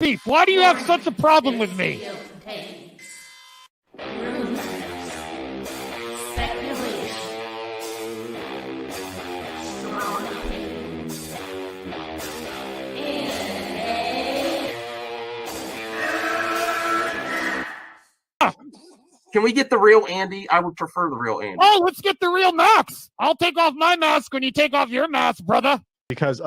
Beef, why do you have such a problem with me? Can we get the real Andy? I would prefer the real Andy. Oh, let's get the real Max. I'll take off my mask when you take off your mask, brother. Because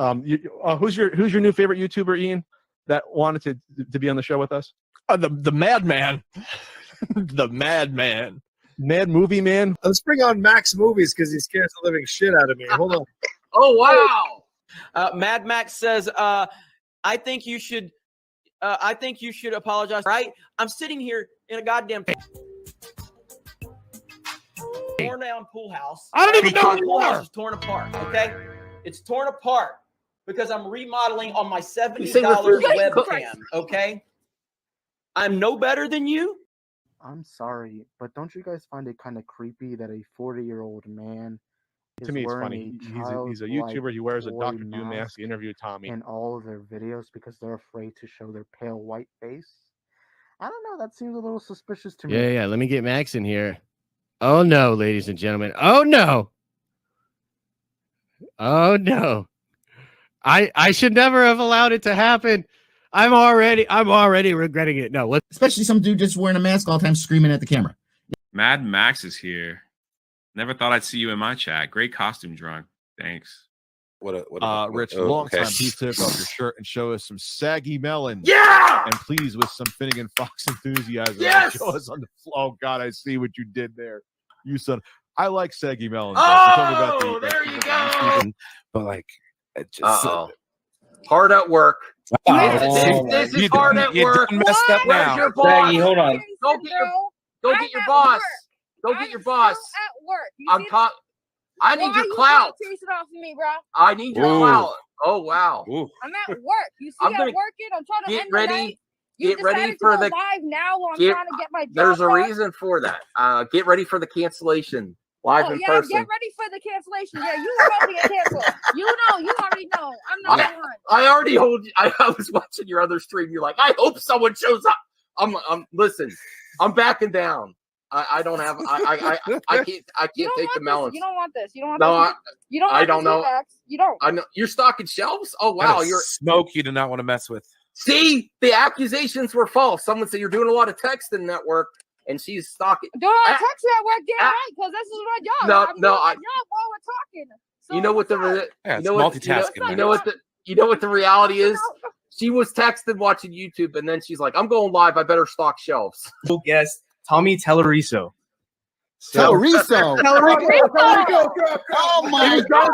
who's your new favorite YouTuber, Ian, that wanted to be on the show with us? The Madman. The Madman. Mad Movie Man. Let's bring on Max Movies because he scares the living shit out of me. Hold on. Oh, wow. Mad Max says, I think you should apologize. Right? I'm sitting here in a goddamn torn down pool house. I don't even know the pool house is torn apart. Okay, it's torn apart because I'm remodeling on my $70 webcam. Okay, I'm no better than you. I'm sorry, but don't you guys find it kind of creepy that a 40-year-old man is To me, it's wearing funny. He's a YouTuber. He wears a Dr. Doom mask. He interviewed Tommy in all of their videos because they're afraid to show their pale white face? I don't know. That seems a little suspicious to me. Yeah. Let me get Max in here. Oh no, ladies and gentlemen. Oh no. Oh no. I should never have allowed it to happen. I'm already regretting it. No, especially some dude just wearing a mask all the time screaming at the camera. Mad Max is here. Never thought I'd see you in my chat. Great costume drawing. Thanks. Rich, long time. Please take off your shirt and show us some saggy melon. Yeah! And please, with some Finnegan Fox enthusiasm, Yes! show us on the floor. Oh, God, I see what you did there. You son. I like saggy melon. Oh, there you go. But like, it just hard at work. This is hard at work. Messed up now. Your boss? Maggie, hold on. Go get your boss. Go get your boss. At work. I'm caught. I need your clout. Chase it off of me, bro. I need your clout. Oh wow. I'm at work. You see, I'm working. I'm trying to get end ready. The night. Get ready for the live now while I'm trying to get my job There's a done. reason for that. Get ready for the cancellation live in person. Get ready for the cancellation. Yeah, you about to get canceled. You already know. I'm not that hunt. I already hold. I was watching your other stream. You're like, I hope someone shows up. I'm listen. I'm backing down. I don't have. I can't take the melons. You don't want this. You don't want this. You don't. I don't know. You don't. I know you're stocking shelves. Oh wow, you're smoke. You do not want to mess with. See, the accusations were false. Someone said you're doing a lot of texting at work, and she's stalking. Doing a text at work, damn right, because this is my job. I'm doing my job while we're talking. So you know what the multitasking. You know what the reality is. She was texting watching YouTube, and then she's like, "I'm going live. I better stock shelves." Guest Tommy Telleriso. Telleriso. Oh my God!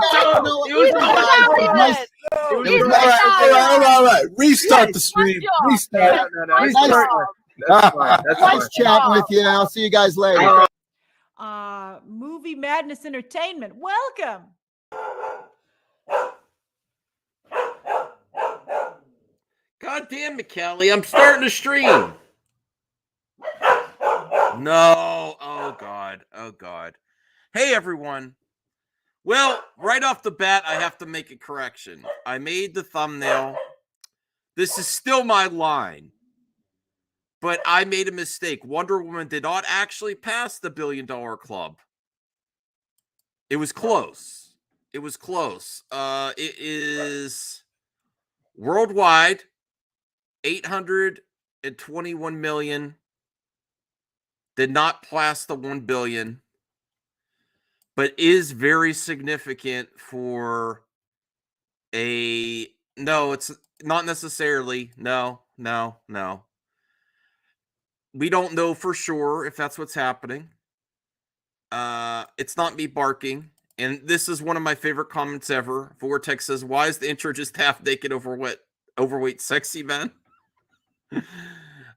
All right. Restart the stream. Restart. Nice chatting with you. I'll see you guys later. Movie Madness Entertainment. Welcome. God damn it, Kelly. I'm starting to stream. No. Oh, God. Oh, God. Hey, everyone. Well, right off the bat, I have to make a correction. I made the thumbnail. This is still my line. But I made a mistake. Wonder Woman did not actually pass the $1 billion club. It was close. It was close. It is worldwide 821 million. Did not pass the 1 billion, but is very significant for no, it's not necessarily. No. We don't know for sure if that's what's happening. It's not me barking. And this is one of my favorite comments ever. Vortex says, why is the intro just half naked overweight sexy man?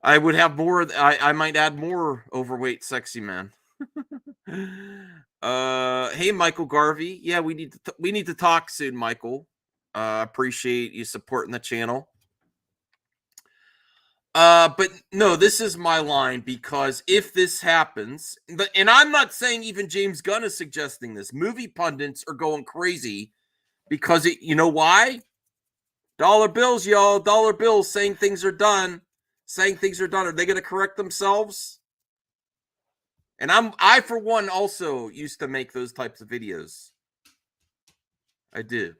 I would have more. I might add more overweight sexy man. Hey, Michael Garvey. Yeah, we need to talk soon, Michael. Appreciate you supporting the channel. But no, this is my line, because if this happens, and I'm not saying even James Gunn is suggesting this, movie pundits are going crazy because you know why? Dollar bills, y'all. Dollar bills saying things are done. Saying things are done. Are they going to correct themselves? And I, for one, also used to make those types of videos. I do.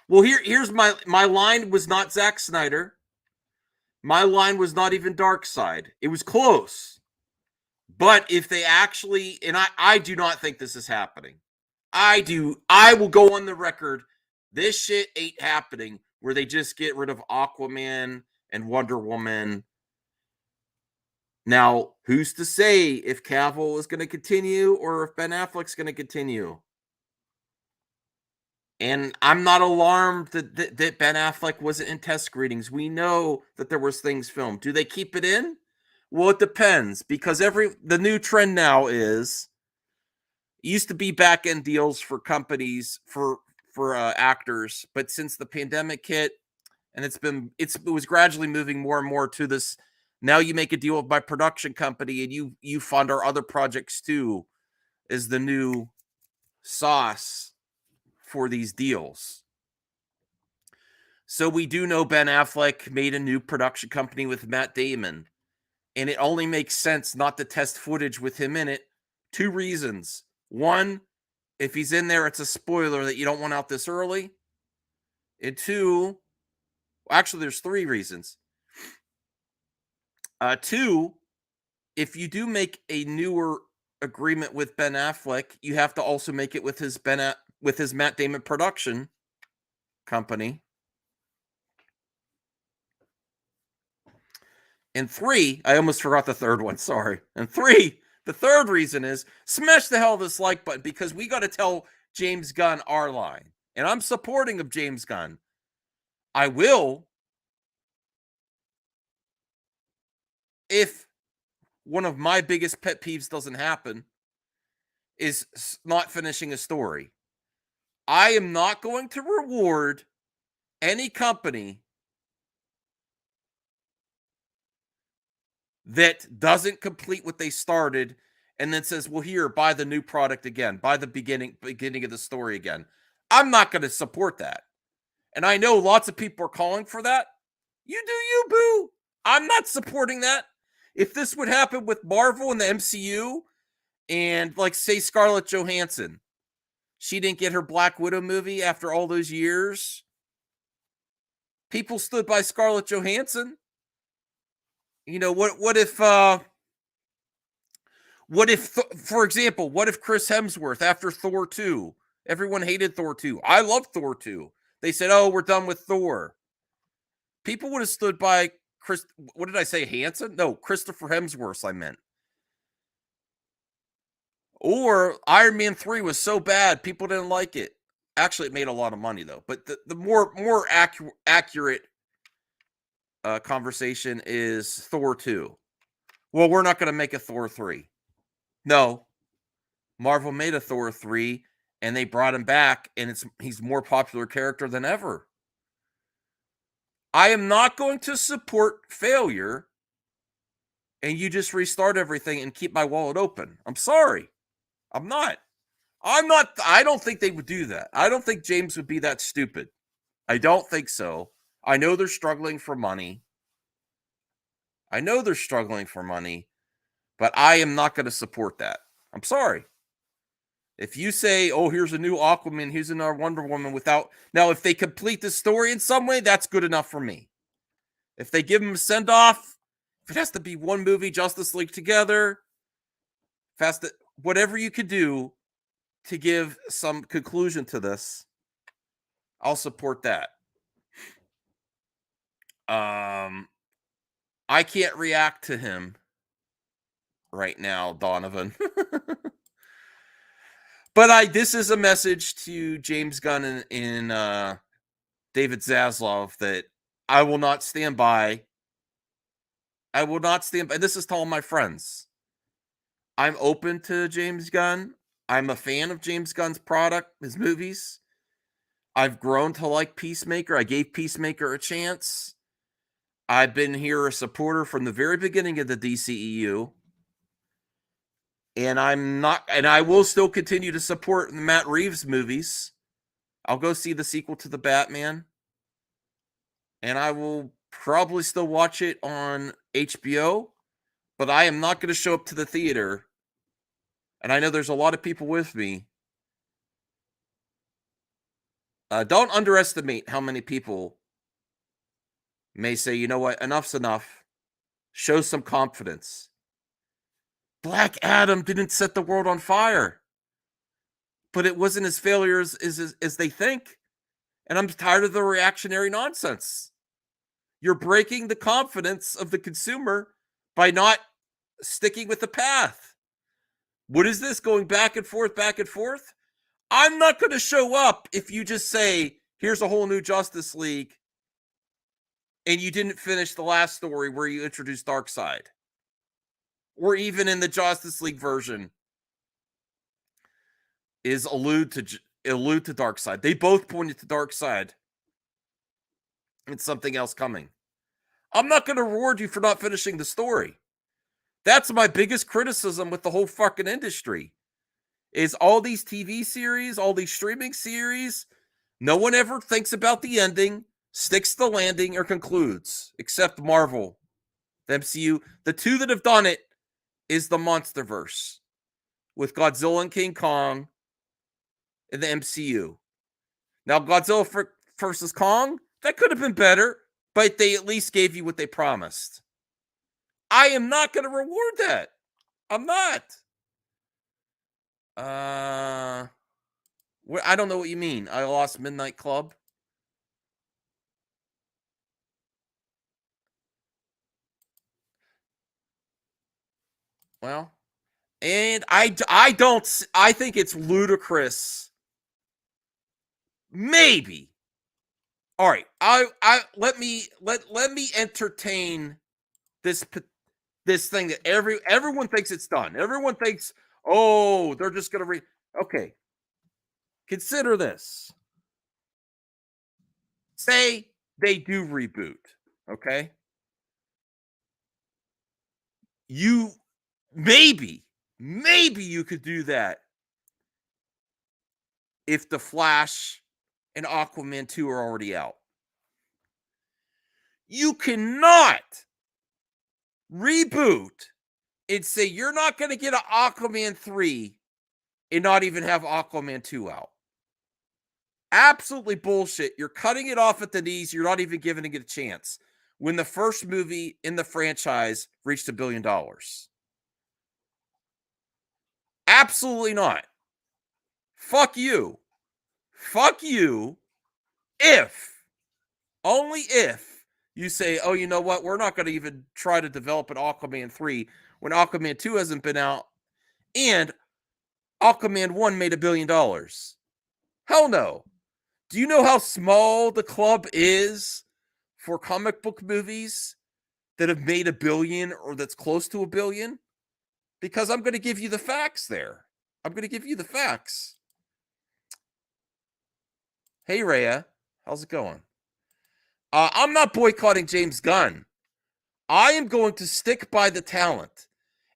Well, here's my line was not Zack Snyder. My line was not even Darkseid. It was close. But if they actually, and I do not think this is happening. I will go on the record. This shit ain't happening where they just get rid of Aquaman and Wonder Woman. Now, who's to say if Cavill is going to continue or if Ben Affleck's going to continue? And I'm not alarmed that Ben Affleck wasn't in test screenings. We know that there was things filmed. Do they keep it in? Well, it depends, because the new trend now is it used to be back-end deals for companies for actors, but since the pandemic hit, and it was gradually moving more and more to this. Now you make a deal with my production company, and you fund our other projects too, is the new sauce for these deals. So we do know Ben Affleck made a new production company with Matt Damon, and it only makes sense not to test footage with him in it. 2 reasons. One, if he's in there, it's a spoiler that you don't want out this early. And 2, actually, there's 3 reasons. 2, if you do make a newer agreement with Ben Affleck, you have to also make it with his Matt Damon production company. And 3, I almost forgot the third one, sorry. And 3, the third reason is smash the hell of this like button, because we got to tell James Gunn our line. And I'm supporting of James Gunn. I will, if one of my biggest pet peeves doesn't happen, is not finishing a story. I am not going to reward any company that doesn't complete what they started and then says, well, here, buy the new product again, buy the beginning of the story again. I'm not going to support that. And I know lots of people are calling for that. You do you, boo. I'm not supporting that. If this would happen with Marvel and the MCU, and like say Scarlett Johansson, she didn't get her Black Widow movie after all those years. People stood by Scarlett Johansson. You know, what if, for example, what if Chris Hemsworth after Thor 2, everyone hated Thor 2. I love Thor 2. They said, oh, we're done with Thor. People would have stood by what did I say, Hansen? No, Christopher Hemsworth, I meant. Or Iron Man 3 was so bad, people didn't like it. Actually, it made a lot of money, though. But the more accurate conversation is Thor 2. Well, we're not going to make a Thor 3. No. Marvel made a Thor 3, and they brought him back, and he's a more popular character than ever. I am not going to support failure, and you just restart everything and keep my wallet open. I'm sorry. I'm not. I don't think they would do that. I don't think James would be that stupid. I don't think so. I know they're struggling for money. But I am not going to support that. I'm sorry. If you say, oh, here's a new Aquaman, here's another Wonder Woman without... Now, if they complete the story in some way, that's good enough for me. If they give him a send-off, if it has to be one movie, Justice League together, whatever you could do to give some conclusion to this, I'll support that. I can't react to him right now, Donovan. But this is a message to James Gunn and David Zaslav that I will not stand by. This is to all my friends. I'm open to James Gunn. I'm a fan of James Gunn's product, his movies. I've grown to like Peacemaker. I gave Peacemaker a chance. I've been here a supporter from the very beginning of the DCEU. And I will still continue to support the Matt Reeves movies. I'll go see the sequel to the Batman. and I will probably still watch it on HBO, but I am not going to show up to the theater. And I know there's a lot of people with me. Don't underestimate how many people may say, you know what, enough's enough. Show some confidence. Black Adam didn't set the world on fire, but it wasn't as failure as they think. And I'm tired of the reactionary nonsense. You're breaking the confidence of the consumer by not sticking with the path. What is this, going back and forth, back and forth? I'm not going to show up if you just say, here's a whole new Justice League, and you didn't finish the last story where you introduced Darkseid. Or even in the Justice League version is allude to Darkseid. They both pointed to Darkseid. And something else coming. I'm not going to reward you for not finishing the story. That's my biggest criticism with the whole fucking industry. Is all these TV series, all these streaming series, no one ever thinks about the ending, sticks the landing, or concludes, except Marvel, the MCU. The two that have done it is the Monsterverse, with Godzilla and King Kong in the MCU. Now, Godzilla versus Kong, that could have been better, but they at least gave you what they promised. I am not going to reward that. I'm not. I don't know what you mean. I lost Midnight Club. Well, and I think it's ludicrous. Maybe. All right. Let me entertain this thing that everyone thinks it's done. Everyone thinks, oh, they're just going to okay. Consider this. Say they do reboot, okay? You maybe you could do that if The Flash and Aquaman 2 are already out. You cannot reboot and say you're not going to get an Aquaman 3 and not even have Aquaman 2 out. Absolutely bullshit. You're cutting it off at the knees. You're not even giving it a chance. When the first movie in the franchise reached $1 billion. Absolutely not. Fuck you. Fuck you only if you say, oh, you know what? We're not going to even try to develop an Aquaman 3 when Aquaman 2 hasn't been out and Aquaman 1 made $1 billion. Hell no. Do you know how small the club is for comic book movies that have made $1 billion or that's close to $1 billion? Because I'm going to give you the facts there. I'm going to give you the facts. Hey, Rhea. How's it going? I'm not boycotting James Gunn. I am going to stick by the talent.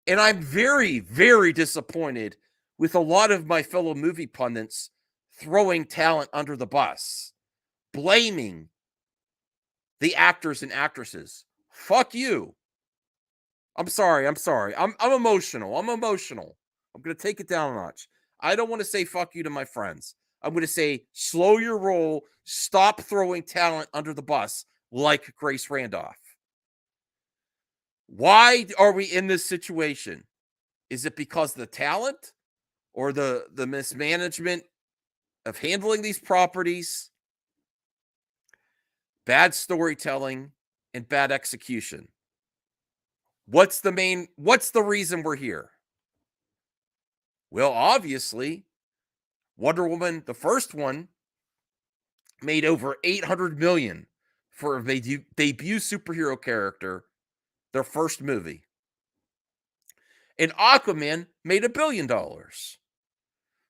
And I'm very, very disappointed with a lot of my fellow movie pundits throwing talent under the bus, blaming the actors and actresses. Fuck you. I'm sorry. I'm emotional. I'm going to take it down a notch. I don't want to say fuck you to my friends. I'm going to say slow your roll. Stop throwing talent under the bus like Grace Randolph. Why are we in this situation? Is it because of the talent or the mismanagement of handling these properties, bad storytelling, and bad execution? What's the reason we're here? Well, obviously, Wonder Woman, the first one, made over $800 million for a debut superhero character, their first movie. And Aquaman made $1 billion.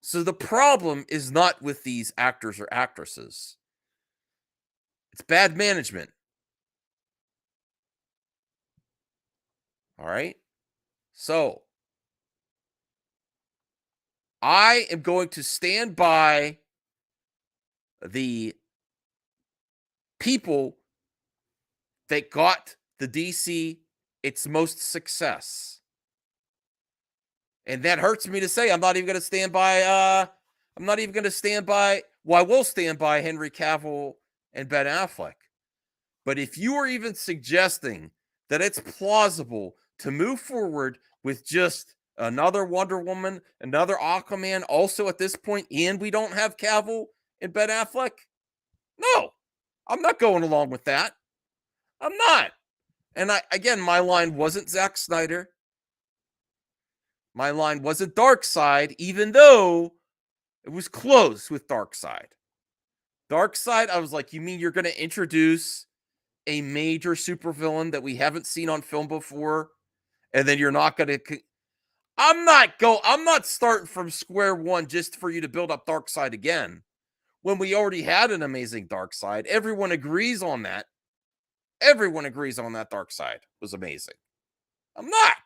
So the problem is not with these actors or actresses. It's bad management. All right? So, I am going to stand by the people that got the DC its most success. And that hurts me to say. I'm not even going to stand by well, I will stand by Henry Cavill and Ben Affleck. But if you are even suggesting that it's plausible to move forward with just another Wonder Woman, another Aquaman, also at this point, and we don't have Cavill and Ben Affleck, no, I'm not going along with that. I'm not. And my line wasn't Zack Snyder. My line wasn't Darkseid, even though it was close with Darkseid. Darkseid, I was like, you mean you're going to introduce a major supervillain that we haven't seen on film before, and then you're not going to... I'm not starting from square one just for you to build up Darkseid again. When we already had an amazing Darkseid, everyone agrees on that. Everyone agrees on that Darkseid was amazing. I'm not.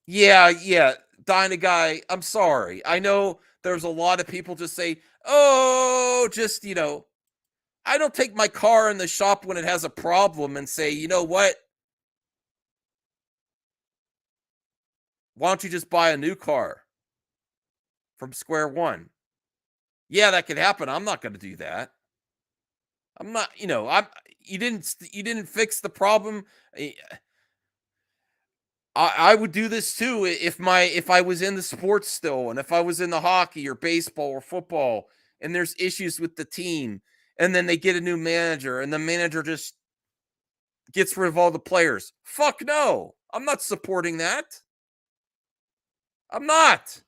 Yeah, Dyna Guy, I'm sorry. I know there's a lot of people just say, oh, just, I don't take my car in the shop when it has a problem and say, you know what? Why don't you just buy a new car from square one? Yeah, that could happen. I'm not going to do that. I'm not, you didn't fix the problem. I would do this too if I was in the sports still, and if I was in the hockey or baseball or football, and there's issues with the team, and then they get a new manager, and the manager just gets rid of all the players. Fuck no. I'm not supporting that. I'm not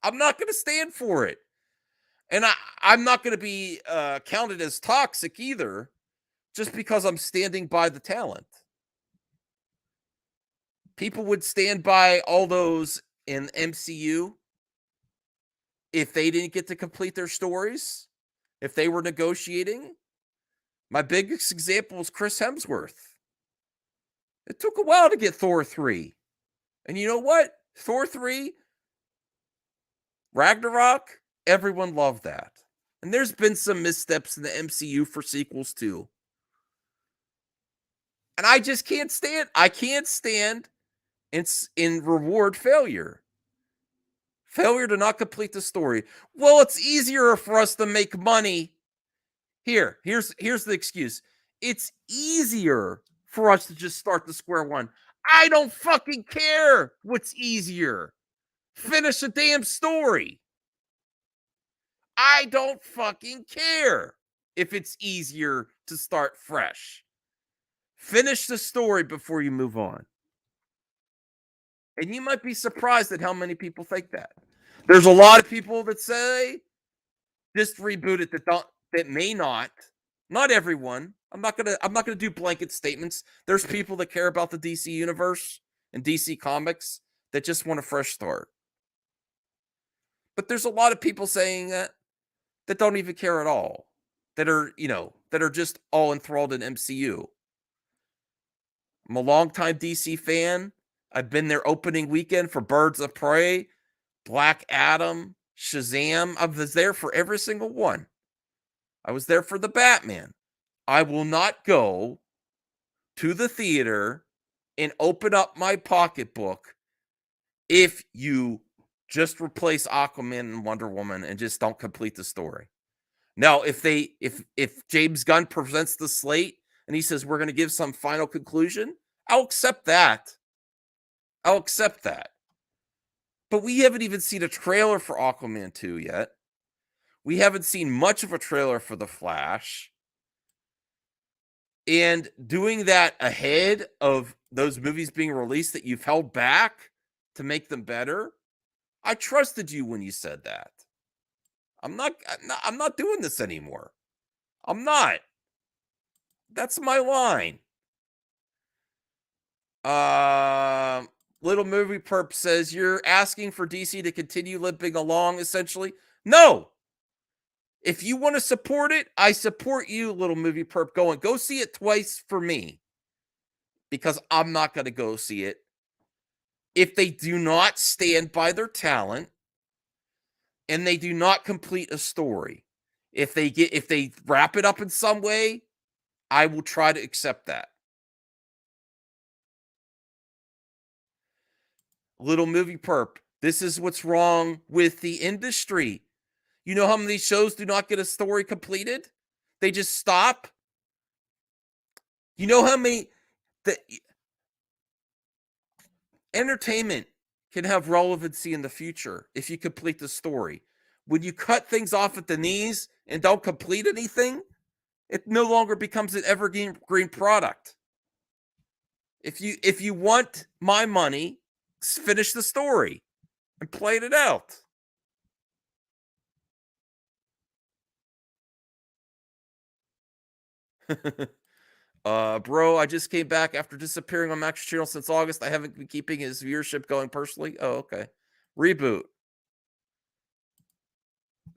going to stand for it. And I'm not going to be counted as toxic either, just because I'm standing by the talent. People would stand by all those in MCU if they didn't get to complete their stories, if they were negotiating. My biggest example is Chris Hemsworth. It took a while to get Thor 3. And you know what? Thor 3, Ragnarok, everyone loved that. And there's been some missteps in the MCU for sequels too. And I just can't stand. I can't stand in reward failure. Failure to not complete the story. Well, it's easier for us to make money. Here's the excuse. It's easier for us to just start the square one. I don't fucking care what's easier. Finish a damn story. I don't fucking care if it's easier to start fresh. Finish the story before you move on. And you might be surprised at how many people think that. There's a lot of people that say, just reboot it that may not. Not everyone. I'm not gonna do blanket statements. There's people that care about the DC universe and DC Comics that just want a fresh start. But there's a lot of people saying that don't even care at all. That are just all enthralled in MCU. I'm a longtime DC fan. I've been there opening weekend for Birds of Prey, Black Adam, Shazam. I was there for every single one. I was there for the Batman. I will not go to the theater and open up my pocketbook if you just replace Aquaman and Wonder Woman and just don't complete the story. Now, if James Gunn presents the slate and he says we're going to give some final conclusion, I'll accept that. I'll accept that. But we haven't even seen a trailer for Aquaman 2 yet. We haven't seen much of a trailer for The Flash. And doing that ahead of those movies being released that you've held back to make them better, I trusted you when you said that. I'm not doing this anymore. I'm not. That's my line. Little Movie Perp says, you're asking for DC to continue limping along, essentially. No. If you want to support it, I support you, Little Movie Perp. Go see it twice for me. Because I'm not going to go see it. If they do not stand by their talent and they do not complete a story, if they wrap it up in some way I will try to accept that. Little movie perp. This is what's wrong with the industry. You know how many shows do not get a story completed? They just stop. You know how many entertainment can have relevancy in the future if you complete the story. When you cut things off at the knees and don't complete anything, it no longer becomes an evergreen product. If you want my money, finish the story and play it out. Bro, I just came back after disappearing on Max's channel since August. I haven't been keeping his viewership going personally. Oh, okay. Reboot.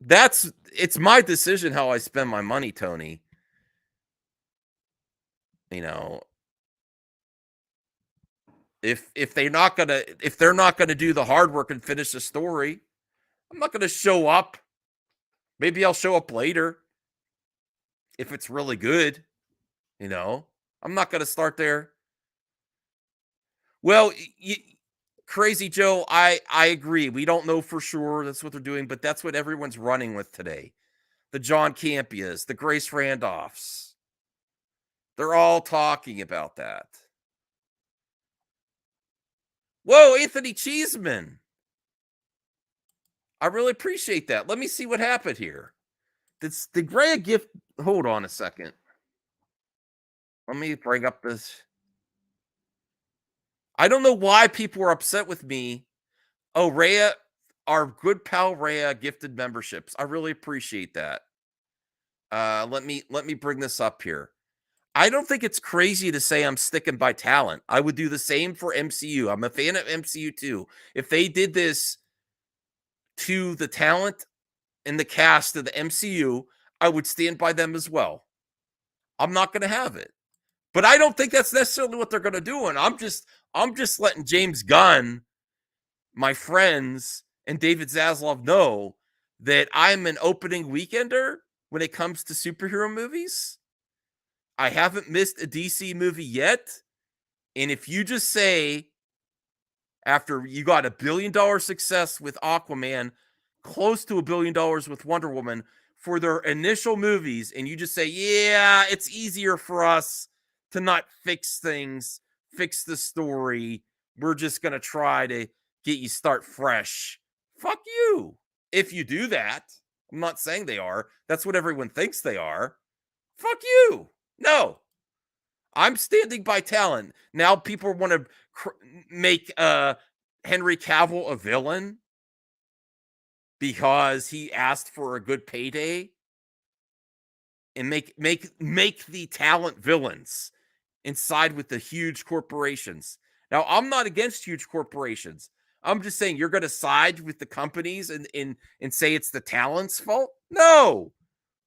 It's my decision how I spend my money, Tony. You know, if they're not gonna do the hard work and finish the story, I'm not gonna show up. Maybe I'll show up later if it's really good. You know, I'm not gonna start there. Well, Crazy Joe, I agree. We don't know for sure that's what they're doing, but that's what everyone's running with today. The John Campias, the Grace Randolphs. They're all talking about that. Whoa, Anthony Cheeseman. I really appreciate that. Let me see what happened here. Did Rhea gift? Hold on a second. Let me bring up this. I don't know why people were upset with me. Oh, Rhea, our good pal Rhea gifted memberships. I really appreciate that. Let me bring this up here. I don't think it's crazy to say I'm sticking by talent. I would do the same for MCU. I'm a fan of MCU too. If they did this to the talent and the cast of the MCU, I would stand by them as well. I'm not going to have it. But I don't think that's necessarily what they're going to do. And I'm just letting James Gunn, my friends, and David Zaslav know that I'm an opening weekender when it comes to superhero movies. I haven't missed a DC movie yet. And if you just say, after you got $1 billion success with Aquaman, close to $1 billion with Wonder Woman for their initial movies, and you just say, yeah, it's easier for us to not fix things, fix the story. We're just going to try to get you start fresh. Fuck you. If you do that, I'm not saying they are. That's what everyone thinks they are. Fuck you. No. I'm standing by talent. Now people want to make Henry Cavill a villain because he asked for a good payday, and make the talent villains and side with the huge corporations. Now, I'm not against huge corporations. I'm just saying you're going to side with the companies and say it's the talent's fault? No.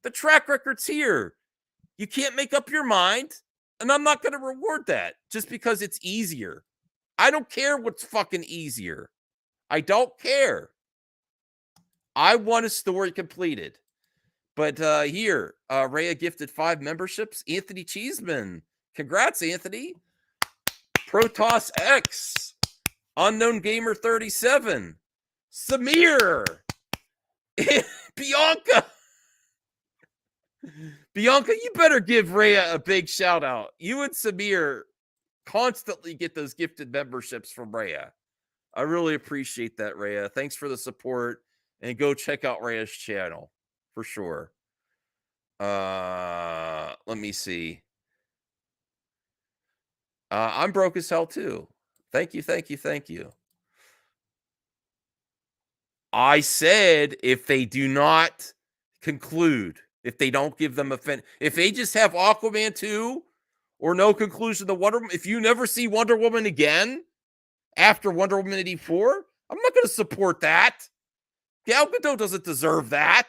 The track record's here. You can't make up your mind, and I'm not going to reward that just because it's easier. I don't care what's fucking easier. I don't care. I want a story completed. But here, Rhea gifted 5 memberships. Anthony Cheeseman. Congrats, Anthony. Protoss X. Unknown Gamer 37. Samir. Bianca. Bianca, you better give Rhea a big shout out. You and Samir constantly get those gifted memberships from Rhea. I really appreciate that, Rhea. Thanks for the support. And go check out Rhea's channel for sure. Let me see. I'm broke as hell too. Thank you, thank you, thank you. I said if they do not conclude, if they don't give them if they just have Aquaman 2 or no conclusion to Wonder Woman, if you never see Wonder Woman again after Wonder Woman 84, I'm not going to support that. Gal Gadot doesn't deserve that.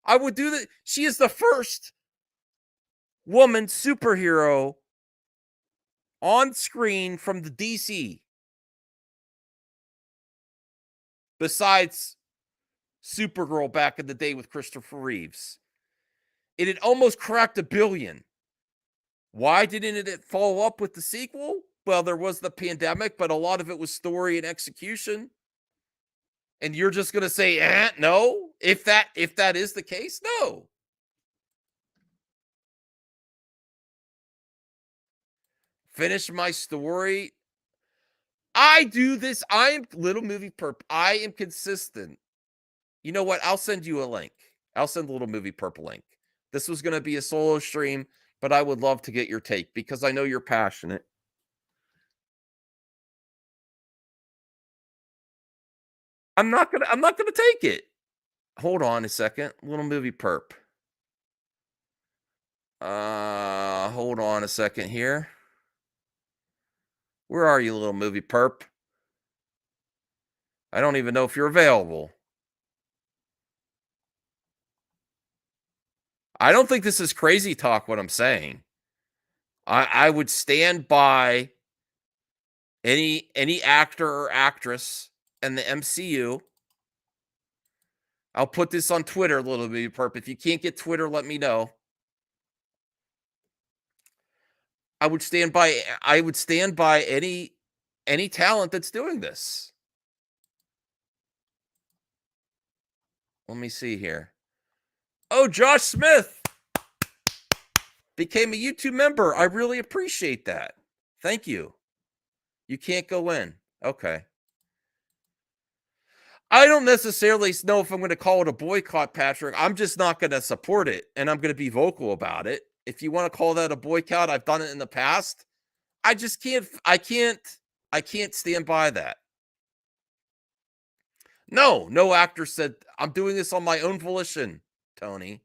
I would do that. She is the first woman superhero on screen from the DC. Besides Supergirl back in the day with Christopher Reeves. It had almost cracked $1 billion. Why didn't it follow up with the sequel? Well, there was the pandemic, but a lot of it was story and execution. And you're just going to say, no? If that is the case, no. Finish my story. I do this. I am Little Movie Perp. I am consistent. You know what? I'll send you a link. I'll send Little Movie Perp a link. This was going to be a solo stream, but I would love to get your take because I know you're passionate. I'm not gonna take it. Hold on a second. Little Movie Perp. Hold on a second here. Where are you, Little Movie Perp? I don't even know if you're available. I don't think this is crazy talk, what I'm saying. I would stand by any actor or actress in the MCU. I'll put this on Twitter, Little Movie Perp. If you can't get Twitter, let me know. I would stand by any talent that's doing this. Let me see here. Oh, Josh Smith became a YouTube member. I really appreciate that. Thank you. You can't go in. Okay. I don't necessarily know if I'm going to call it a boycott, Patrick. I'm just not going to support it, and I'm going to be vocal about it. If you want to call that a boycott, I've done it in the past. I just can't. I can't stand by that. No actor said I'm doing this on my own volition. Tony,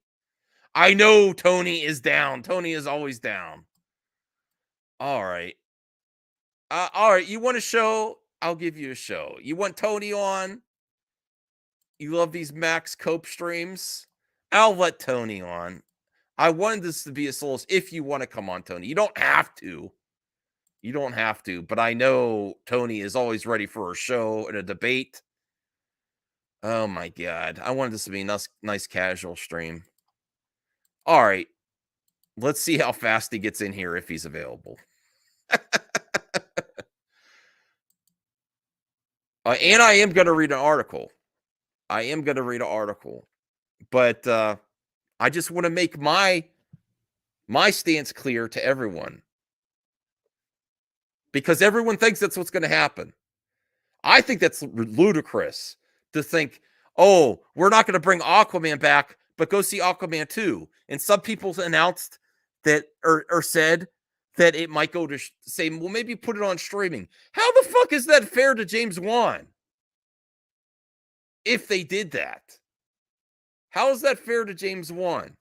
I know Tony is down. Tony is always down. All right. All right. You want a show? I'll give you a show. You want Tony on? You love these Max Cope streams? I'll let Tony on. I wanted this to be a solo. If you want to come on, Tony, you don't have to. You don't have to. But I know Tony is always ready for a show and a debate. Oh my God. I wanted this to be a nice casual stream. All right. Let's see how fast he gets in here if he's available. And I am going to read an article. But I just want to make my stance clear to everyone. Because everyone thinks that's what's going to happen. I think that's ludicrous to think, oh, we're not going to bring Aquaman back, but go see Aquaman 2. And some people announced that or said that it might go to say, well, maybe put it on streaming. How the fuck is that fair to James Wan? If they did that. How is that fair to James Wan?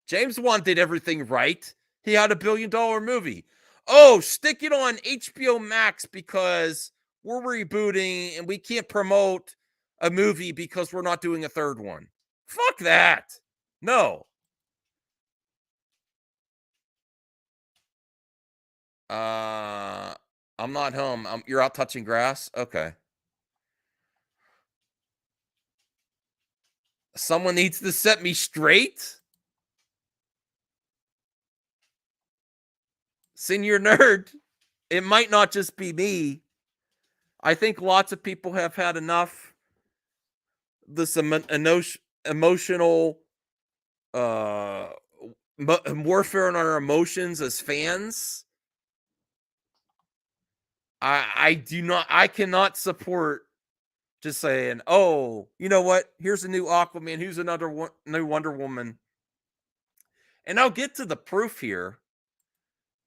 James Wan did everything right. He had $1 billion movie. Oh, stick it on HBO Max because we're rebooting and we can't promote a movie because we're not doing a third one. Fuck that. No. I'm not home. You're out touching grass? Okay. Someone needs to set me straight? Senior nerd, it might not just be me. I think lots of people have had enough. This emotional warfare on our emotions as fans. I cannot support just saying, oh, you know what? Here's a new Aquaman. Here's another new Wonder Woman. And I'll get to the proof here.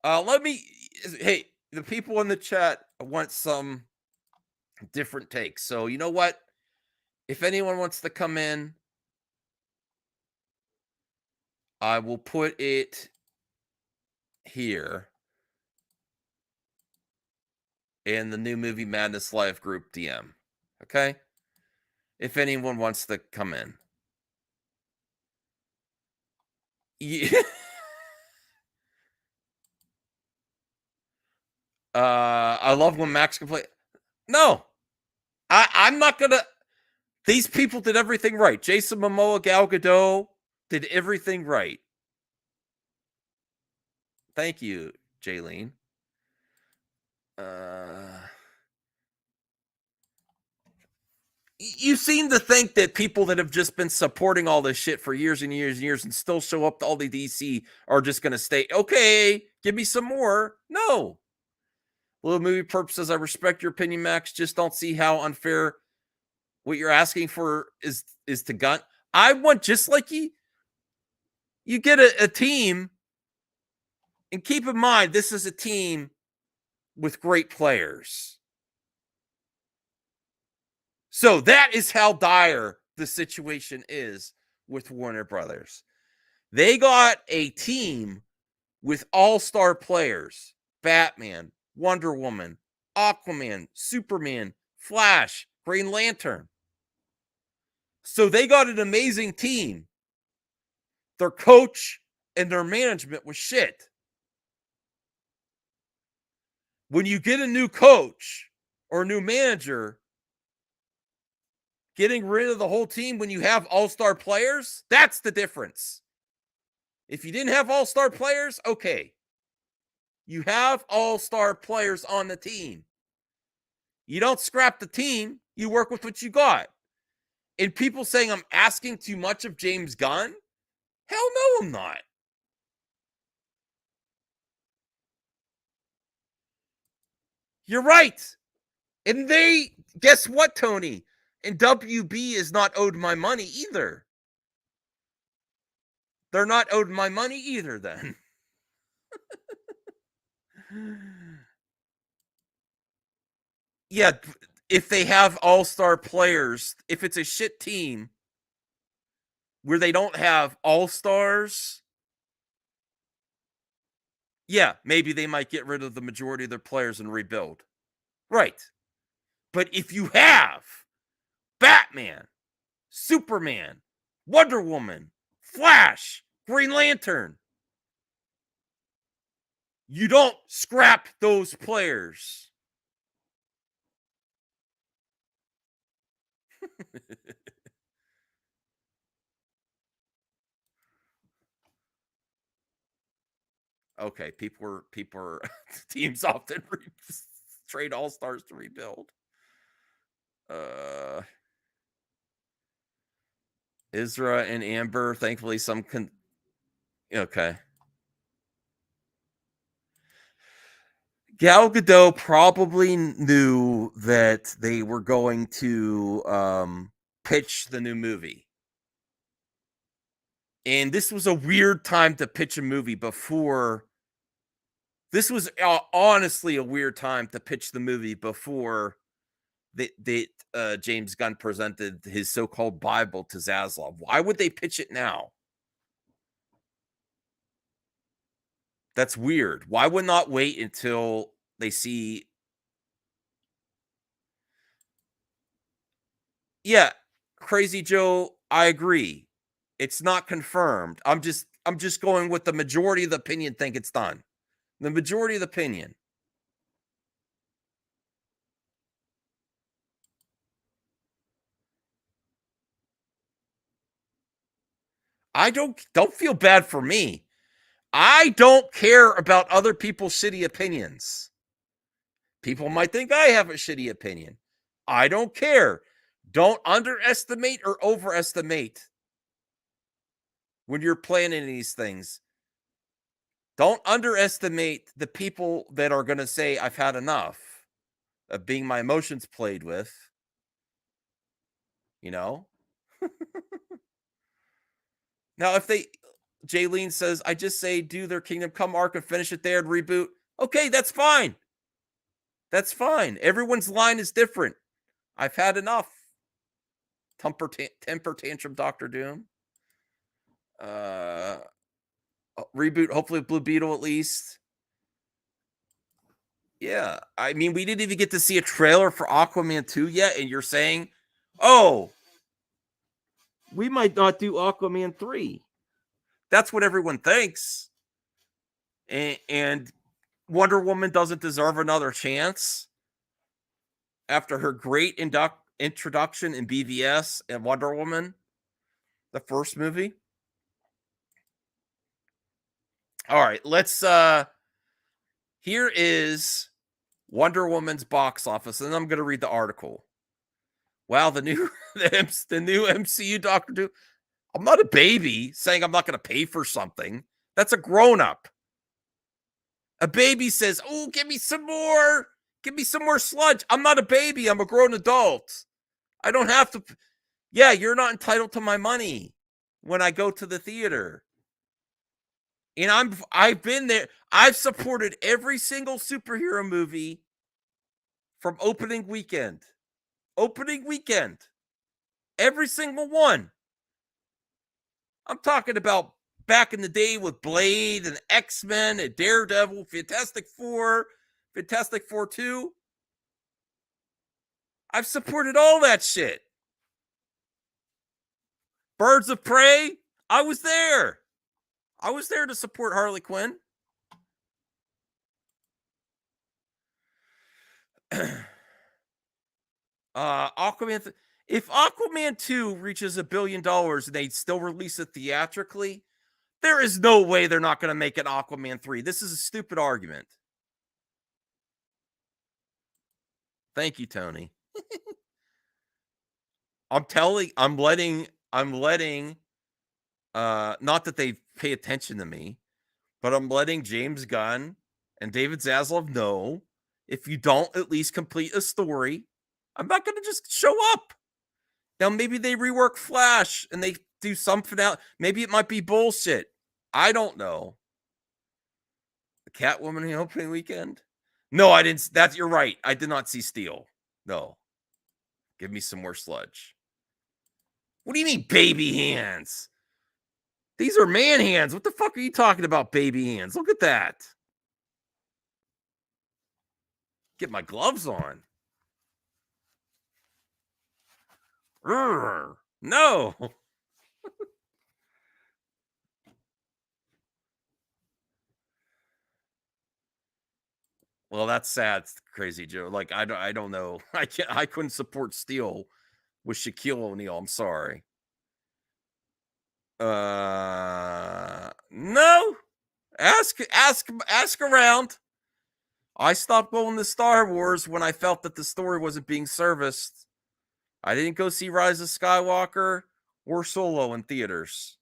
Hey, the people in the chat want some different takes. So you know what? If anyone wants to come in, I will put it here in the New Movie Madness Live group DM. Okay? If anyone wants to come in. Yeah. I love when Max can play. No. I'm not going to. These people did everything right. Jason Momoa, Gal Gadot did everything right. Thank you, Jaylene. You seem to think that people that have just been supporting all this shit for years and years and years and still show up to all the DC are just going to stay, okay, give me some more. No. Little movie purposes, I respect your opinion, Max. Just don't see how unfair what you're asking for is to Gunn. I want, just like you get a team, and keep in mind, this is a team with great players. So that is how dire the situation is with Warner Brothers. They got a team with all-star players: Batman, Wonder Woman, Aquaman, Superman, Flash, Green Lantern. So they got an amazing team. Their coach and their management was shit. When you get a new coach or a new manager, getting rid of the whole team when you have all-star players, that's the difference. If you didn't have all-star players, okay. You have all-star players on the team. You don't scrap the team. You work with what you got. And people saying I'm asking too much of James Gunn? Hell no, I'm not. You're right. And guess what, Tony? And WB is not owed my money either. They're not owed my money either then. Yeah, if they have all-star players, if it's a shit team where they don't have all-stars, yeah, maybe they might get rid of the majority of their players and rebuild. Right. But if you have Batman, Superman, Wonder Woman, Flash, Green Lantern, you don't scrap those players. Okay, people are teams often trade all-stars to rebuild. Isra and Amber, thankfully some okay. Gal Gadot probably knew that they were going to pitch the new movie. And this was a weird time to pitch a movie before. This was honestly a weird time to pitch the movie before James Gunn presented his so-called Bible to Zaslav. Why would they pitch it now? That's weird. Why would not wait until they see? Yeah, Crazy Joe, I agree. It's not confirmed. I'm just going with the majority of the opinion think it's done. The majority of the opinion. I don't feel bad for me. I don't care about other people's shitty opinions. People might think I have a shitty opinion. I don't care. Don't underestimate or overestimate when you're planning these things. Don't underestimate the people that are going to say, I've had enough of being my emotions played with. You know? Now, if Jaylene says, I just say do their Kingdom Come arc and finish it there and reboot. Okay, that's fine. That's fine. Everyone's line is different. I've had enough. Temper tantrum, Dr. Doom. Reboot, hopefully Blue Beetle at least. Yeah, I mean, we didn't even get to see a trailer for Aquaman 2 yet, and you're saying, oh, we might not do Aquaman 3. That's what everyone thinks. And Wonder Woman doesn't deserve another chance after her great introduction in BVS and Wonder Woman, the first movie. All right, let's here is Wonder Woman's box office, and I'm going to read the article. Wow, the new MCU Doctor Doom. I'm not a baby saying I'm not going to pay for something. That's a grown-up. A baby says, "Oh, give me some more. Give me some more sludge." I'm not a baby. I'm a grown adult. I don't have to. Yeah, you're not entitled to my money when I go to the theater. And I've been there. I've supported every single superhero movie from opening weekend. Opening weekend. Every single one. I'm talking about back in the day with Blade and X-Men and Daredevil, Fantastic Four 2. I've supported all that shit. Birds of Prey, I was there. I was there to support Harley Quinn. Aquaman. If Aquaman 2 reaches $1 billion and they still release it theatrically, there is no way they're not going to make an Aquaman 3. This is a stupid argument. Thank you, Tony. I'm letting, not that they pay attention to me, but I'm letting James Gunn and David Zaslav know, if you don't at least complete a story, I'm not going to just show up. Now, maybe they rework Flash and they do something out. Maybe it might be bullshit. I don't know. The Catwoman in the opening weekend? No, I didn't. You're right. I did not see Steel. No. Give me some more sludge. What do you mean, baby hands? These are man hands. What the fuck are you talking about, baby hands? Look at that. Get my gloves on. No. Well, that's sad, Crazy Joe. Like, I don't know. I couldn't support Steel with Shaquille O'Neal. I'm sorry. No. Ask around. I stopped going to Star Wars when I felt that the story wasn't being serviced. I didn't go see Rise of Skywalker or Solo in theaters.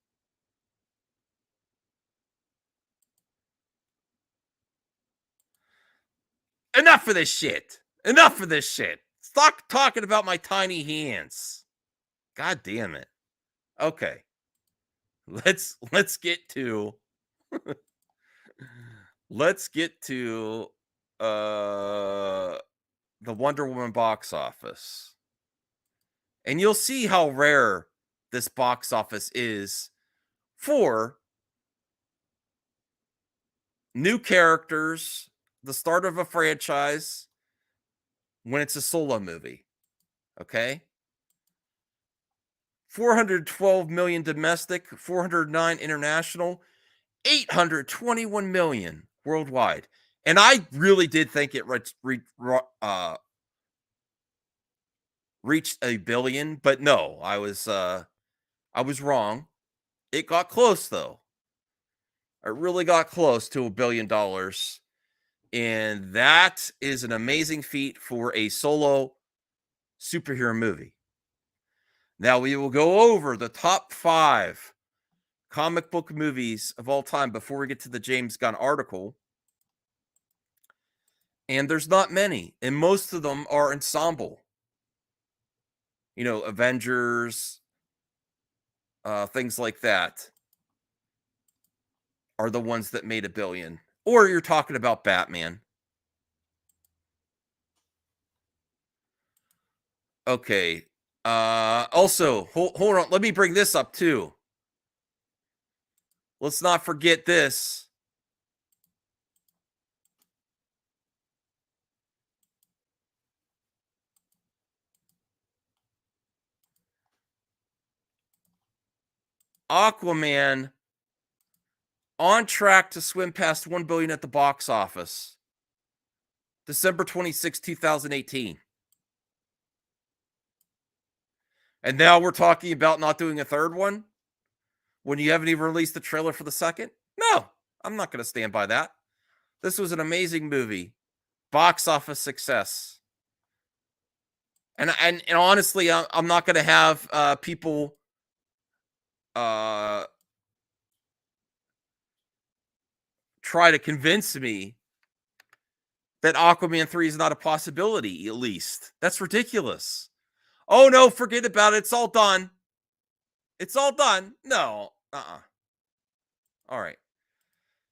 Enough of this shit. Enough of this shit. Stop talking about my tiny hands. God damn it. Okay. Let's get to the Wonder Woman box office. And you'll see how rare this box office is for new characters, the start of a franchise, when it's a solo movie. Okay? 412 million domestic, 409 international, 821 million worldwide. And I really did think it reached $1 billion, but no, I was wrong. It got close though. It really got close to $1 billion. And that is an amazing feat for a solo superhero movie. Now we will go over the top 5 comic book movies of all time before we get to the James Gunn article. And there's not many. And most of them are ensemble. You know, Avengers, things like that are the ones that made $1 billion. Or you're talking about Batman. Okay. Also, hold on. Let me bring this up too. Let's not forget this. Aquaman on track to swim past $1 billion at the box office. December 26, 2018. And now we're talking about not doing a third one when you haven't even released the trailer for the second? No. I'm not going to stand by that. This was an amazing movie. Box office success. And honestly, I'm not going to have people try to convince me that Aquaman 3 is not a possibility, at least. That's ridiculous. Oh, no, forget about it. It's all done. It's all done. No. All right.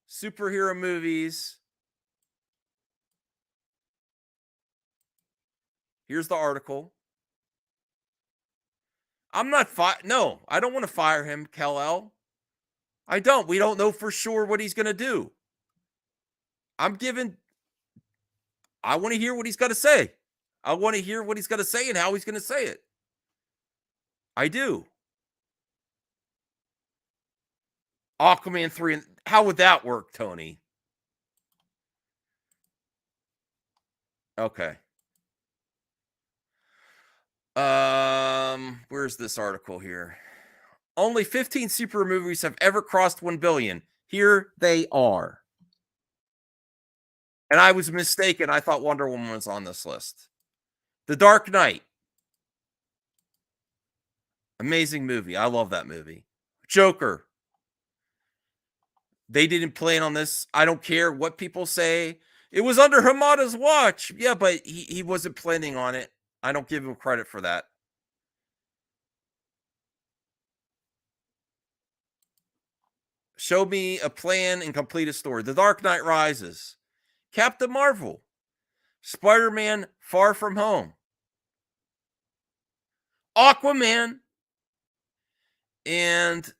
Superhero movies. Here's the article. I'm not no, I don't want to fire him, Kal-El. I don't. We don't know for sure what he's going to do. I want to hear what he's got to say. I want to hear what he's got to say and how he's going to say it. I do. Aquaman 3. How would that work, Tony? Okay. Where's this article here? Only 15 super movies have ever crossed 1 billion. Here they are. And I was mistaken. I thought Wonder Woman was on this list. The Dark Knight. Amazing movie. I love that movie. Joker. They didn't plan on this. I don't care what people say. It was under Hamada's watch. Yeah, but he wasn't planning on it. I don't give him credit for that. Show me a plan and complete a story. The Dark Knight Rises. Captain Marvel. Spider-Man Far From Home. Aquaman. And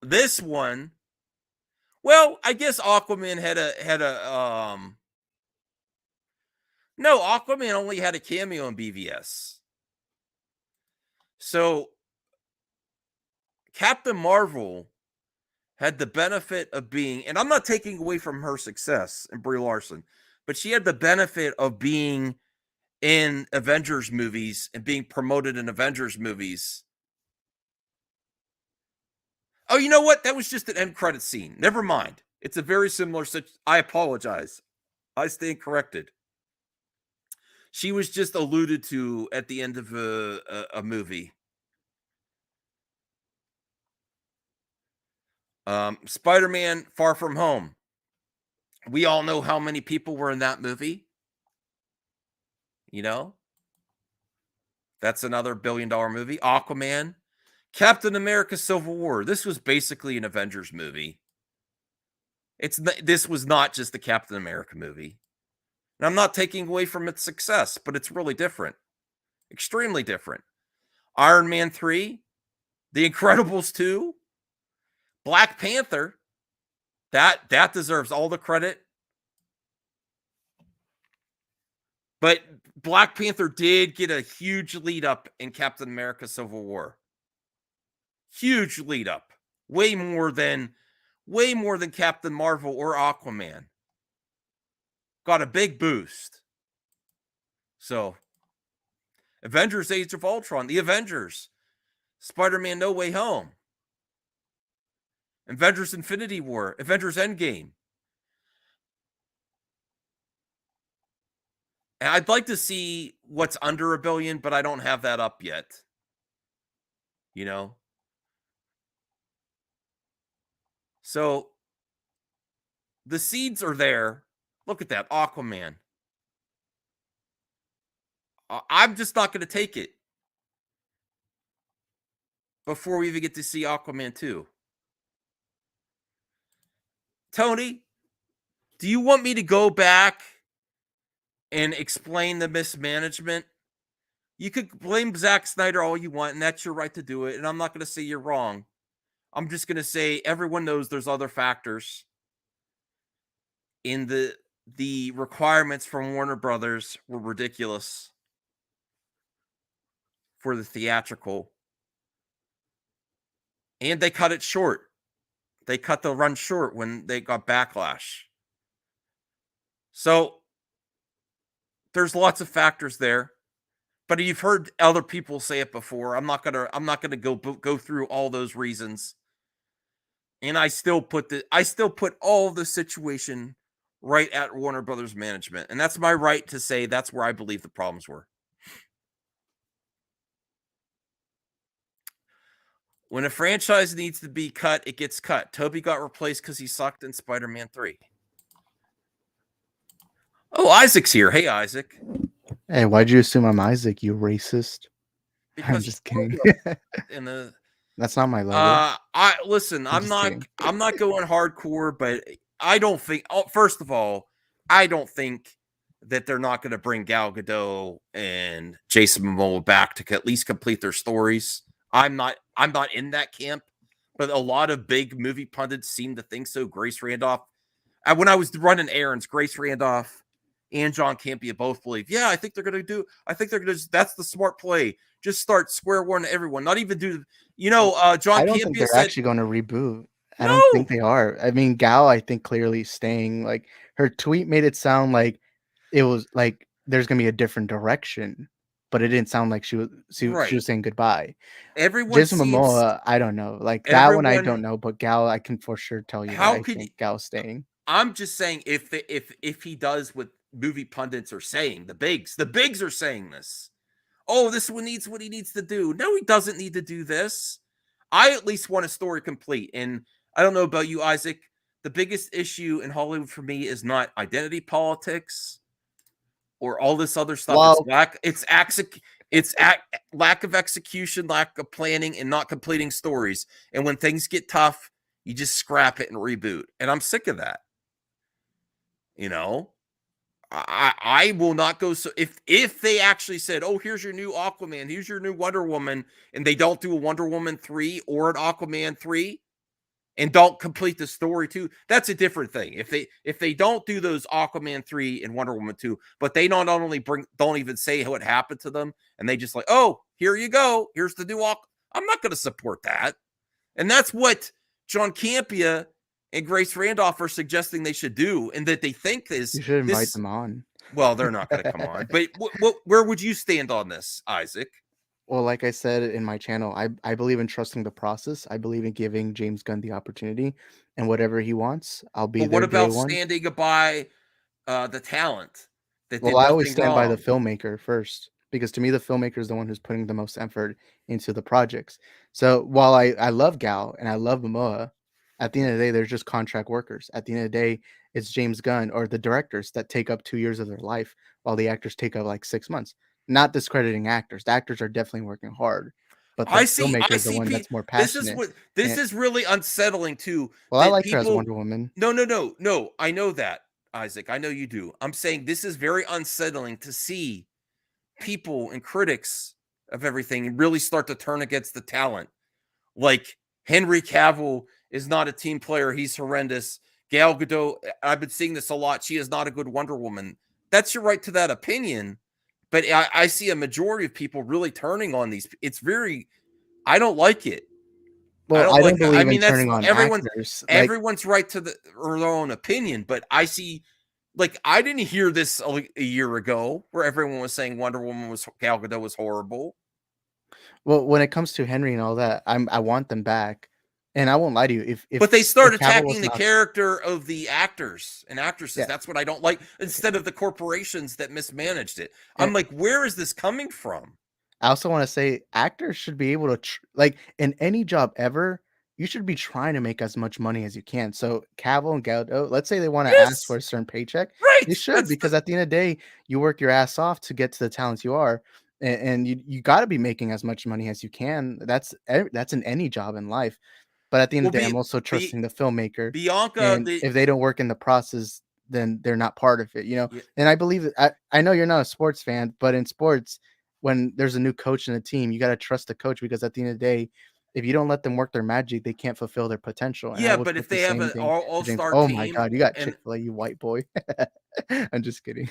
this one, well, I guess Aquaman had a no, Aquaman only had a cameo in BVS. So Captain Marvel had the benefit of being, and I'm not taking away from her success in Brie Larson, but she had the benefit of being in Avengers movies and being promoted in Avengers movies. Oh, you know what? That was just an end credit scene. Never mind. It's a very similar. I apologize. I stand corrected. She was just alluded to at the end of a movie. Spider-Man Far From Home. We all know how many people were in that movie. You know? That's another $1 billion movie. Aquaman. Captain America Civil War. This was basically an Avengers movie. This was not just the Captain America movie. And I'm not taking away from its success, but it's really different. Extremely different. Iron Man 3. The Incredibles 2. Black Panther. That deserves all the credit. But Black Panther did get a huge lead up in Captain America Civil War. Huge lead up. Way more than Captain Marvel or Aquaman. Got a big boost. So, Avengers Age of Ultron, The Avengers, Spider-Man No Way Home, Avengers Infinity War, Avengers Endgame. And I'd like to see what's under $1 billion, but I don't have that up yet. You know? So, the seeds are there. Look at that, Aquaman. I'm just not going to take it before we even get to see Aquaman 2. Tony, do you want me to go back and explain the mismanagement? You could blame Zack Snyder all you want, and that's your right to do it, and I'm not going to say you're wrong. I'm just going to say everyone knows there's other factors in the requirements from Warner Brothers were ridiculous for the theatrical. And they cut it short. They cut the run short when they got backlash. So there's lots of factors there. But you've heard other people say it before. I'm not gonna go through all those reasons. And I still put all the situation right at Warner Brothers management. And that's my right to say that's where I believe the problems were. When a franchise needs to be cut, it gets cut. Toby got replaced because he sucked in Spider-Man 3. Oh, Isaac's here. Hey, Isaac. Hey, why'd you assume I'm Isaac, you racist? I'm Because just kidding. in the That's not my logo. I'm not going hardcore, but I don't think. First of all, I don't think that they're not going to bring Gal Gadot and Jason Momoa back to at least complete their stories. I'm not in that camp, but a lot of big movie pundits seem to think so. Grace Randolph, when I was running errands, Grace Randolph and John Campea both believe, yeah, I think they're going to that's the smart play. Just start square one to everyone. Not even do, John I don't Campea think they're said, actually going to reboot. I don't think they are. I mean, Gal, I think clearly staying. Like her tweet made it sound like it was like there's going to be a different direction, but it didn't sound like she was saying goodbye. Everyone Jason seems, Momoa, I don't know. Like that one, I don't know. But Gal, I can for sure tell you that I think Gal's staying. I'm just saying if he does what movie pundits are saying, the bigs are saying this. Oh, this one needs what he needs to do. No, he doesn't need to do this. I at least want a story complete. And I don't know about you, Isaac. The biggest issue in Hollywood for me is not identity politics or all this other stuff. Well, it's lack of execution, lack of planning, and not completing stories. And when things get tough, you just scrap it and reboot. And I'm sick of that. I will not go. So if they actually said, oh, here's your new Aquaman, here's your new Wonder Woman, and they don't do a Wonder Woman 3 or an Aquaman 3 and don't complete the story too, that's a different thing. If they don't do those Aquaman 3 and Wonder Woman 2, but they not only don't even say what happened to them, and they just like, oh, here you go, here's the new I'm not going to support that. And that's what John Campea and Grace Randolph are suggesting they should do, and that they think is you should invite them on. Well, they're not going to come on. But where would you stand on this, Isaac? Well, like I said in my channel, I believe in trusting the process. I believe in giving James Gunn the opportunity, and whatever he wants, I'll be there. What about standing by the talent? Well, I always stand by the filmmaker first, because to me, the filmmaker is the one who's putting the most effort into the projects. So while I love Gal and I love Momoa, at the end of the day, they're just contract workers. At the end of the day, it's James Gunn or the directors that take up 2 years of their life, while the actors take up like 6 months. Not discrediting actors. The actors are definitely working hard, but the filmmaker is the one that's more passionate. This is really unsettling too. Well, I like her as Wonder Woman. No. I know that, Isaac. I know you do. I'm saying this is very unsettling to see people and critics of everything really start to turn against the talent. Like Henry Cavill is not a team player. He's horrendous. Gal Gadot, I've been seeing this a lot. She is not a good Wonder Woman. That's your right to that opinion. But I see a majority of people really turning on these. It's I don't like it. Well, I don't believe in turning on actors. Everyone's right to their own opinion. But I see, I didn't hear this a year ago where everyone was saying Gal Gadot was horrible. Well, when it comes to Henry and all that, I want them back. And I won't lie to you. But they start attacking the character of the actors and actresses. Yeah. That's what I don't like. Instead of the corporations that mismanaged it. I'm like, where is this coming from? I also want to say actors should be able to, in any job ever, you should be trying to make as much money as you can. So Cavill and Gadot, let's say they want to ask for a certain paycheck. Right. You should, because at the end of the day, you work your ass off to get to the talents you are. And you got to be making as much money as you can. That's in any job in life. But at the end of the day, I'm also trusting the filmmaker. Bianca, if they don't work in the process, then they're not part of it, Yeah. And I believe I know you're not a sports fan, but in sports, when there's a new coach in a team, you got to trust the coach, because at the end of the day, if you don't let them work their magic, they can't fulfill their potential. Yeah, but if they have an all-star team, team, my God, you got Chick-fil-A, you white boy. I'm just kidding.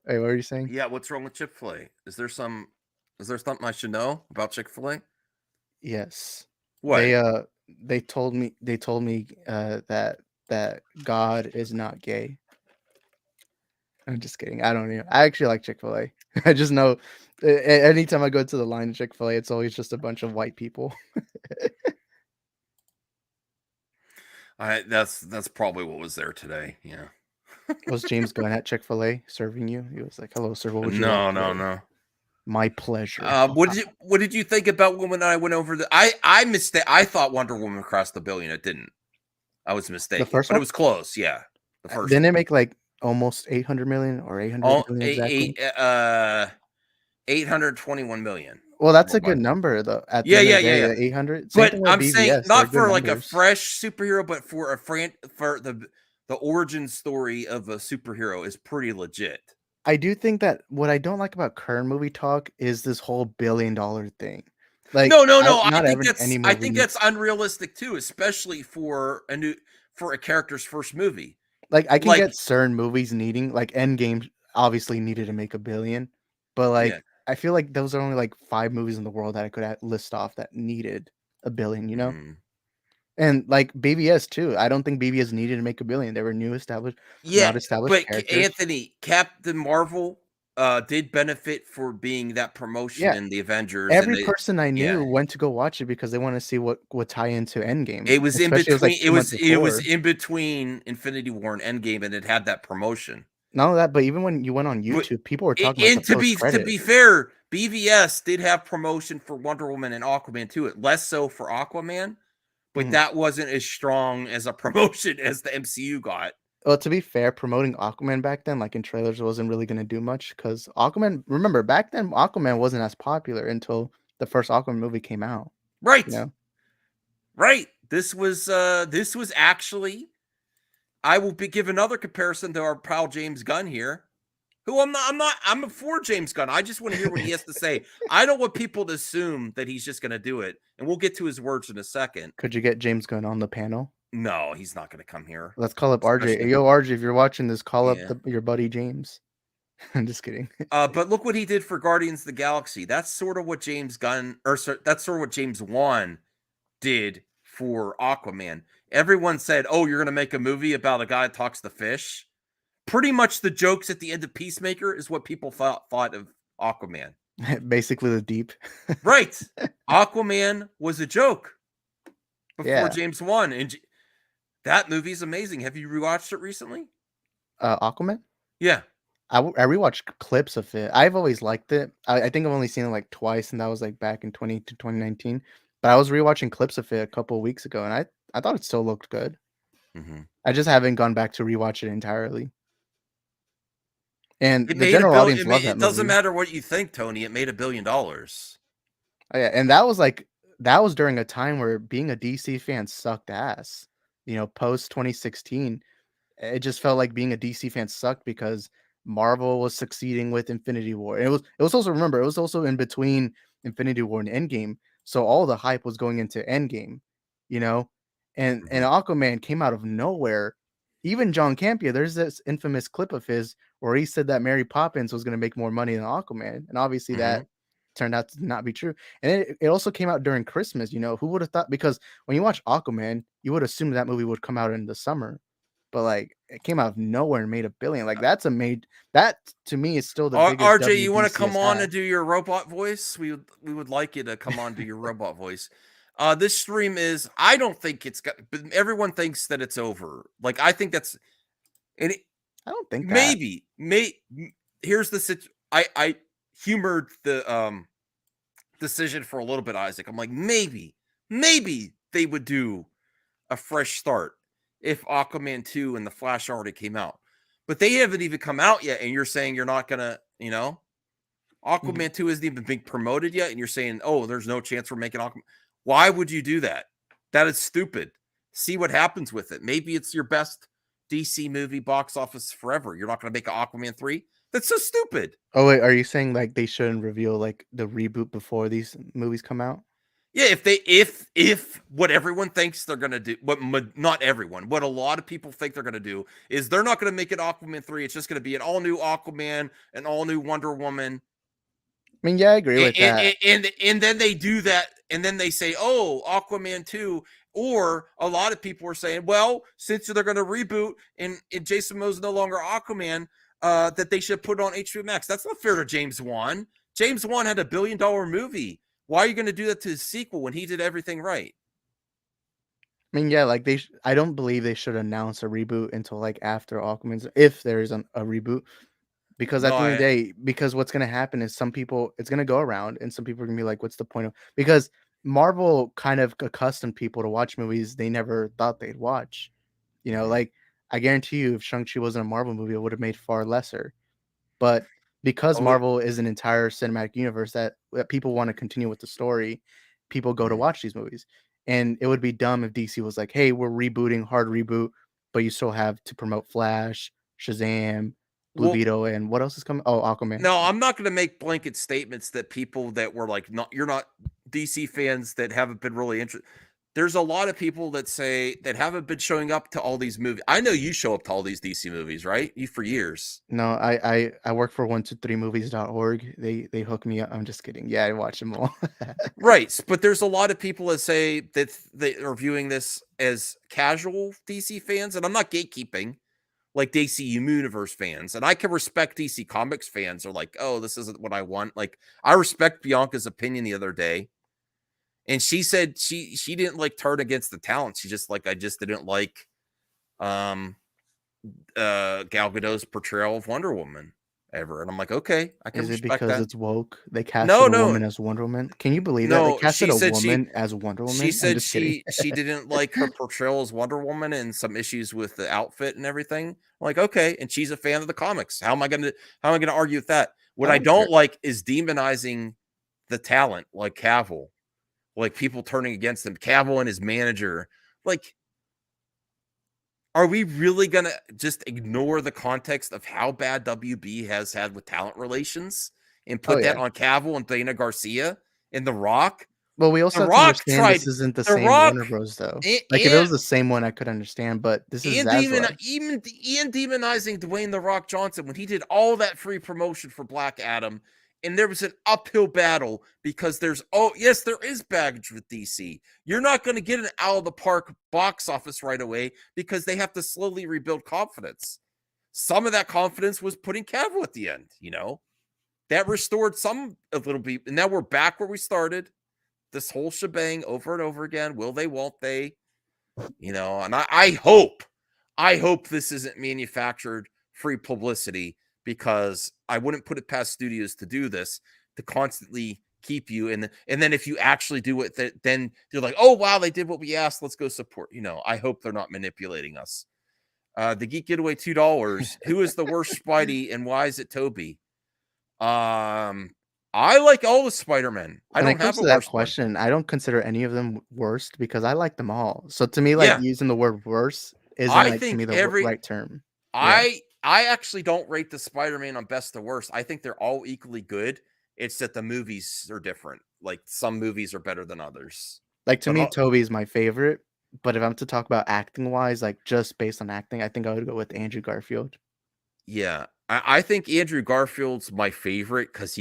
Hey, what are you saying? Yeah, what's wrong with Chick-fil-A? Is there something I should know about Chick-fil-A? Yes. What? They told me that God is not gay. I'm just kidding. I don't know. I actually like Chick-fil-A. I just know anytime I go to the line of Chick-fil-A, it's always just a bunch of white people. That's probably what was there today. Yeah. Was James Gunn at Chick-fil-A serving you? He was like, "Hello, sir. What would you like?" No. My pleasure. What did you think about when I went over I thought Wonder Woman crossed the billion. It didn't. I was mistaken. The first but one? it was close. Yeah. The first Didn't one. it make like almost 800 million or 800 million exactly? 821 million. Well, that's a good number though. At the end of the day, the 800. Same But thing with I'm saying BVS, not they're for good like numbers. a fresh superhero, but for for the origin story of a superhero is pretty legit. I do think that what I don't like about current movie talk is this whole $1 billion thing. Like, No. not I think that's unrealistic too, especially for a character's first movie. Like, I can get certain movies needing, like Endgame obviously needed to make $1 billion, but like I feel like those are only like 5 movies in the world that I could list off that needed $1 billion, you know? And like BVS too. I don't think BVS needed to make $1 billion. They were not established But characters. Anthony, Captain Marvel did benefit for being that promotion in the Avengers. Every person I knew went to go watch it because they want to see what would tie into Endgame. It was in Especially between. It was before. in between Infinity War and Endgame, and it had that promotion. Not only that, but even when you went on YouTube, people were talking about the to be fair, BVS did have promotion for Wonder Woman and Aquaman too. It less so for Aquaman, but that wasn't as strong as a promotion as the MCU got. Well, to be fair, promoting Aquaman back then, like in trailers, wasn't really going to do much because Aquaman. Remember, back then Aquaman wasn't as popular until the first Aquaman movie came out. Right. You know? Right. This was actually. I will give another comparison to our pal James Gunn here, who I'm for James Gunn. I just want to hear what he has to say. I don't want people to assume that he's just going to do it, and we'll get to his words in a second. Could you get James Gunn on the panel? No, he's not going to come here. Let's call up RJ. Yo, RJ, if you're watching this, call up your buddy James. I'm just kidding. But look what he did for Guardians of the Galaxy. That's sort of what James Gunn, that's sort of what James Wan did for Aquaman. Everyone said, "Oh, you're going to make a movie about a guy that talks to fish." Pretty much the jokes at the end of Peacemaker is what people thought of Aquaman. Basically the Deep. Right. Aquaman was a joke before James Wan, and that movie's amazing. Have you rewatched it recently? Aquaman? Yeah. I rewatched clips of it. I've always liked it. I think I've only seen it like twice, and that was like back in 2019. But I was rewatching clips of it a couple of weeks ago, and I thought it still looked good. Mm-hmm. I just haven't gone back to rewatch it entirely. And the general audience loved that movie. It doesn't matter what you think, Tony. It made $1 billion. Oh, yeah, and that was during a time where being a DC fan sucked ass. You know, post 2016, it just felt like being a DC fan sucked because Marvel was succeeding with Infinity War. And it was also, remember, it was also in between Infinity War and Endgame. So all the hype was going into Endgame, you know? And Aquaman came out of nowhere. Even John Campea, there's this infamous clip of his where he said that Mary Poppins was going to make more money than Aquaman. And obviously that turned out to not be true. And it also came out during Christmas, you know, who would have thought, because when you watch Aquaman, you would assume that movie would come out in the summer, but like it came out of nowhere and made $1 billion. Like that to me is still the biggest. RJ, you want to come on and do your robot voice? We would like you to come on to your robot voice. This stream is, I don't think it's got, but everyone thinks that it's over. Like, I think that's, and I don't think that. Here's the situation. I humored the decision for a little bit, Isaac. I'm like, maybe they would do a fresh start if Aquaman 2 and The Flash already came out. But they haven't even come out yet, and you're saying you're not going to, you know? Aquaman 2 isn't even being promoted yet, and you're saying, oh, there's no chance we're making Aquaman. Why would you do that? That is stupid. See what happens with it. Maybe it's your best DC movie box office forever. You're not going to make an Aquaman 3? That's so stupid. Oh, wait, are you saying like they shouldn't reveal like the reboot before these movies come out? Yeah, if what everyone thinks they're going to do, not everyone, what a lot of people think they're going to do is they're not going to make it Aquaman 3. It's just going to be an all-new Aquaman, an all-new Wonder Woman. I mean, yeah, I agree with that. And then they do that, and then they say, oh, Aquaman 2. Or a lot of people are saying, well, since they're going to reboot and Jason Momoa's no longer Aquaman, that they should put it on HBO Max. That's not fair to James Wan. James Wan had $1 billion movie. Why are you going to do that to his sequel when he did everything right? I mean, yeah, like I don't believe they should announce a reboot until like after Aquaman's, if there is a reboot, because at No, the end of the day, because what's gonna happen is some people, it's gonna go around, and some people are gonna be like, "What's the point of?" Because Marvel kind of accustomed people to watch movies they never thought they'd watch. You know, like I guarantee you, if Shang-Chi wasn't a Marvel movie, it would have made far lesser. But because Oh, Marvel is an entire cinematic universe that people want to continue with the story, people go to watch these movies. And it would be dumb if DC was like, "Hey, we're rebooting, hard reboot, but you still have to promote Flash, Shazam, Blue well, Beetle, and what else is coming? Oh, Aquaman." no, I'm not going to make blanket statements that people that were like, not you're not DC fans that haven't been really interested. There's a lot of people that say that haven't been showing up to all these movies. I know you show up to all these DC movies, right? You for years. No, I work for 123movies.org. They hook me up. I'm just kidding. Yeah, I watch them all. Right, but there's a lot of people that say that they are viewing this as casual DC fans, and I'm not gatekeeping, like DC Universe fans, and I can respect DC Comics fans are like, oh, this isn't what I want. Like, I respect Bianca's opinion the other day, and she said she didn't like turn against the talent. She just like I just didn't like Gal Gadot's portrayal of Wonder Woman ever, and I'm like, okay, I can Is it respect because that. it's woke? They casted No, a no, woman as Wonder Woman. Can you believe that they no. casted She a said woman as Wonder Woman? she I'm said just kidding. she didn't like her portrayal as Wonder Woman and some issues with the outfit and everything. I'm like, okay, and she's a fan of the comics. How am I gonna argue with that? What I I don't care. don't like is demonizing the talent like Cavill, like people turning against him. Cavill and his manager. Like, are we really gonna just ignore the context of how bad WB has had with talent relations and Oh put that yeah. on Cavill and Dana Garcia and The Rock? Well, we The also have to Rock understand tried. this isn't the The same Warner Rock Bros. Though. and Like if it was the same one, I could understand, but this is Zaslav. even demonizing Dwayne The Rock Johnson when he did all that free promotion for Black Adam, and there was an uphill battle because there is baggage with DC. You're not going to get an out of the park box office right away because they have to slowly rebuild confidence. Some of that confidence was putting Cavill at the end, that restored some a little bit, and now we're back where we started. This whole shebang over and over again. Will they? Won't they? And I hope this isn't manufactured free publicity, because I wouldn't put it past studios to do this, to constantly keep you. And then if you actually do it, then they're like, oh, wow, they did what we asked. Let's go support. I hope they're not manipulating us. The Geek Getaway $2. Who is the worst Spidey and why is it Toby? I like all the Spider-Men. I When don't it comes have to a that worst one. question, I don't consider any of them worst because I like them all. So to me, like using the word worse isn't I like to think me the right term. I actually don't rate the Spider-Man on best to worst. I think they're all equally good. It's that the movies are different. Like some movies are better than others. Like to But me, Toby's my favorite. But if I'm to talk about acting wise, like just based on acting, I think I would go with Andrew Garfield. Yeah, I think Andrew Garfield's my favorite because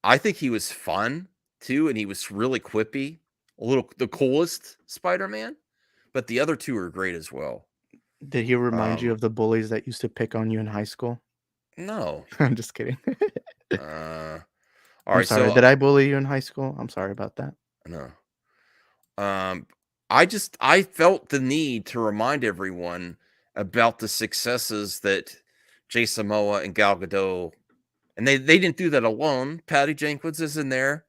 I think he was fun too, and he was really quippy, the coolest Spider-Man. But the other two are great as well. Did he remind you of the bullies that used to pick on you in high school? No, I'm just kidding. all I'm right. sorry. So Did I bully you in high school? I'm sorry about that. no. I felt the need to remind everyone about the successes that Jason Momoa and Gal Gadot, and they didn't do that alone. Patty Jenkins is in there.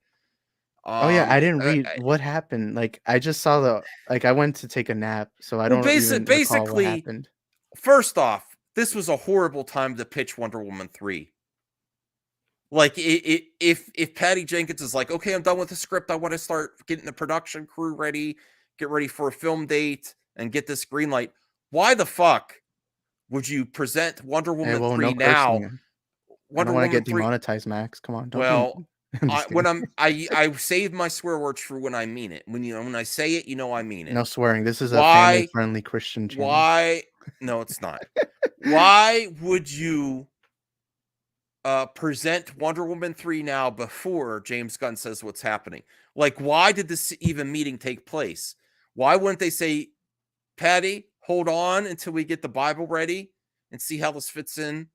Oh yeah, I didn't read what happened. Like I just saw I went to take a nap, so I don't even recall what happened. First off, this was a horrible time to pitch Wonder Woman 3. Like if Patty Jenkins is like, okay, I'm done with the script, I want to start getting the production crew ready, get ready for a film date, and get this green light. Why the fuck would you present Wonder Woman 3 now? I don't want to get demonetized, Max. Come on, don't I save my swear words for when I mean it. When I say it, I mean it. No swearing. This is a family-friendly Christian channel. Why? No, it's not. Why would you present Wonder Woman 3 now before James Gunn says what's happening? Like, why did this even meeting take place? Why wouldn't they say, Patty, hold on until we get the Bible ready and see how this fits in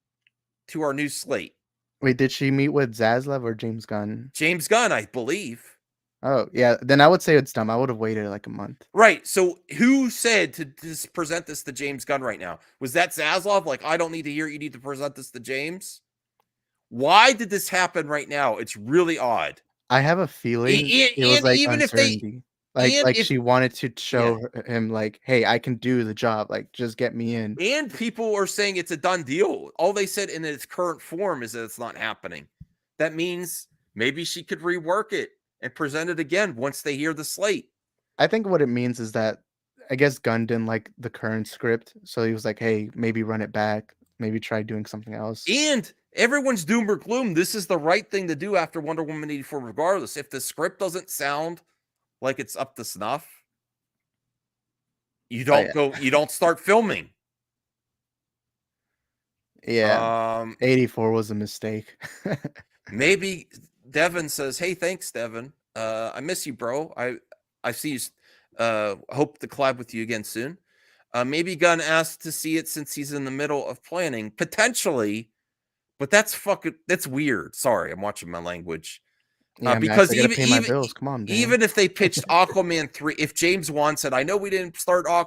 to our new slate? Wait, did she meet with Zaslav or James Gunn? James Gunn, I believe. Oh yeah, then I would say it's dumb. I would have waited like a month. Right. So who said to just present this to James Gunn right now? Was that Zaslav? Like, I don't need to hear it. You need to present this to James. Why did this happen right now? It's really odd. I have a feeling it was like uncertainty. Like she wanted to show him like, hey, I can do the job. Like, just get me in. And people are saying it's a done deal. All they said in its current form is that it's not happening. That means maybe she could rework it and present it again once they hear the slate. I think what it means is that I guess Gunn didn't like the current script, so he was like, hey, maybe run it back, maybe try doing something else. And everyone's doom or gloom. This is the right thing to do after Wonder Woman 84, regardless. If the script doesn't sound like it's up to snuff, you don't you don't start filming. Yeah. 84 was a mistake. Maybe Devin says, hey, thanks, Devin. I miss you, bro. I see you. Hope to collab with you again soon. Maybe Gunn asked to see it since he's in the middle of planning, potentially, but that's weird. Sorry, I'm watching my language. Yeah, because Max, I gotta pay my bills. Come on, man. even if they pitched Aquaman 3, if James Wan said, I know we didn't start, I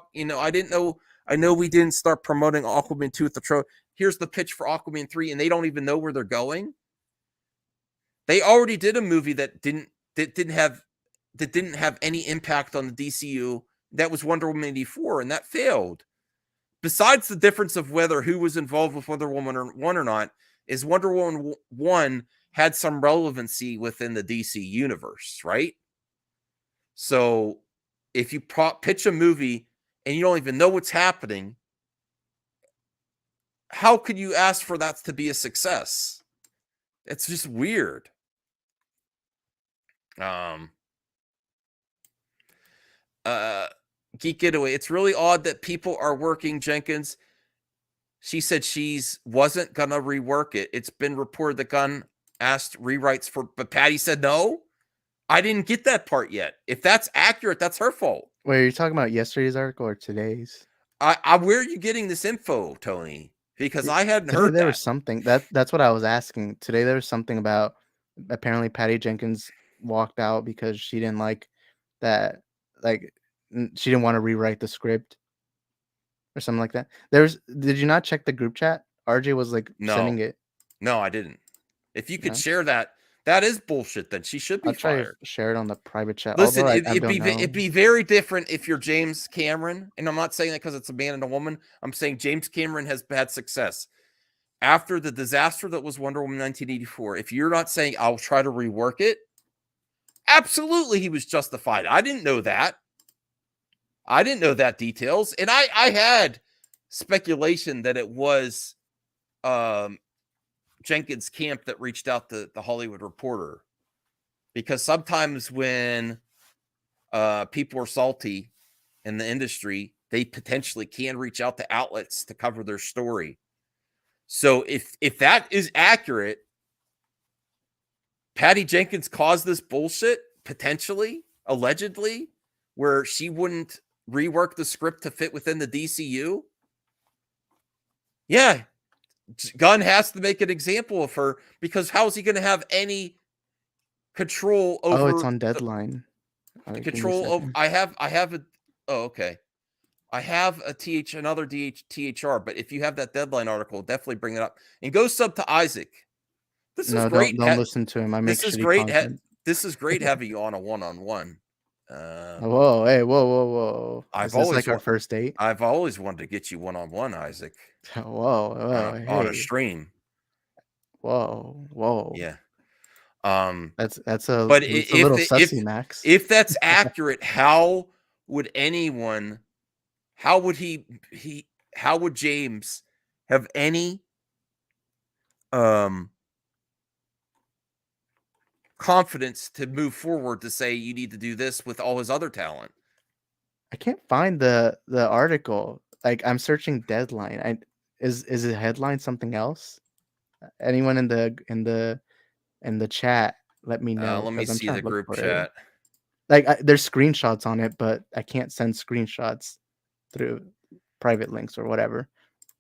know we didn't start promoting Aquaman 2 at the show. Here's the pitch for Aquaman 3, and they don't even know where they're going. They already did a movie that didn't have any impact on the DCU. That was Wonder Woman 84, and that failed. Besides the difference of who was involved with Wonder Woman 1 or not, is Wonder Woman 1 had some relevancy within the DC universe, right? So if you pitch a movie and you don't even know what's happening, how could you ask for that to be a success? It's just weird. Geek Getaway. It's really odd that people are working Jenkins. She said wasn't gonna rework it. It's been reported that Gunn asked rewrites but Patty said no. I didn't get that part yet. If that's accurate, that's her fault. Wait, are you talking about yesterday's article or today's? Where are you getting this info, Tony? Because I hadn't heard there was something that's what I was asking. Today there was something about apparently Patty Jenkins walked out because she didn't like that, like she didn't want to rewrite the script or something like that. Did you not check the group chat? RJ was like sending it. No, I didn't. If you could share that is bullshit. Then she should be fired. To share it on the private chat. Listen, it'd be very different if you're James Cameron, and I'm not saying that because it's a man and a woman. I'm saying James Cameron has had success after the disaster that was Wonder Woman 1984. If you're not saying I'll try to rework it, absolutely he was justified. I didn't know that. I didn't know that details, and I had speculation that it was Jenkins' camp that reached out to the Hollywood Reporter, because sometimes when people are salty in the industry, they potentially can reach out to outlets to cover their story. So if that is accurate, Patty Jenkins caused this bullshit, potentially, allegedly, where she wouldn't rework the script to fit within the DCU. Yeah, Gunn has to make an example of her, because how is he going to have any control over? Oh, it's on Deadline. I have a. Oh, okay. I have another THR, but if you have that Deadline article, definitely bring it up and go sub to Isaac. This is great. Don't listen to him. I make this is great. This is great having you on a one-on-one. Whoa! Hey! Whoa! Is this like our first date? I've always wanted to get you one-on-one, Isaac. Whoa! Hey. On a stream. Whoa! Yeah. That's a. But it's a little sussy, Max. If that's accurate, how would anyone? How would How would James have any confidence to move forward to say you need to do this with all his other talent? I can't find the article. Like, I'm searching Deadline. Is the headline something else? Anyone in the chat, let me know. Let me see the group chat. Like, there's screenshots on it, but I can't send screenshots through private links or whatever.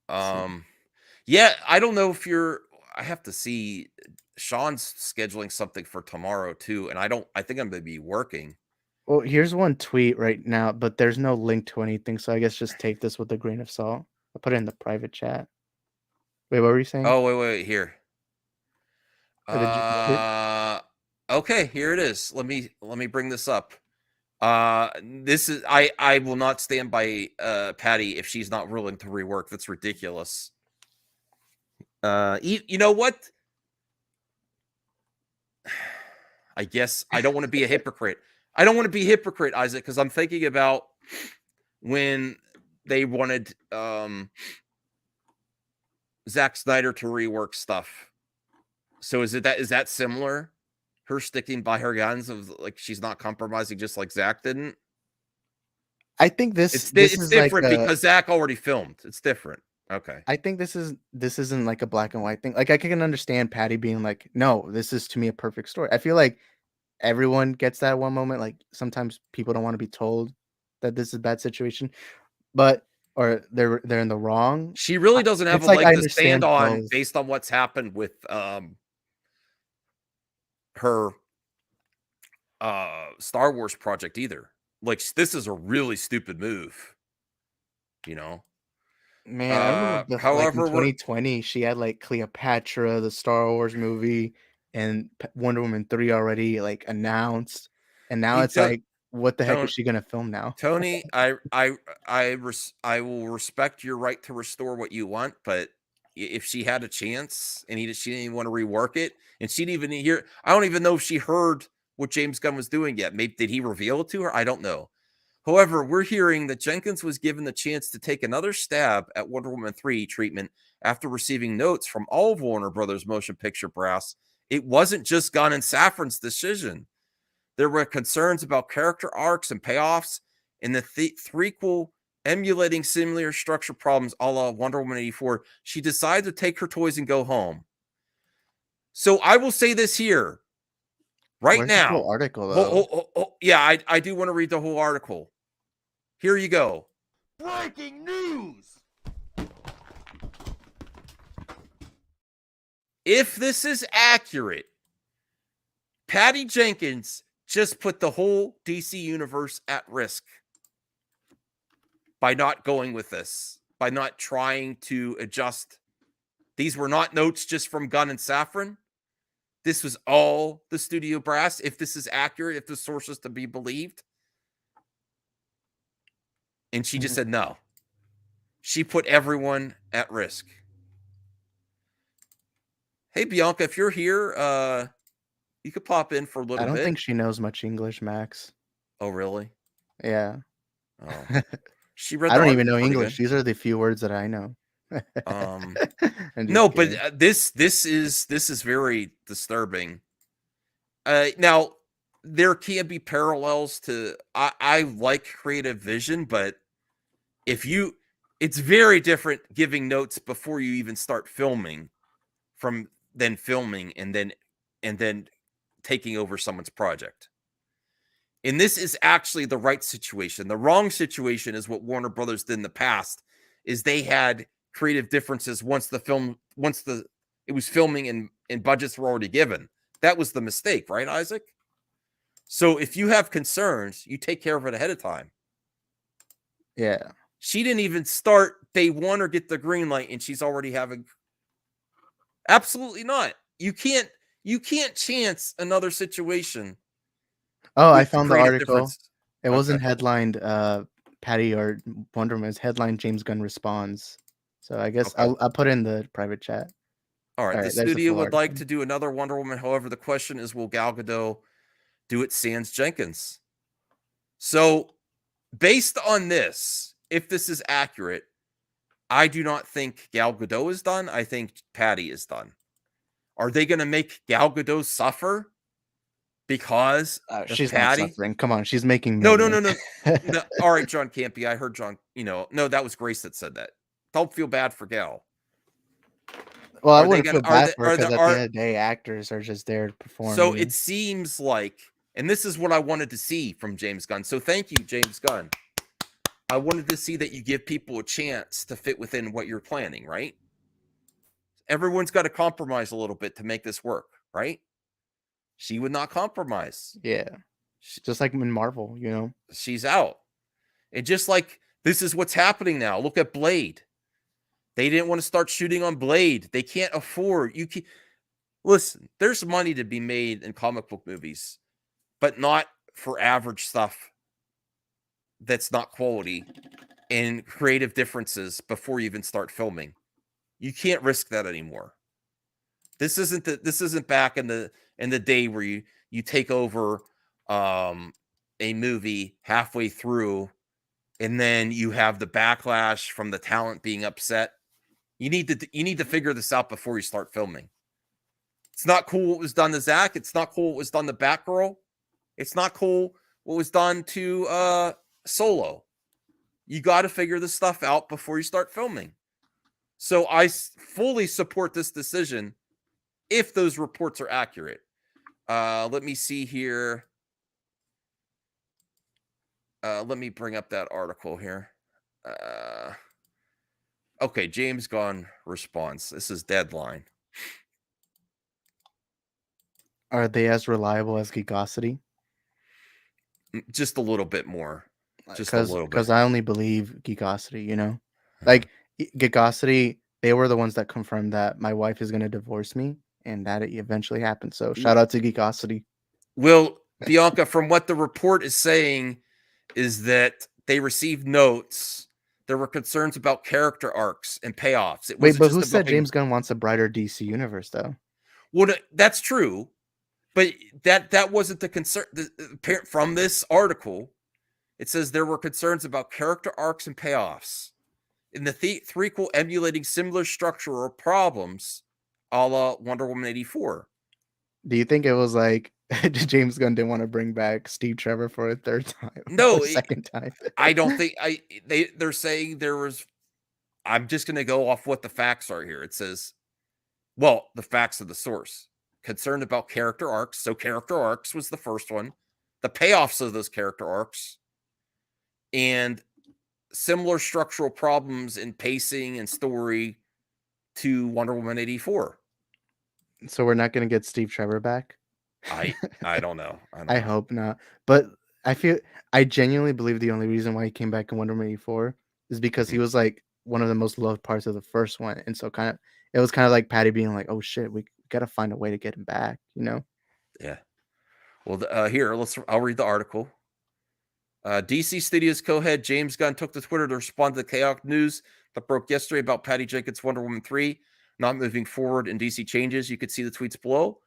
Yeah, I don't know if you're. I have to see. Sean's scheduling something for tomorrow too, and I think I'm gonna be working. Well, here's one tweet right now, but there's no link to anything, so I guess just take this with a grain of salt. I'll put it in the private chat. Wait, what were you saying? Oh, wait, here. Did Okay, here it is. Let me bring this up. This is I will not stand by Patty if she's not willing to rework. That's ridiculous. You know what? I guess I don't want to be a hypocrite. I don't want to be a hypocrite, Isaac, because I'm thinking about when they wanted Zack Snyder to rework stuff. So is that similar? Her sticking by her guns of like she's not compromising, just like Zack didn't. I think this It's is different like because Zack already filmed. It's different. Okay. I think this isn't like a black and white thing. Like I can understand Patty being like, no, this is to me a perfect story. I feel like everyone gets that one moment. Like sometimes people don't want to be told that this is a bad situation, or they're in the wrong. She really doesn't have It's a like, I leg to stand understand on both. based on what's happened with her Star Wars project either. Like this is a really stupid move, you know. Man, I remember however, in 2020 she had like Cleopatra, the Star Wars movie, and Wonder Woman 3 already like announced, and now it's like, what the heck is she gonna film now? Tony, I will respect your right to restore what you want, but if she had a chance and she didn't even want to rework it, and she didn't even hear, I don't even know if she heard what James Gunn was doing yet. Maybe did he reveal it to her? I don't know. However, we're hearing that Jenkins was given the chance to take another stab at Wonder Woman 3 treatment after receiving notes from all of Warner Brothers motion picture brass. It wasn't just Gunn and Safran's decision. There were concerns about character arcs and payoffs, and the threequel emulating similar structure problems a la Wonder Woman 84. She decided to take her toys and go home. So I will say this here right Where's now. the whole article, though? Yeah, I do want to read the whole article. Here you go. Breaking news! If this is accurate, Patty Jenkins just put the whole DC universe at risk by not going with this, by not trying to adjust. These were not notes just from Gunn and Safran. This was all the studio brass. If this is accurate, if the source is to be believed. And she just said no. She put everyone at risk. Hey, Bianca, if you're here, you could pop in for a little bit. I don't think she knows much English, Max. Oh, really? Yeah. Oh. She read. I don't even know English. These are the few words that I know. No, but this is very disturbing. Now there can be parallels to I like creative vision, but it's very different giving notes before you even start filming from then filming and then taking over someone's project. And this is actually the right situation. The wrong situation is what Warner Brothers did in the past, is they had creative differences once it was filming and budgets were already given. That was the mistake, right, Isaac? So if you have concerns, you take care of it ahead of time. Yeah. She didn't even start day one or get the green light, and she's already having. Absolutely not. You can't chance another situation. Oh, I found the article. Difference. It wasn't headlined Patty or Wonder Woman. It's headlined James Gunn responds. So I guess I'll put it in the private chat. All right. The studio would like to do another Wonder Woman. However, the question is, will Gal Gadot do it sans Jenkins? So based on this, if this is accurate, I do not think Gal Gadot is done. I think Patty is done. Are they going to make Gal Gadot suffer because she's Patty? not suffering? Come on, she's making no. All right, John Campy. I heard John. No, that was Grace that said that. Don't feel bad for Gal. Well, I wouldn't feel bad for her because at the end of the day, actors are just there to perform. So it seems like, and this is what I wanted to see from James Gunn. So thank you, James Gunn. I wanted to see that you give people a chance to fit within what you're planning, right? Everyone's got to compromise a little bit to make this work, right? She would not compromise. Yeah. Just like in Marvel, you know. She's out. And just like this is what's happening now. Look at Blade. They didn't want to start shooting on Blade. They can't afford. Listen, there's money to be made in comic book movies, but not for average stuff that's not quality and creative differences before you even start filming. You can't risk that anymore. This isn't back in the day where you take over a movie halfway through and then you have the backlash from the talent being upset. You need to figure this out before you start filming. It's not cool what was done to Zach. It's not cool what was done to Batgirl. It's not cool what was done to Solo. You got to figure this stuff out before you start filming. So I fully support this decision if those reports are accurate. Let me see here. Let me bring up that article here. Okay, James Gunn response. This is Deadline. Are they as reliable as Geekosity? Just a little bit more. Just a little bit. Because I only believe Geekosity, you know? Like, Geekosity, they were the ones that confirmed that my wife is going to divorce me, and that it eventually happened. So shout out to Geekosity. Well, Bianca, from what the report is saying is that they received notes. There were concerns about character arcs and payoffs. Wait, but who said James Gunn wants a brighter DC universe, though? Well, that's true. But that wasn't the concern. From this article, it says there were concerns about character arcs and payoffs. In the threequel emulating similar structural problems a la Wonder Woman 84. Do you think it was like James Gunn didn't want to bring back Steve Trevor for a third time? No, second time. I don't think they're saying there was. I'm just going to go off what the facts are here. It says, well, the facts of the source. Concerned about character arcs. So character arcs was the first one. The payoffs of those character arcs. And similar structural problems in pacing and story to Wonder Woman 84. So we're not going to get Steve Trevor back? I don't know. I hope not. But I genuinely believe the only reason why he came back in Wonder Woman 84 is because he was like one of the most loved parts of the first one. And so it was kind of like Patty being like, oh shit, we got to find a way to get him back, you know? Yeah. Well, here, I'll read the article. DC Studios co-head James Gunn took to Twitter to respond to the chaotic news that broke yesterday about Patty Jenkins' Wonder Woman 3 not moving forward in DC changes. You could see the tweets below.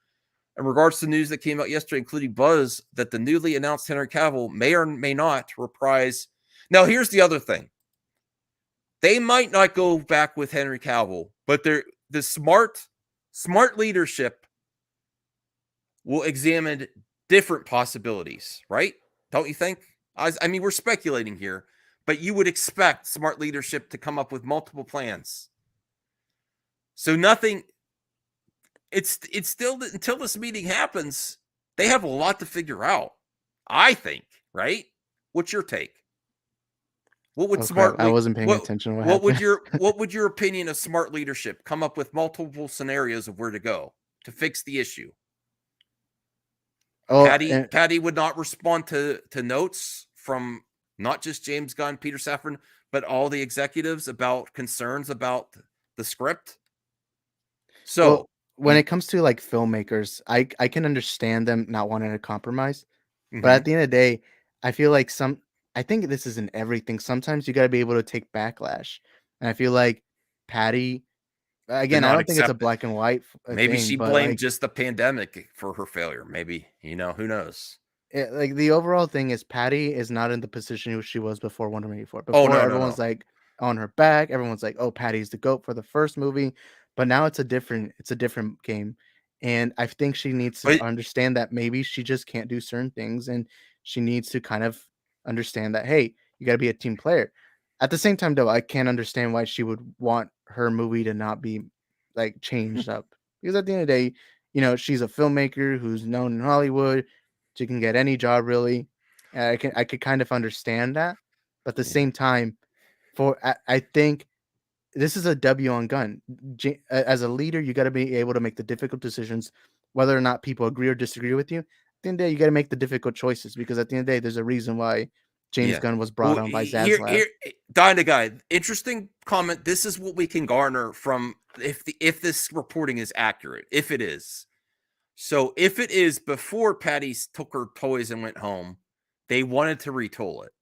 In regards to news that came out yesterday, including buzz that the newly announced Henry Cavill may or may not reprise. Now, here's the other thing. They might not go back with Henry Cavill, but the smart leadership will examine different possibilities, right? Don't you think? I mean, we're speculating here, but you would expect smart leadership to come up with multiple plans. So nothing, it's still, until this meeting happens, they have a lot to figure out, I think, right? What's your take? What would I wasn't paying attention. What would your opinion of smart leadership come up with multiple scenarios of where to go to fix the issue? Patty would not respond to notes from not just James Gunn, Peter Safran, but all the executives about concerns about the script. So when it comes to like filmmakers, I can understand them not wanting to compromise, but at the end of the day, I feel like I think this is in everything. Sometimes you got to be able to take backlash, and I feel like Patty. Again, I don't think it's a black and white. Maybe thing, she blamed just the pandemic for her failure. Maybe, who knows? Like the overall thing is Patty is not in the position she was before Wonder Woman 84. Before, everyone's like on her back. Everyone's like, "Oh, Patty's the GOAT for the first movie," but now it's a different game, and I think she needs to understand that maybe she just can't do certain things, and she needs to kind of understand that, hey, you got to be a team player. At the same time, though, I can't understand why she would want her movie to not be like changed up, because at the end of the day, she's a filmmaker who's known in Hollywood. She can get any job, really. I could kind of understand that, but at the same time, I think this is a W on Gunn. As a leader, you got to be able to make the difficult decisions whether or not people agree or disagree with you. At the end of the day, you got to make the difficult choices because at the end of the day, there's a reason why James Gunn was brought on by Zaslav. Dyna Guy, interesting comment. This is what we can garner from if this reporting is accurate, if it is. So if it is before Patty took her toys and went home, they wanted to retool it.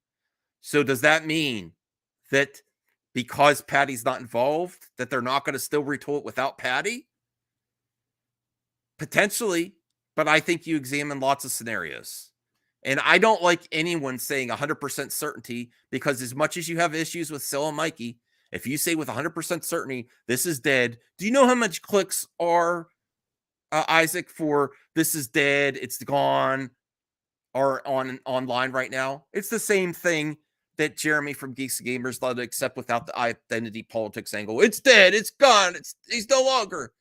So does that mean that because Patty's not involved, that they're not going to still retool it without Patty? Potentially, but I think you examine lots of scenarios. And I don't like anyone saying 100% certainty because as much as you have issues with Sil and Mikey, if you say with 100% certainty, this is dead. Do you know how much clicks are, Isaac, for this is dead, it's gone, are online right now? It's the same thing that Jeremy from Geeks and Gamers let accept without the identity politics angle. It's dead, it's gone, he's no longer.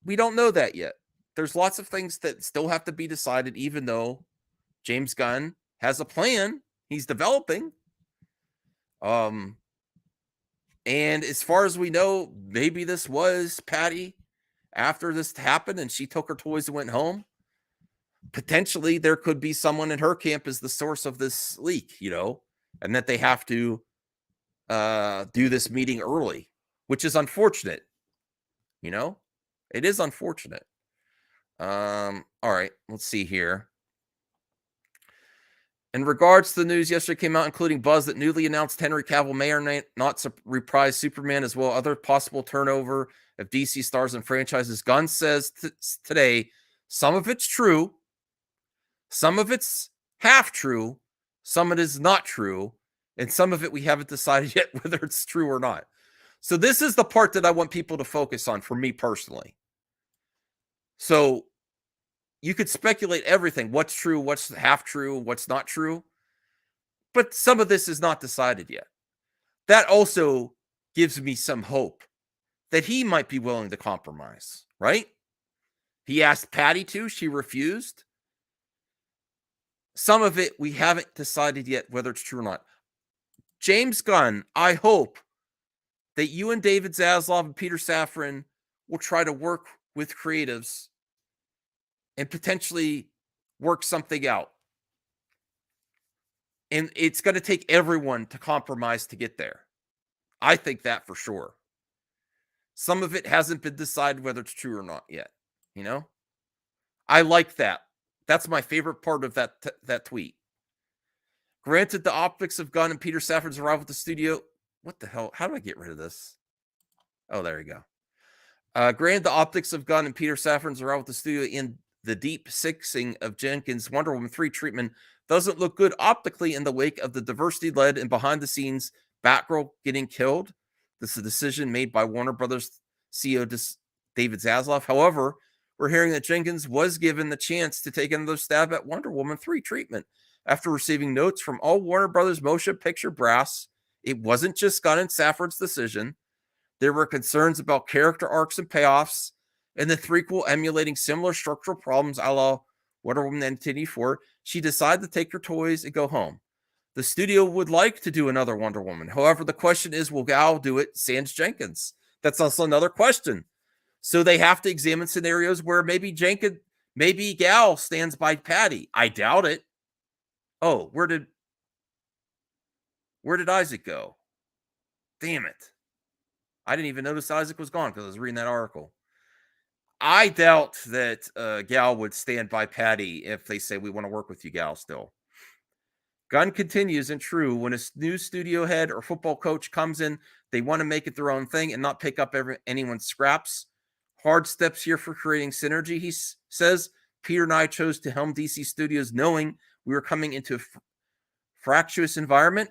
We don't know that yet. There's lots of things that still have to be decided, even though James Gunn has a plan he's developing. And as far as we know, maybe this was Patty after this happened and she took her toys and went home. Potentially there could be someone in her camp as the source of this leak, and that they have to do this meeting early, which is unfortunate. It is unfortunate. All right, let's see here. In regards to the news yesterday came out, including buzz that newly announced Henry Cavill may or not reprise Superman as well. Other possible turnover of DC stars and franchises. Gunn says today, some of it's true. Some of it's half true. Some of it is not true. And some of it we haven't decided yet whether it's true or not. So this is the part that I want people to focus on for me personally. So you could speculate everything. What's true, what's half true, what's not true. But some of this is not decided yet. That also gives me some hope that he might be willing to compromise, right? He asked Patty to, she refused. Some of it we haven't decided yet whether it's true or not. James Gunn, I hope that you and David Zaslav and Peter Safran will try to work with creatives and potentially work something out. And it's going to take everyone to compromise to get there. I think that for sure. Some of it hasn't been decided whether it's true or not yet. I like that. That's my favorite part of that tweet. Granted, the optics of Gunn and Peter Safran's arrival at the studio. What the hell? How do I get rid of this? Oh, there you go. Granted, the optics of Gunn and Peter Safran's arrival at the studio in the deep sixing of Jenkins' Wonder Woman 3 treatment doesn't look good optically in the wake of the diversity-led and behind-the-scenes Batgirl getting killed. This is a decision made by Warner Brothers CEO David Zaslav. However, we're hearing that Jenkins was given the chance to take another stab at Wonder Woman 3 treatment. After receiving notes from all Warner Brothers motion picture brass, it wasn't just Gunn and Safran's decision. There were concerns about character arcs and payoffs, and the threequel emulating similar structural problems a la Wonder Woman 1984. She decided to take her toys and go home. The studio would like to do another Wonder Woman. However, the question is, will Gal do it sans Jenkins? That's also another question. So they have to examine scenarios where maybe Gal stands by Patty. I doubt it. Oh, where did Isaac go? Damn it. I didn't even notice Isaac was gone because I was reading that article. I doubt that Gal would stand by Patty if they say, we want to work with you, Gal, still. Gunn continues, and true, when a new studio head or football coach comes in, they want to make it their own thing and not pick up anyone's scraps. Hard steps here for creating synergy, he says. Peter and I chose to helm DC Studios knowing we were coming into a fractious environment,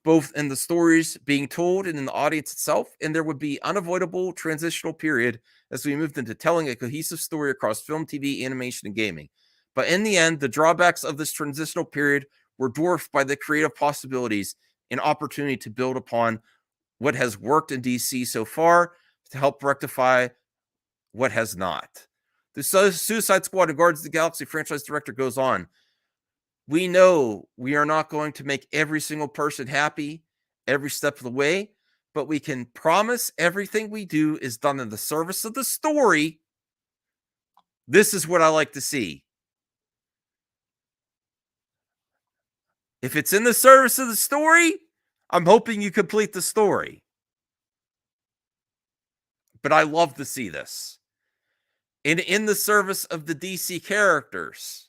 both in the stories being told and in the audience itself, and there would be unavoidable transitional period as we moved into telling a cohesive story across film, TV, animation, and gaming. But in the end, the drawbacks of this transitional period were dwarfed by the creative possibilities and opportunity to build upon what has worked in DC so far to help rectify what has not. The Suicide Squad and Guardians of the Galaxy franchise director goes on. We know we are not going to make every single person happy every step of the way, but we can promise everything we do is done in the service of the story This is what I like to see. If it's in the service of the story, I'm hoping you complete the story. But I love to see this. And in the service of the DC characters,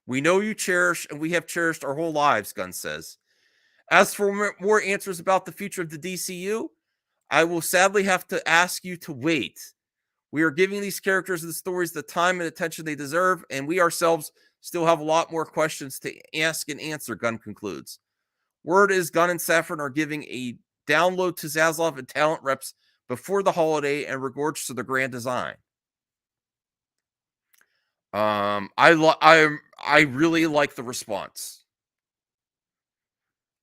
we know you cherish, and we have cherished our whole lives, Gunn says. As for more answers about the future of the DCU, I will sadly have to ask you to wait. We are giving these characters and the stories the time and attention they deserve, and we ourselves still have a lot more questions to ask and answer, Gunn concludes. Word is Gunn and Safran are giving a download to Zaslav and talent reps before the holiday in regards to the grand design. I really like the response.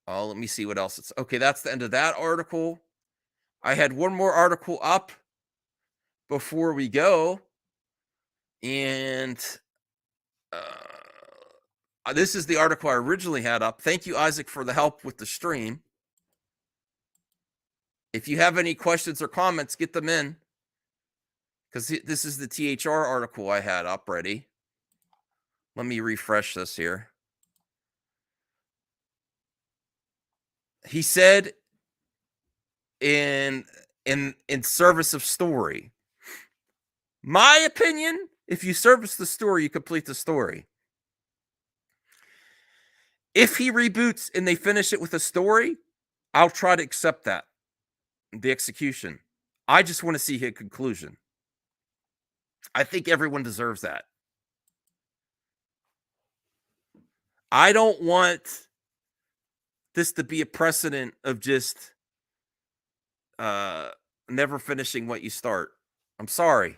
Let me see what else it's. Okay, that's the end of that article. I had one more article up before we go, and this is the article I originally had up. Thank you, Isaac, for the help with the stream. If you have any questions or comments, get them in, because this is the THR article I had up ready. Let me refresh this here. He said in service of story. My opinion, if you service the story, you complete the story. If he reboots and they finish it with a story, I'll try to accept that. The execution. I just want to see his conclusion. I think everyone deserves that. I don't want this to be a precedent of just never finishing what you start. I'm sorry.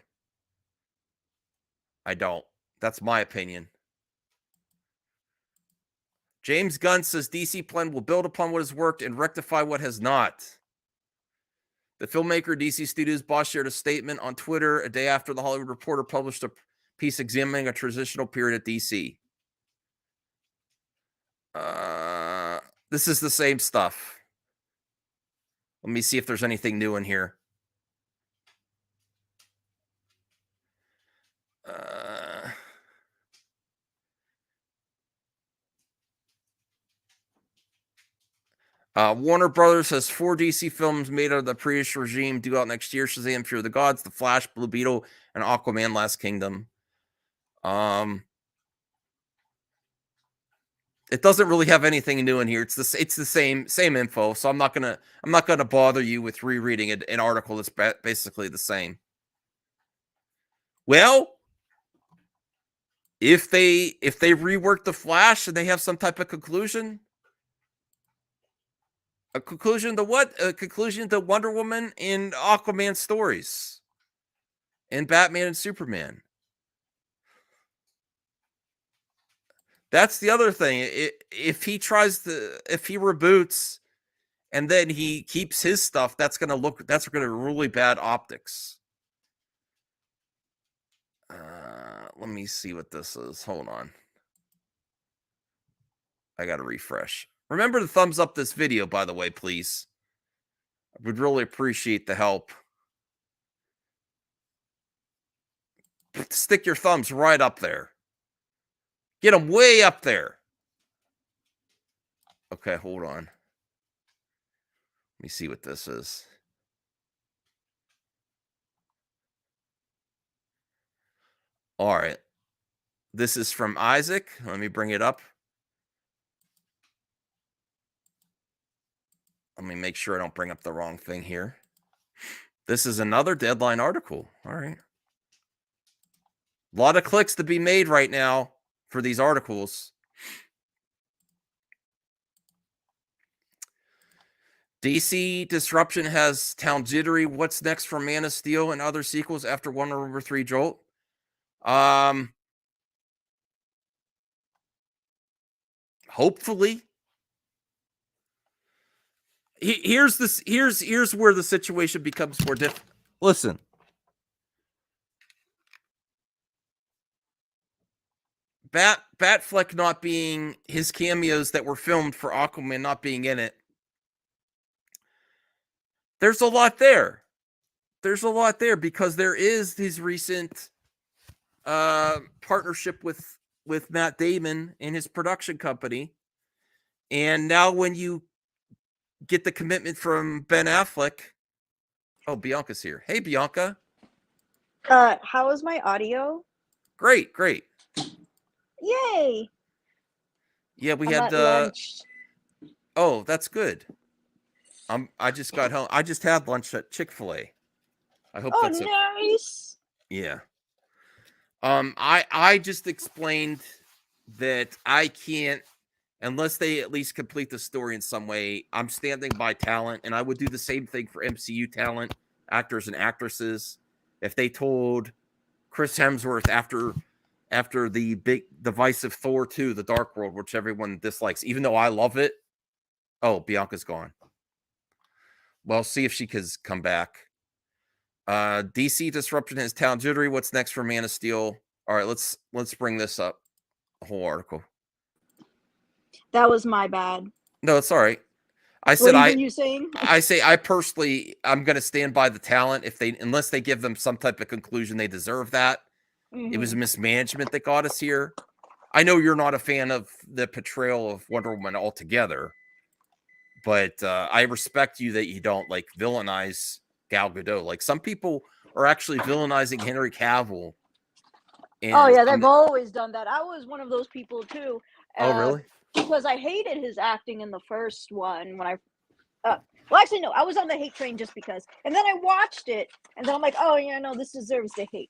I don't. That's my opinion. James Gunn says DC plan will build upon what has worked and rectify what has not. The filmmaker DC Studios boss shared a statement on Twitter a day after the Hollywood Reporter published a piece examining a transitional period at DC. This is the same stuff. Let me see if there's anything new in here. Warner Brothers has 4 DC films made out of the previous regime due out next year: Shazam! Fear of the Gods, The Flash, Blue Beetle, and Aquaman: Last Kingdom. It doesn't really have anything new in here. It's the same info. So I'm not gonna bother you with rereading an article that's basically the same. Well, if they rework the Flash and they have some type of conclusion. A conclusion to what? A conclusion to Wonder Woman and Aquaman stories. And Batman and Superman. That's the other thing. If he reboots and then he keeps his stuff, that's gonna be really bad optics. Let me see what this is. Hold on. I gotta refresh. Remember to thumbs up this video, by the way, please. I would really appreciate the help. Stick your thumbs right up there. Get them way up there. Okay, hold on. Let me see what this is. All right. This is from Isaac. Let me bring it up. Let me make sure I don't bring up the wrong thing here. This is another Deadline article. All right. A lot of clicks to be made right now for these articles. DC disruption has town jittery. What's next for Man of Steel and other sequels after Wonder Woman 3 Jolt? Hopefully. Here's where the situation becomes more difficult. Listen. Batfleck not being his cameos that were filmed for Aquaman not being in it. There's a lot there. There's a lot there because there is these recent partnership with Matt Damon and his production company. And now when you get the commitment from Ben Affleck, oh, Bianca's here. Hey, Bianca. How is my audio? Great. Yay! Yeah, we I'm had at lunch. Oh, that's good. I just got home. I just had lunch at Chick-fil-A. I hope that's it. Nice. Yeah. I just explained that I can't, unless they at least complete the story in some way. I'm standing by talent, and I would do the same thing for MCU talent, actors and actresses. If they told Chris Hemsworth after the big divisive Thor 2, The Dark World, which everyone dislikes, even though I love it. Oh, Bianca's gone. Well, see if she can come back. DC disruption has town jittery. What's next for Man of Steel? All right, let's bring this up. The whole article. That was my bad. No, it's all right. I What said were you saying? I say I personally I'm going to stand by the talent unless they give them some type of conclusion they deserve that. It was mismanagement that got us here. I know you're not a fan of the portrayal of Wonder Woman altogether, but I respect you that you don't like villainize Gal Gadot. Like some people are actually villainizing Henry Cavill. Oh yeah, they've always done that. I was one of those people too. Oh really? Because I hated his acting in the first one when well, actually, no, I was on the hate train just because. And then I watched it, and then I'm like, oh, yeah, no, this deserves the hate.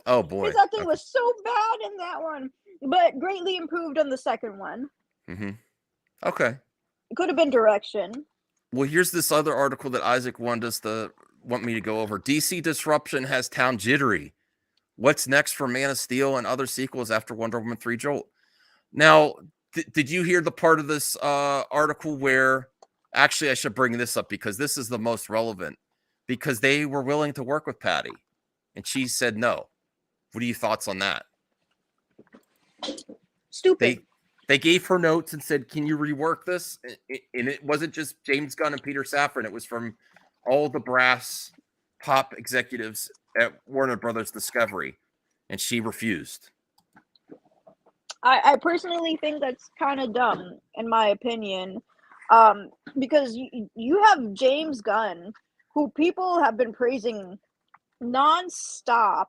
Oh, boy. His acting was so bad in that one, but greatly improved on the second one. Mm-hmm. Okay. It could have been direction. Well, here's this other article that Isaac want me to go over. DC disruption has town jittery. What's next for Man of Steel and other sequels after Wonder Woman 3 Jolt? Now, did you hear the part of this article where... Actually, I should bring this up because this is the most relevant. Because they were willing to work with Patty, and she said no. What are your thoughts on that? Stupid. They gave her notes and said, "Can you rework this?" And it wasn't just James Gunn and Peter Safran. It was from all the brass top executives at Warner Brothers Discovery, and she refused. I personally think that's kind of dumb, in my opinion. Because you have James Gunn, who people have been praising nonstop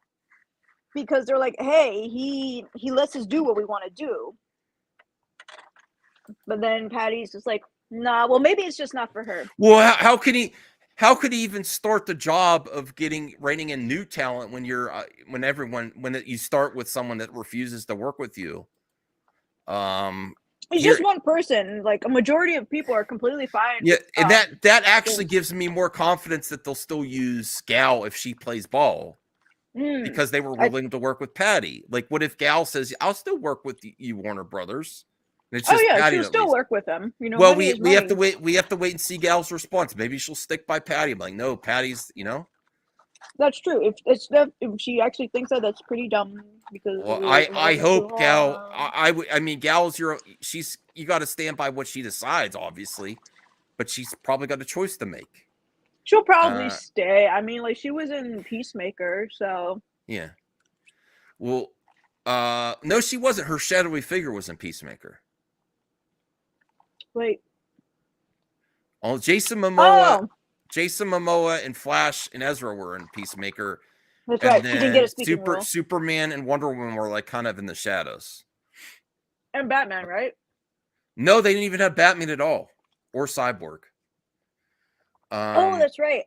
because they're like, hey, he lets us do what we want to do. But then Patty's just like, nah, well, maybe it's just not for her. Well, how could he even start the job of reining in new talent when you're when you start with someone that refuses to work with you? It's just one person. Like a majority of people are completely fine. Yeah, and that actually gives me more confidence that they'll still use Gal if she plays ball, because they were willing to work with Patty. Like, what if Gal says, "I'll still work with you, Warner Brothers"? And it's just Patty she'll still work with them. You know. Well, we have to wait. We have to wait and see Gal's response. Maybe she'll stick by Patty. I'm like, no, Patty's. That's true. If she actually thinks that, that's pretty dumb. Because I hope Gal. I mean, Gal's you got to stand by what she decides, obviously, but she's probably got a choice to make. She'll probably stay. I mean, like she was in Peacemaker, so yeah. Well, no, she wasn't. Her shadowy figure was in Peacemaker. Wait. Oh, Jason Momoa and Flash and Ezra were in Peacemaker. That's and right. Then he didn't get a speaking role. Superman and Wonder Woman were like kind of in the shadows. And Batman, right? No, they didn't even have Batman at all, or Cyborg. Oh, that's right.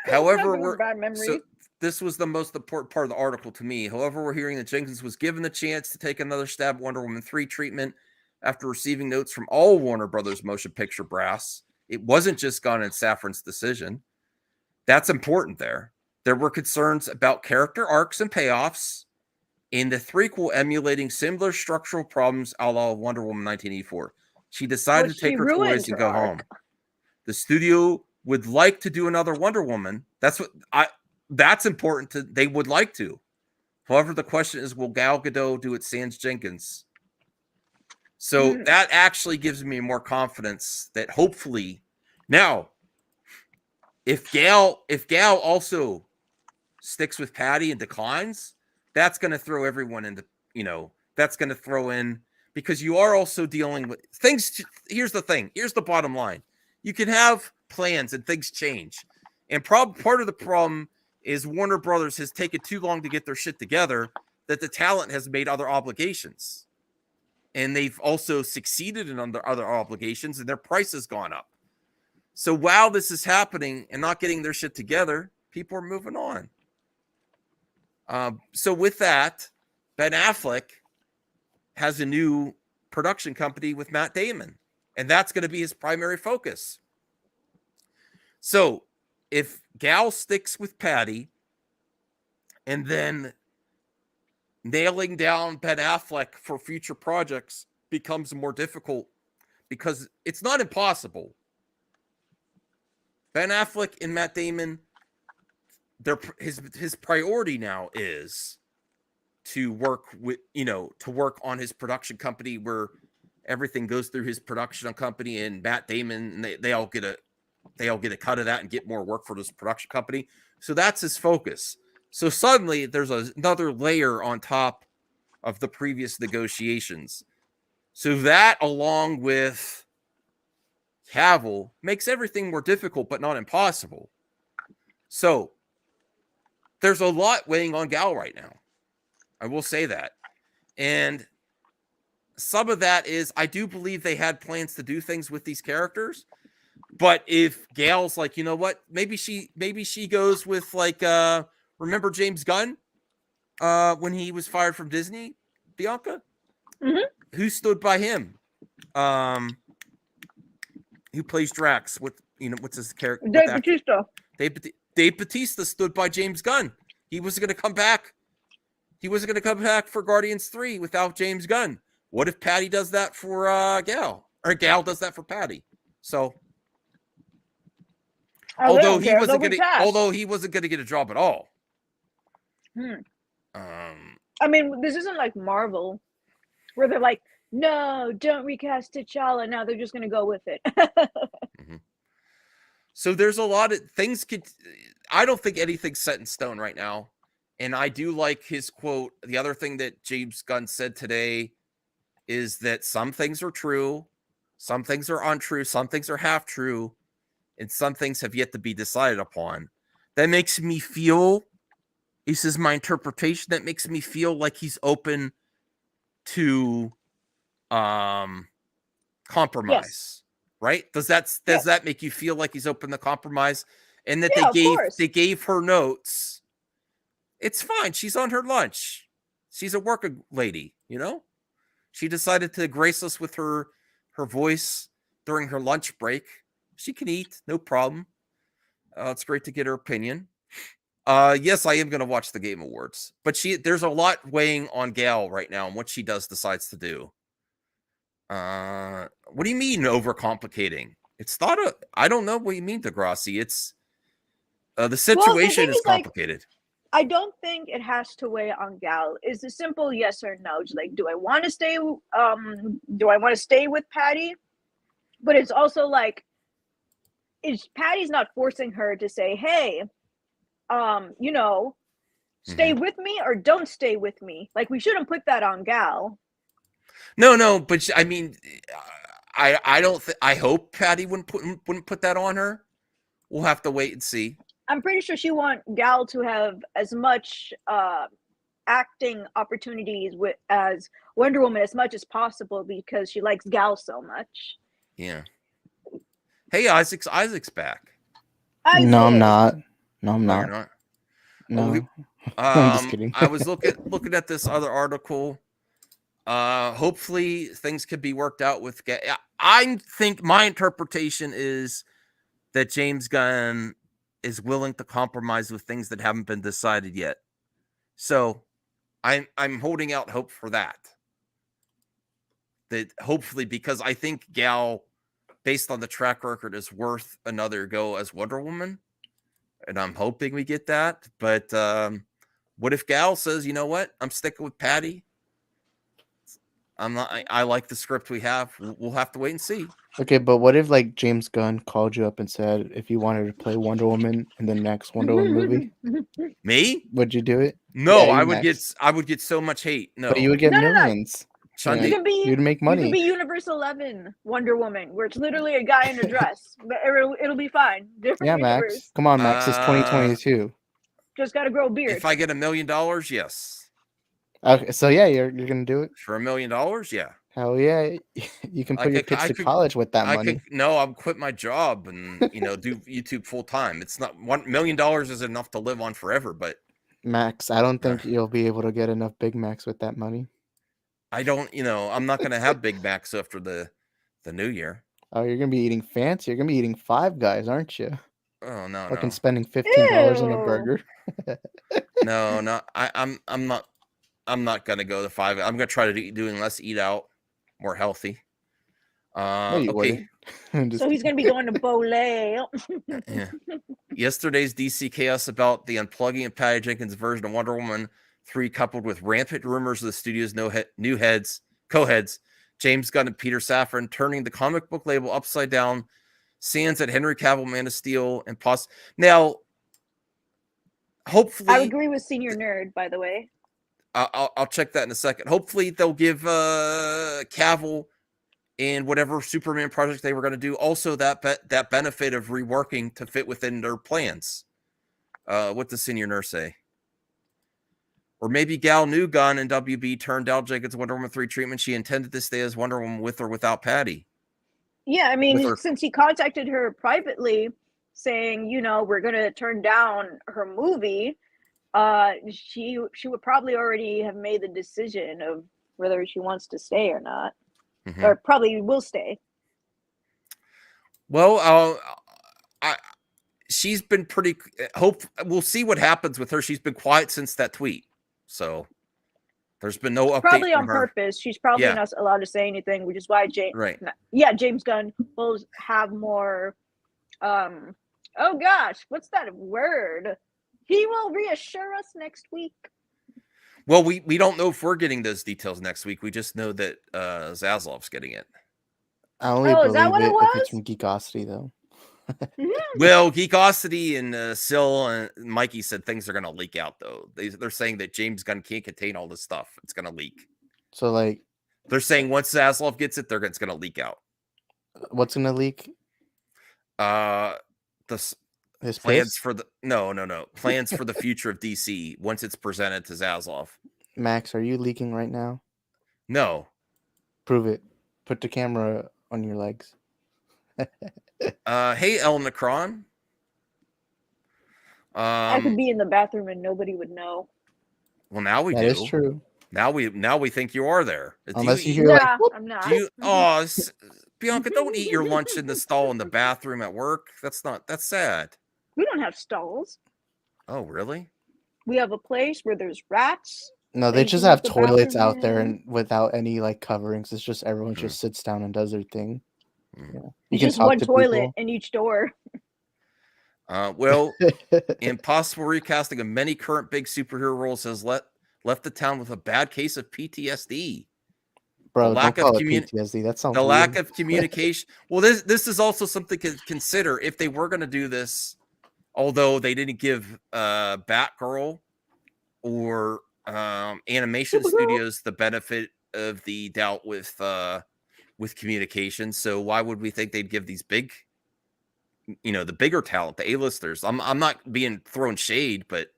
However, bad memory. So this was the most important part of the article to me. However, we're hearing that Jenkins was given the chance to take another stab at Wonder Woman 3 treatment after receiving notes from all Warner Brothers motion picture brass. It wasn't just Gunn and Safran's decision. That's important there. There were concerns about character arcs and payoffs in the threequel emulating similar structural problems a la Wonder Woman 1984. She decided to take her toys and go home. The studio would like to do another Wonder Woman. That's important they would like to. However, the question is, will Gal Gadot do it sans Jenkins? So that actually gives me more confidence that hopefully now, if Gal also sticks with Patty and declines, that's going to throw everyone into, that's going to throw in, because you are also dealing with things. Here's the thing. Here's the bottom line. You can have plans and things change. And part of the problem is Warner Brothers has taken too long to get their shit together, that the talent has made other obligations. And they've also succeeded in other obligations, and their price has gone up. So while this is happening and not getting their shit together, people are moving on. So with that, Ben Affleck has a new production company with Matt Damon, and that's going to be his primary focus. So if Gal sticks with Patty, and then nailing down Ben Affleck for future projects becomes more difficult, because it's not impossible. Ben Affleck and Matt Damon, his priority now is to work with, to work on his production company, where everything goes through his production company, and Matt Damon, they all get a cut of that and get more work for this production company. So that's his focus. So suddenly there's another layer on top of the previous negotiations. So that, along with Cavill, makes everything more difficult, but not impossible. So there's a lot weighing on Gal right now. I will say that. And some of that is, I do believe they had plans to do things with these characters. But if Gal's like, you know what, maybe she goes with like, remember James Gunn when he was fired from Disney, Bianca? Mm-hmm. Who stood by him? Who plays Drax? What's his character? Dave Bautista. Dave Bautista stood by James Gunn. He wasn't going to come back. He wasn't going to come back for Guardians 3 without James Gunn. What if Patty does that for Gal? Or Gal does that for Patty? So, although he wasn't going to get a job at all. I mean, this isn't like Marvel, where they're like, no, don't recast T'Challa. Now they're just going to go with it. Mm-hmm. So there's a lot of things. I don't think anything's set in stone right now. And I do like his quote. The other thing that James Gunn said today is that some things are true, some things are untrue, some things are half true, and some things have yet to be decided upon. That makes me feel, this is my interpretation, that makes me feel like he's open to compromise. Yes. Right? Does that make you feel like he's open to compromise? And that they gave her notes. It's fine. She's on her lunch. She's a working lady, She decided to grace us with her voice during her lunch break. She can eat, no problem. It's great to get her opinion. Yes, I am going to watch the Game Awards, but there's a lot weighing on Gal right now and what she decides to do. What do you mean overcomplicating? It's not I don't know what you mean, Degrassi. It's the situation is complicated. I don't think it has to weigh on Gal. It's a simple yes or no. Just like, do I want to stay? Do I want to stay with Patty? But it's also like, Patty's not forcing her to say, hey, stay with me or don't stay with me. Like, we shouldn't put that on Gal. No, but I mean, I don't. I hope Patty wouldn't put that on her. We'll have to wait and see. I'm pretty sure she wants Gal to have as much acting opportunities as Wonder Woman as much as possible, because she likes Gal so much. Yeah. Hey, Isaac's back. No, I'm not. No, I'm not. You're not? No. I'm just kidding. I was looking at this other article. Hopefully things could be worked out with. I think my interpretation is that James Gunn is willing to compromise with things that haven't been decided yet. So I'm holding out hope for that. That hopefully, because I think Gal, based on the track record, is worth another go as Wonder Woman. And I'm hoping we get that. But what if Gal says, you know what? I'm sticking with Patty. I'm not. I like the script we have. We'll have to wait and see. Okay, but what if like James Gunn called you up and said if you wanted to play Wonder Woman in the next Wonder Woman movie, Me? would you do it? No, Yeah, I you, would Max. get. I would get so much hate. No, But you would get No, no, no. millions. Chun-Li. You can be. You'd make You money. can be Universe 11 Wonder Woman, where it's literally a guy in a dress, but it'll be fine. Different Yeah, universe. Max. Come on, Max. It's 2022. Just gotta grow a beard. If I get $1 million, yes. Okay, so yeah, you're gonna do it. For $1 million, yeah. Hell yeah, you can put your kids to college with that money. No, I'll quit my job and do YouTube full time. It's not $1 million is enough to live on forever, but Max, I don't think you'll be able to get enough Big Macs with that money. I don't. I'm not gonna have Big Macs after the New Year. Oh, you're gonna be eating fancy. You're gonna be eating Five Guys, aren't you? Oh no, Fucking no. spending $15 on a Ew. burger. No, no. I'm not. I'm not gonna go to Five. I'm gonna try to doing less eat out, more healthy. No, you Okay. wouldn't. So he's gonna be going to Bolay. Yeah. Yesterday's DC chaos about the unplugging of Patty Jenkins' version of Wonder Woman 3, coupled with rampant rumors of the studio's new co-heads, James Gunn and Peter Safran, turning the comic book label upside down, sands at Henry Cavill, Man of Steel, and now. Hopefully, I agree with Senior Nerd, by the way. I'll check that in a second. Hopefully, they'll give Cavill and whatever Superman project they were going to do also that benefit of reworking to fit within their plans. What does Senior Nurse say? Or maybe Gal knew Gunn and WB turned down Jenkins' Wonder Woman 3 treatment. She intended to stay as Wonder Woman with or without Patty. Yeah, I mean, since he contacted her privately saying, we're going to turn down her movie, she would probably already have made the decision of whether she wants to stay or not. Mm-hmm. Or probably will stay. Well, she's been pretty. We'll see what happens with her. She's been quiet since that tweet, so there's been no update. Probably from on her. purpose. She's probably not allowed to say anything, which is why James Gunn will have more. Oh gosh, what's that word? He will reassure us next week. Well, we don't know if we're getting those details next week. We just know that Zaslav's getting it. I only believe it if it's from Geekosity, though. Well, Geekosity and Sil and Mikey said things are going to leak out, though. They're saying that James Gunn can't contain all this stuff. It's going to leak. So, like, they're saying once Zaslav gets it, it's going to leak out. What's going to leak? His plans for the plans for the future of DC once it's presented to Zaslav. Max, are you leaking right now? No. Prove it. Put the camera on your legs. Hey, El Necron. I could be in the bathroom and nobody would know. Well, now we do. That is true. Now we think you are there. Unless you hear I'm not. Bianca, don't eat your lunch in the stall in the bathroom at work. That's sad. We don't have stalls. Oh, really? We have a place where there's rats. No, they just have toilets out there and without any coverings. It's just everyone just sits down and does their thing. Yeah. You can just talk one to toilet people. in each door. Well, impossible recasting of many current big superhero roles has left the town with a bad case of PTSD. Bro, don't call it PTSD. That sounds weird. Lack of communication. Well, this is also something to consider if they were going to do this. Although they didn't give Batgirl or animation studios the benefit of the doubt with communication, so why would we think they'd give these big, the bigger talent, the A-listers? I'm not being thrown shade, but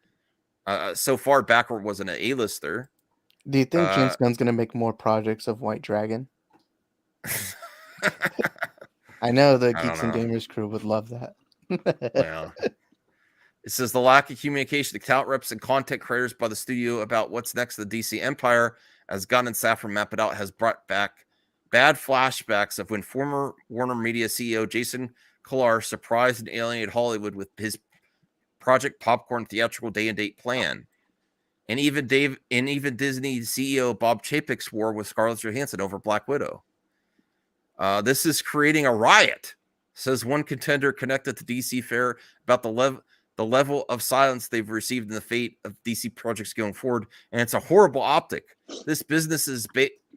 so far Batgirl wasn't an A-lister. Do you think James Gunn's gonna make more projects of White Dragon? I know the Geeks and Gamers crew would love that. Well, it says the lack of communication to talent reps and content creators by the studio about what's next to the DC empire, as Gunn and Safran map it out, has brought back bad flashbacks of when former Warner Media CEO Jason Kilar surprised and alienated Hollywood with his Project Popcorn theatrical day and date plan. And even Disney CEO Bob Chapek's war with Scarlett Johansson over Black Widow. This is creating a riot, says one contender connected to DC Fair about the level of silence they've received in the fate of DC projects going forward. And it's a horrible optic. This business is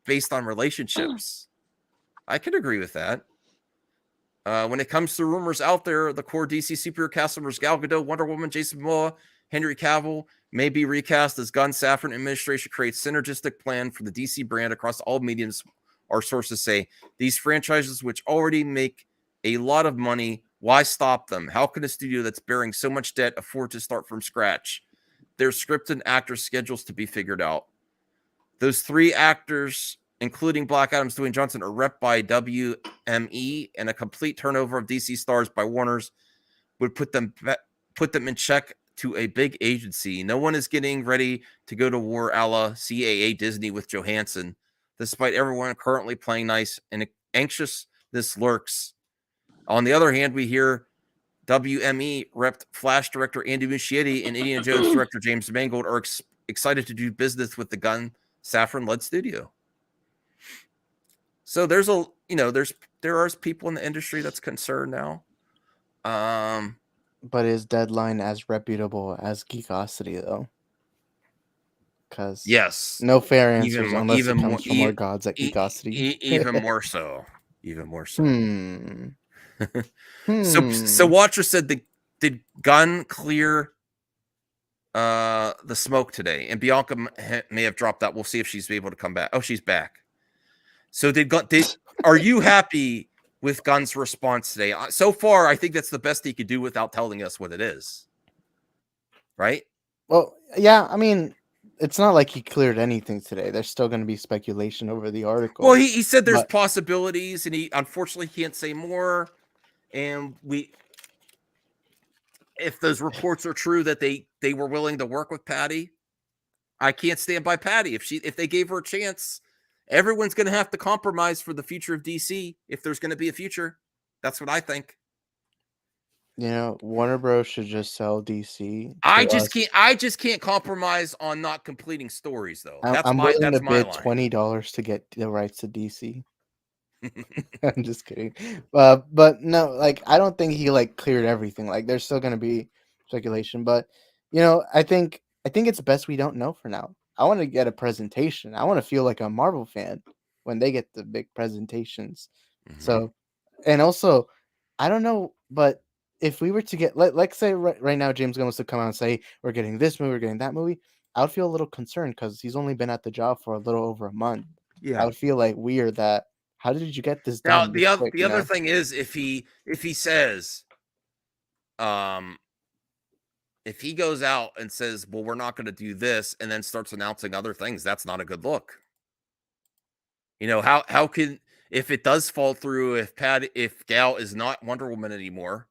based on relationships. I could agree with that. When it comes to rumors out there, the core DC superhero cast members Gal Gadot, Wonder Woman, Jason Momoa, Henry Cavill may be recast as Gunn, Safran administration creates synergistic plan for the DC brand across all mediums. Our sources say these franchises, which already make a lot of money, why stop them? How can a studio that's bearing so much debt afford to start from scratch? There's script and actor schedules to be figured out. Those 3 actors, including Black Adam's Dwayne Johnson, are rep by WME, and a complete turnover of DC stars by Warner's would put them in check to a big agency. No one is getting ready to go to war a la CAA Disney with Johansson, despite everyone currently playing nice, and anxiousness lurks. On the other hand, we hear WME rep Flash director Andy Muschietti and Indiana Jones director James Mangold are excited to do business with the Gunn Safran-led studio. So there are people in the industry that's concerned now. But is Deadline as reputable as Geekosity though? Because yes, no fair answers unless it comes from our gods at Geekosity. Even more so. So Watcher said, did Gunn clear the smoke today? And Bianca may have dropped out. We'll see if she's able to come back. Oh, she's back. So are you happy with Gunn's response today? So far, I think that's the best he could do without telling us what it is. Right? Well, yeah, I mean, it's not like he cleared anything today. There's still going to be speculation over the article. Well, he said there's possibilities, and he unfortunately can't say more. And if those reports are true that they were willing to work with Patty, I can't stand by Patty. If they gave her a chance, everyone's going to have to compromise for the future of DC if there's going to be a future. That's what I think. Warner Bros should just sell DC. I just can't compromise on not completing stories, though. I'm willing to bid $20 to get the rights to DC. I'm just kidding. But no, I don't think he cleared everything. There's still going to be speculation, but I think it's best we don't know for now. I want to get a presentation. I want to feel like a Marvel fan when they get the big presentations. Mm-hmm. So, and also, I don't know, but if we were to get, let's say right now, James Gunn was to come out and say, we're getting this movie, we're getting that movie, I would feel a little concerned because he's only been at the job for a little over a month. Yeah. I would feel weird that, how did you get this done? Now, the other thing is, if he says, if he goes out and says, well, we're not going to do this, and then starts announcing other things, that's not a good look. How can, if it does fall through, if Gal is not Wonder Woman anymore,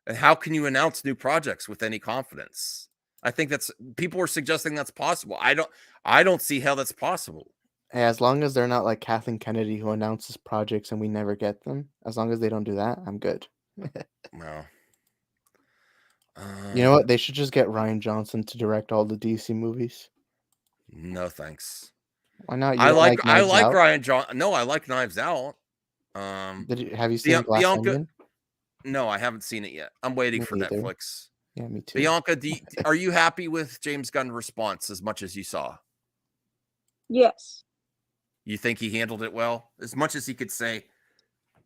and how can you announce new projects with any confidence? I think people are suggesting that's possible. I don't see how that's possible. Hey, as long as they're not like Kathleen Kennedy, who announces projects and we never get them, as long as they don't do that, I'm good. Well, you know what? They should just get Rian Johnson to direct all the DC movies. No, thanks. Why not? I like Rian Johnson. No, I like Knives Out. Have you seen Glass Onion? No, I haven't seen it yet. I'm waiting for Netflix. Yeah, me too. Bianca, are you happy with James Gunn's response as much as you saw? Yes. You think he handled it well? As much as he could say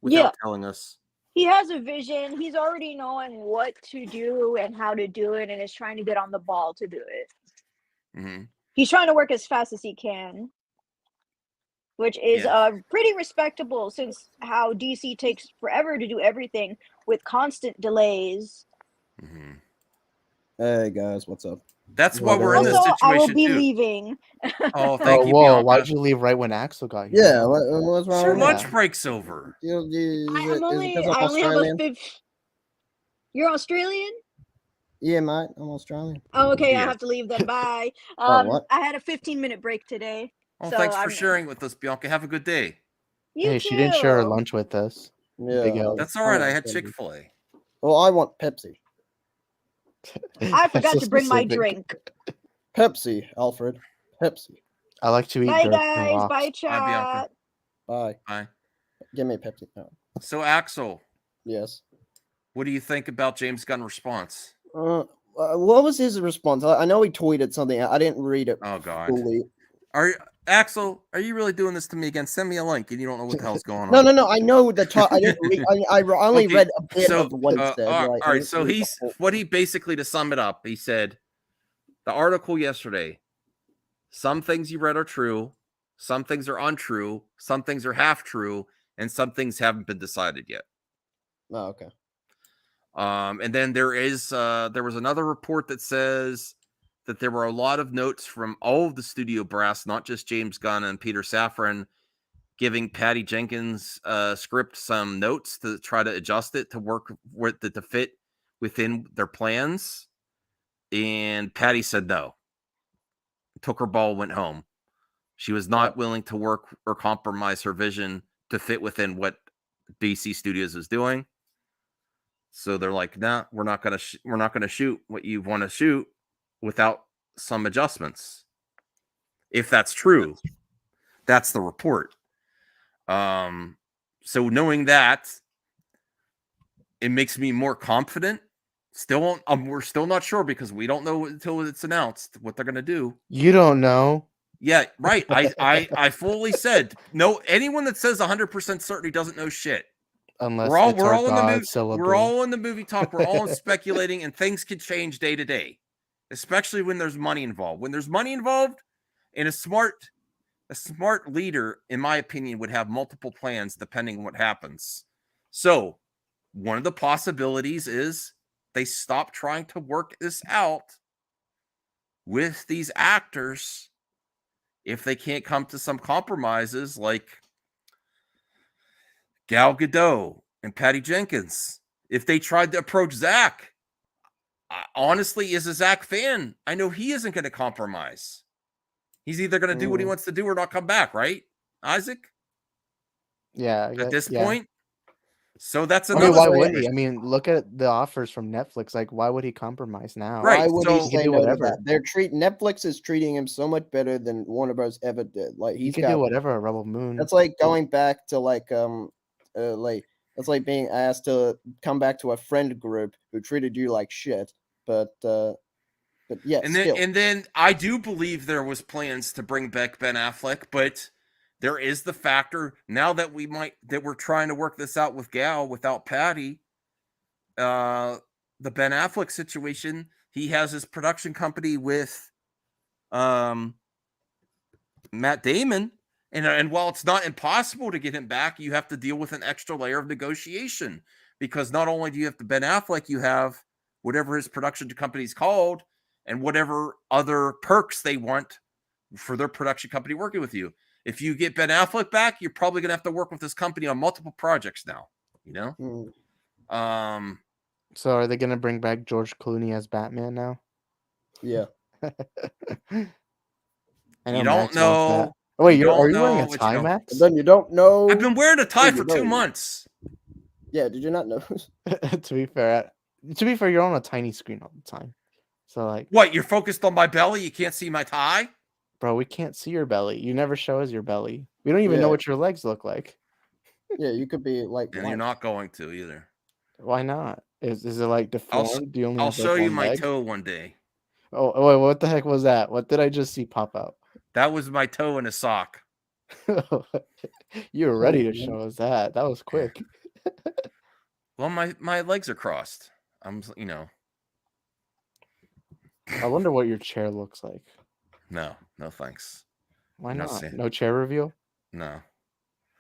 without telling us? He has a vision. He's already knowing what to do and how to do it, and is trying to get on the ball to do it. Mm-hmm. He's trying to work as fast as he can, which is pretty respectable since how DC takes forever to do everything with constant delays. Mm-hmm. Hey guys, what's up? That's why we're in this situation. I will be leaving. Oh, thank you. Whoa! Why'd you leave right when Axel got here? Yeah, what's wrong? Sir, lunch break's over. I only have a fifth. You're Australian? Yeah, mate. I'm Australian. Oh, okay. Yeah. I have to leave then. Bye. I had a 15-minute break today. Oh, so thanks for sharing with us, Bianca. Have a good day. Hey, she didn't share her lunch with us. Yeah, that's all right. I had Chick-fil-A. Well, I want Pepsi. I forgot to bring my drink. Pepsi, Alfred. Pepsi. I like to eat. Bye, guys. Bye, chat. Bye. Bye. Give me a Pepsi. No. So, Axel. Yes. What do you think about James Gunn's response? What was his response? I know he tweeted something. I didn't read it. Oh God. Fully. Axel, are you really doing this to me again? Send me a link, and you don't know what the hell's going on. No. I know the talk. I didn't. I only read a bit of what he said. All like, right. So what he basically, to sum it up, he said the article yesterday. Some things you read are true, some things are untrue, some things are half true, and some things haven't been decided yet. Oh, okay. And then there was another report that says that there were a lot of notes from all of the studio brass, not just James Gunn and Peter Safran, giving Patty Jenkins' script some notes to try to adjust it to work with it to fit within their plans. And Patty said no. Took her ball, went home. She was not willing to work or compromise her vision to fit within what BC Studios is doing. So they're like, "Nah, we're not gonna shoot what you want to shoot without some adjustments." If that's true, that's the report. So knowing that, it makes me more confident. Still, we're still not sure because we don't know until it's announced what they're gonna do. You don't know. Yeah, right. I fully said no. Anyone that says 100% certainty doesn't know shit. Unless we're all it's our in the God movie. syllable. We're all in the movie talk. We're all speculating, and things can change day to day, especially when there's money involved. When there's money involved, and a smart leader, in my opinion, would have multiple plans depending on what happens. So, one of the possibilities is they stop trying to work this out with these actors if they can't come to some compromises, like Gal Gadot and Patty Jenkins. If they tried to approach Zach, honestly, as a Zach fan, I know he isn't going to compromise. He's either going to do what he wants to do or not come back, right, Isaac? Yeah. At this yeah. point. So that's I another. mean, why would he? I mean, look at the offers from Netflix. Like, why would he compromise now? Why would he say do no to whatever. that? Netflix is treating him so much better than Warner Bros. Ever did. Like He he's can got do whatever a Rebel Moon. That's like going back to that's like being asked to come back to a friend group who treated you like shit. But yeah, and then I do believe there was plans to bring back Ben Affleck, but there is the factor now that we're trying to work this out with Gal without Patty. The Ben Affleck situation, he has his production company with Matt Damon. And while it's not impossible to get him back, you have to deal with an extra layer of negotiation because not only do you have to Ben Affleck, you have whatever his production company's called and whatever other perks they want for their production company working with you. If you get Ben Affleck back, you're probably going to have to work with this company on multiple projects now, you know? So are they going to bring back George Clooney as Batman now? Yeah. I You don't Max wants know. that. Oh, wait, You are don't you wearing know a what you tie, don't- Max? And then you don't know. I've been wearing a tie who for you're 2 voting. months. Yeah, did you not know? To be fair, you're on a tiny screen all the time. So like, What, you're focused on my belly? You can't see my tie? bro, we can't see your belly. You never show us your belly. We don't even know Yeah. what your legs look like. Yeah, you could be like. And you're not going to either. Why not? Is it like deformed? Do you only I'll have, like, show you one my leg? toe one day. Oh, wait, what the heck was that? What did I just see pop out? That was my toe in a sock. You were ready to show us that. That was quick. Well, my legs are crossed. I'm. I wonder what your chair looks like. No thanks. Why I'm not? saying- No chair reveal? No.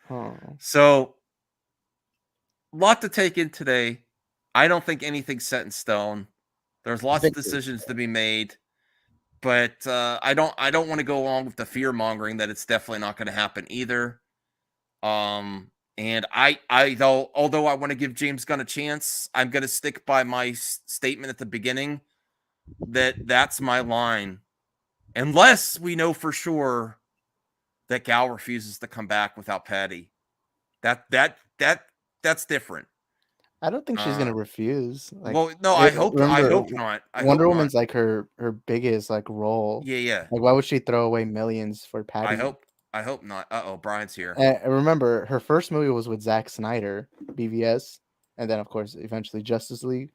Oh. So, lot to take in today. I don't think anything's set in stone. There's lots of decisions to be made, but I don't want to go along with the fear mongering that it's definitely not going to happen either. And although I want to give James Gunn a chance, I'm going to stick by my statement at the beginning that that's my line, unless we know for sure that Gal refuses to come back without Patty. That's different. I don't think she's gonna refuse. Like, well, no, I hope not. I Wonder hope Woman's not. like her biggest like role. Yeah. Like, why would she throw away millions for Patty? I hope not. Brian's here. Remember, her first movie was with Zack Snyder, BVS, and then of course eventually Justice League.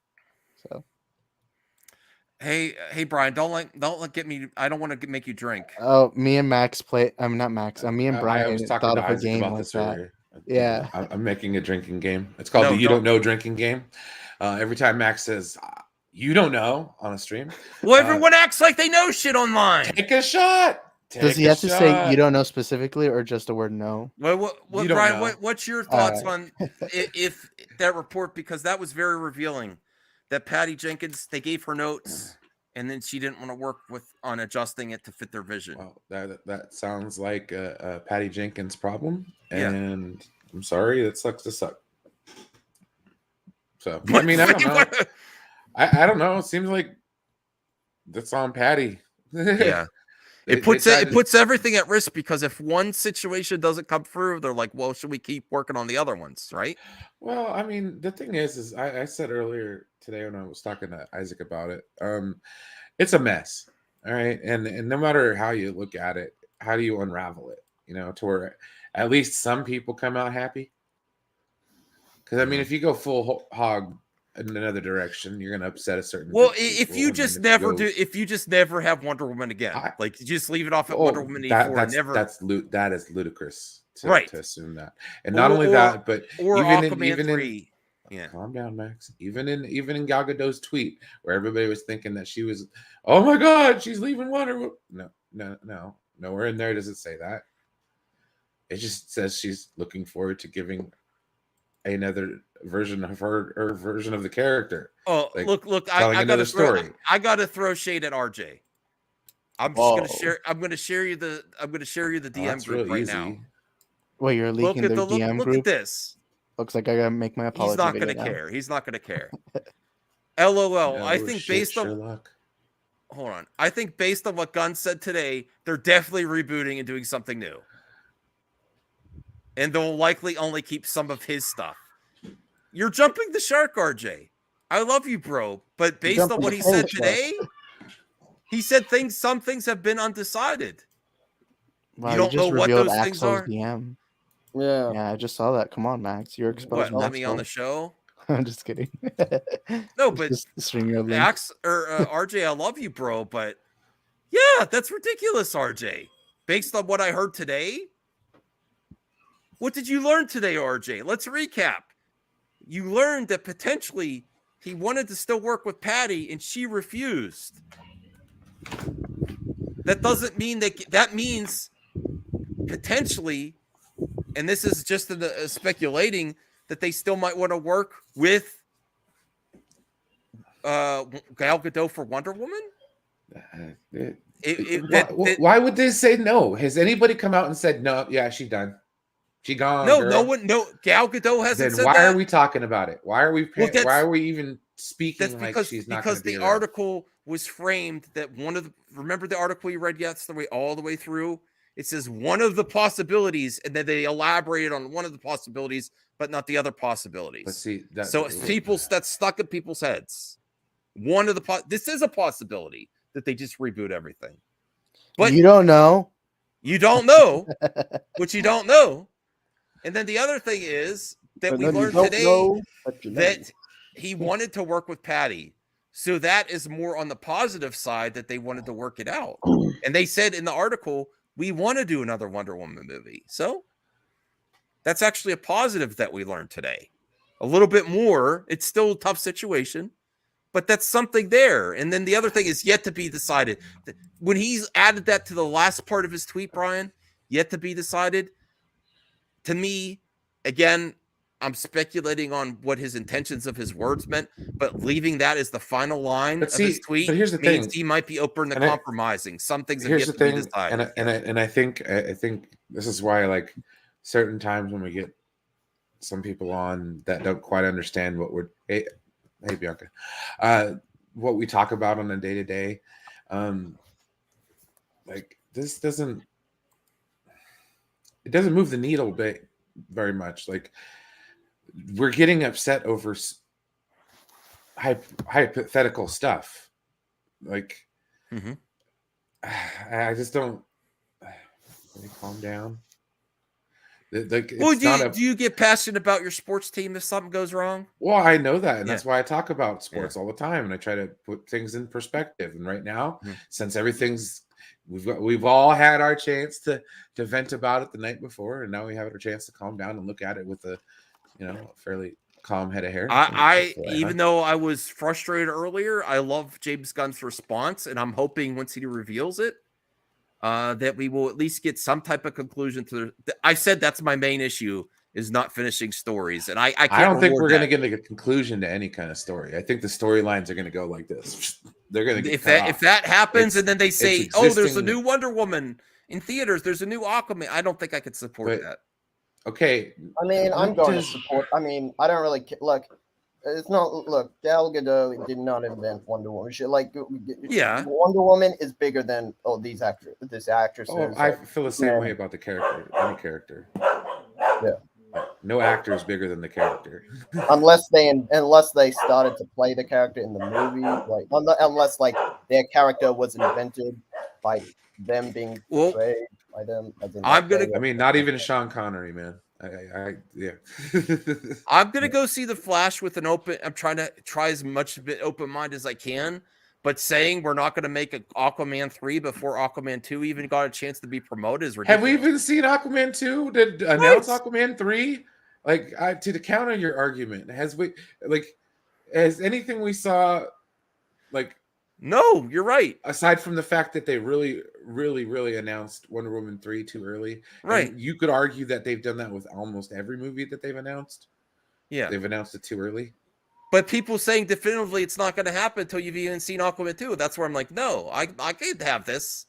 So Hey, Brian, don't get me. I don't want to make you drink. Oh, me and Max play. I'm not Max. Me and I Brian was talking thought to of a Isaac game about like this that. earlier. Yeah. I'm making a drinking game. It's called No, the You Don't don't. Know drinking game. Every time Max says you don't know on a stream, Well, everyone acts like they know shit online. take a shot. Does he have to say you don't know specifically or just the word no? Well, what You don't Brian? know. What's your thoughts Alright. on if that report? Because that was very revealing. That Patty Jenkins, they gave her notes, and then she didn't want to work on adjusting it to fit their vision. Well, that sounds like a Patty Jenkins problem, Yeah. and I'm sorry, that sucks to suck. So I mean, I don't know. I don't know. It seems like that's on Patty. Yeah. It puts everything at risk because if one situation doesn't come through, they're like, well, should we keep working on the other ones, right? Well, I mean, the thing is I said earlier today when I was talking to Isaac about it, it's a mess. All right. And no matter how you look at it, how do you unravel it? You know, to where at least some people come out happy. Because I mean, if you go full hog in another direction, you're gonna upset a certain. Well, if you just never have Wonder Woman again, like you just leave it off at Wonder Woman 84, that is ludicrous, to assume that. And not only that, but even in yeah, calm down, Max. Even in Gal Gadot's tweet, where everybody was thinking that she was, oh my God, she's leaving Wonder Woman. No, nowhere in there does it say that. It just says she's looking forward to giving another version of her version of the character. Oh, like look! I got story. I got to throw shade at RJ. I'm just gonna share. I'm gonna share you the DM group right now. Wait, you're leaking the DM group? Look at this. Looks like I gotta make my apology. He's not gonna care. He's not gonna care. LOL. No, I think based on Sherlock. Hold on. I think based on what Gunn said today, they're definitely rebooting and doing something new. And they'll likely only keep some of his stuff. You're jumping the shark, RJ. I love you, bro. But based on what he said today, he said some things have been undecided. Wow, you don't know what those things are? DM. Yeah. Yeah, I just saw that. Come on, Max. You're exposed. What, let me on the show? I'm just kidding. No, but Max or RJ, I love you, bro. But yeah, that's ridiculous, RJ. Based on what I heard today. What did you learn today, RJ? Let's recap. You learned that potentially he wanted to still work with Patty and she refused. That doesn't mean that means potentially, and this is just speculating, that they still might want to work with Gal Gadot for Wonder Woman? Why would they say no? Has anybody come out and said no? Yeah, she's done. She gone. No, girl. no one. No, Gal Gadot hasn't. Then why are we talking about it? Why are we? Why are we even speaking like she's not? Because the article was framed that remember the article you read yesterday all the way through. It says one of the possibilities, and then they elaborated on one of the possibilities, but not the other possibilities. But see, that's stuck in people's heads. One of the this is a possibility that they just reboot everything. But you don't know. You don't know what you don't know. And then the other thing is that we learned today that he wanted to work with Patty. So that is more on the positive side that they wanted to work it out. And they said in the article, we want to do another Wonder Woman movie. So that's actually a positive that we learned today. A little bit more. It's still a tough situation, but that's something there. And then the other thing is yet to be decided. When he's added that to the last part of his tweet, Brian, yet to be decided, to me, again, I'm speculating on what his intentions of his words meant, but leaving that as the final line of his tweet here's the means thing. he might be open to compromising. Some things have Here's yet the to be thing, decided. and I think this is why, like, certain times when we get some people on that don't quite understand what we're hey Bianca, what we talk about on a day-to-day, like this doesn't move the needle very much. Like, we're getting upset over hypothetical stuff. Like, I just don't. Let me calm down. Well, do you get passionate about your sports team if something goes wrong? Well, I know that, and Yeah. that's why I talk about sports all the time, and I try to put things in perspective. And right now, since everything's we've all had our chance to vent about it the night before, and now we have our chance to calm down and look at it with a fairly calm head of hair. I even though I was frustrated earlier, I love James Gunn's response, and I'm hoping once he reveals it, that we will at least get some type of conclusion to I said that's my main issue is not finishing stories. And I don't think we're going to get a conclusion to any kind of story. I think the storylines are going to go like this. They're going to if that happens and then they say, oh, there's a new Wonder Woman in theaters. There's a new Aquaman. I don't think I could support that. Okay. I mean, I'm going to support. I mean, I don't really look. It's not look. Gal Gadot did not invent Wonder Woman. Wonder Woman is bigger than these actors. This actress. Oh, I feel the same way about the character. Any character. Yeah. No actor is bigger than the character. unless they started to play the character in the movie, like unless like their character was invented by them being portrayed by them. I mean, not even Sean Connery, man. Yeah. I'm gonna go see The Flash with an open. I'm trying to try as much open mind as I can, but saying we're not gonna make an Aquaman 3 before Aquaman 2 even got a chance to be promoted is ridiculous. Have we even seen Aquaman 2? Did announce Aquaman 3? Like to counter your argument, has anything we saw like? No, you're right. Aside from the fact that they really announced Wonder Woman 3 too early. Right. And you could argue that they've done that with almost every movie that they've announced. Yeah. They've announced it too early. But people saying definitively it's not going to happen until you've even seen Aquaman 2. That's where I'm like, no, I can't have this.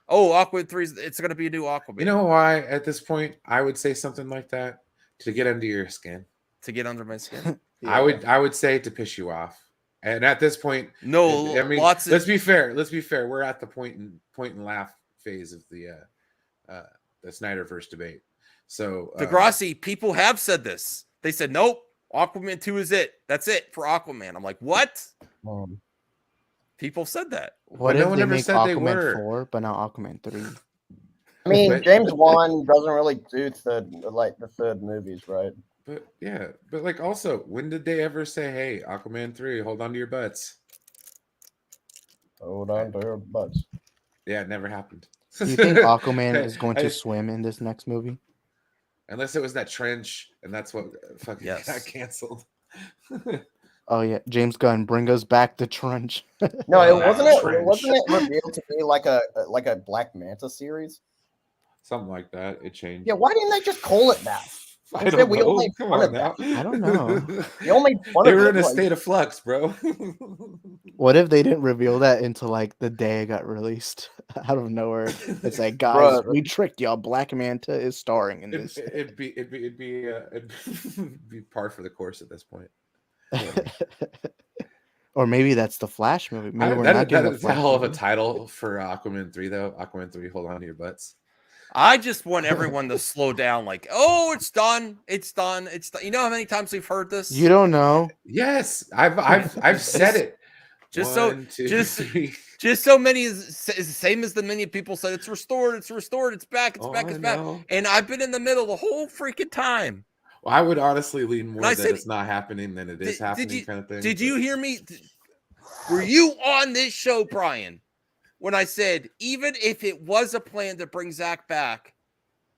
Oh, Aquaman 3, it's going to be a new Aquaman. You know why at this point I would say something like that? To get under your skin. To get under my skin? Yeah. I would say to piss you off. And at this point, no, I mean, let's be fair. We're at the point and laugh phase of the Snyderverse debate. So Degrassi, people have said this. They said, nope, Aquaman 2 is it. That's it for Aquaman. I'm like, what? People said that. What if they make Aquaman 4, but not Aquaman 3? I mean, James Wan doesn't really do the third movies, right? But yeah, but like also, when did they ever say, "Hey, Aquaman 3, hold on to your butts"? Hold on to your butts. Yeah, it never happened. Do you think Aquaman is going to swim in this next movie? Unless it was that trench, and that's what fucking got canceled. Oh yeah, James Gunn, bring us back the trench. No, it wasn't it revealed to be like a Black Manta series? Something like that. It changed. Yeah, why didn't they just call it that? I don't know. Come on now. I don't know. They were in a state of flux, bro. What if they didn't reveal that until like the day it got released out of nowhere? It's like, guys, we tricked y'all. Black Manta is starring in this. It'd be par for the course at this point. Or maybe that's the Flash movie. Maybe that's a hell of a title for Aquaman 3, though. Aquaman 3, hold on to your butts. I just want everyone to slow down. Like, oh, it's done. It's done. It's done. You know how many times we've heard this? You don't know. Yes, I've said it. Just so many is the same as the many people said. It's restored. It's restored. It's back. It's back. It's back. And I've been in the middle the whole freaking time. Well, I would honestly lean more that it's not happening than it is happening, kind of thing. Did you hear me? Were you on this show, Brian? When I said, even if it was a plan to bring Zach back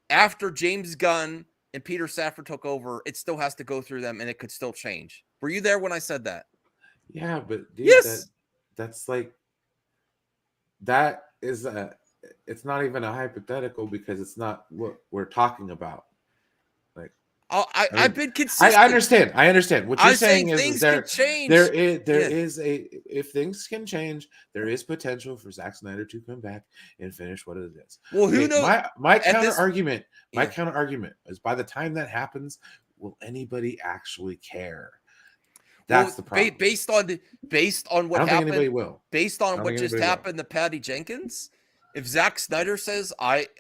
after James Gunn and Peter Safran took over, it still has to go through them and it could still change. Were you there when I said that? Yeah, but dude, yes, that's like, that is it's not even a hypothetical because it's not what we're talking about. Like, I've been consistent. I understand. What you're saying is there is if things can change, there is potential for Zack Snyder to come back and finish what it is. Well, who knows? My counter argument is by the time that happens, will anybody actually care? That's the problem. Based on what happened. Anybody will. Based on what just happened to Patty Jenkins, if Zack Snyder says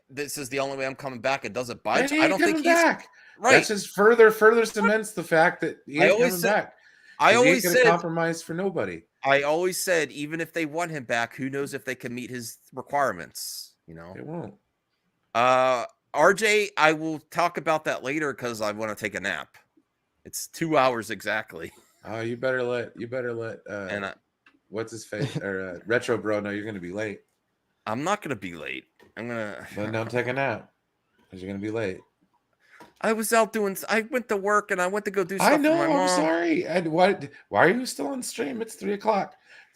this is the only way I'm coming back, it doesn't budge. I don't think he's back. Right. That's just further cements the fact that he ain't coming back. I always said compromise for nobody. I always said even if they want him back, who knows if they can meet his requirements? You know, they won't. RJ, I will talk about that later because I want to take a nap. It's 2 hours exactly. Oh, you better let what's his face or Retro Bro know you're gonna be late. I'm not gonna be late. I'm gonna. Then don't take a nap because you're gonna be late. I was out doing. I went to work and I went to go do stuff. I know. For my mom. I'm sorry. And why are you still on stream? It's 3:00,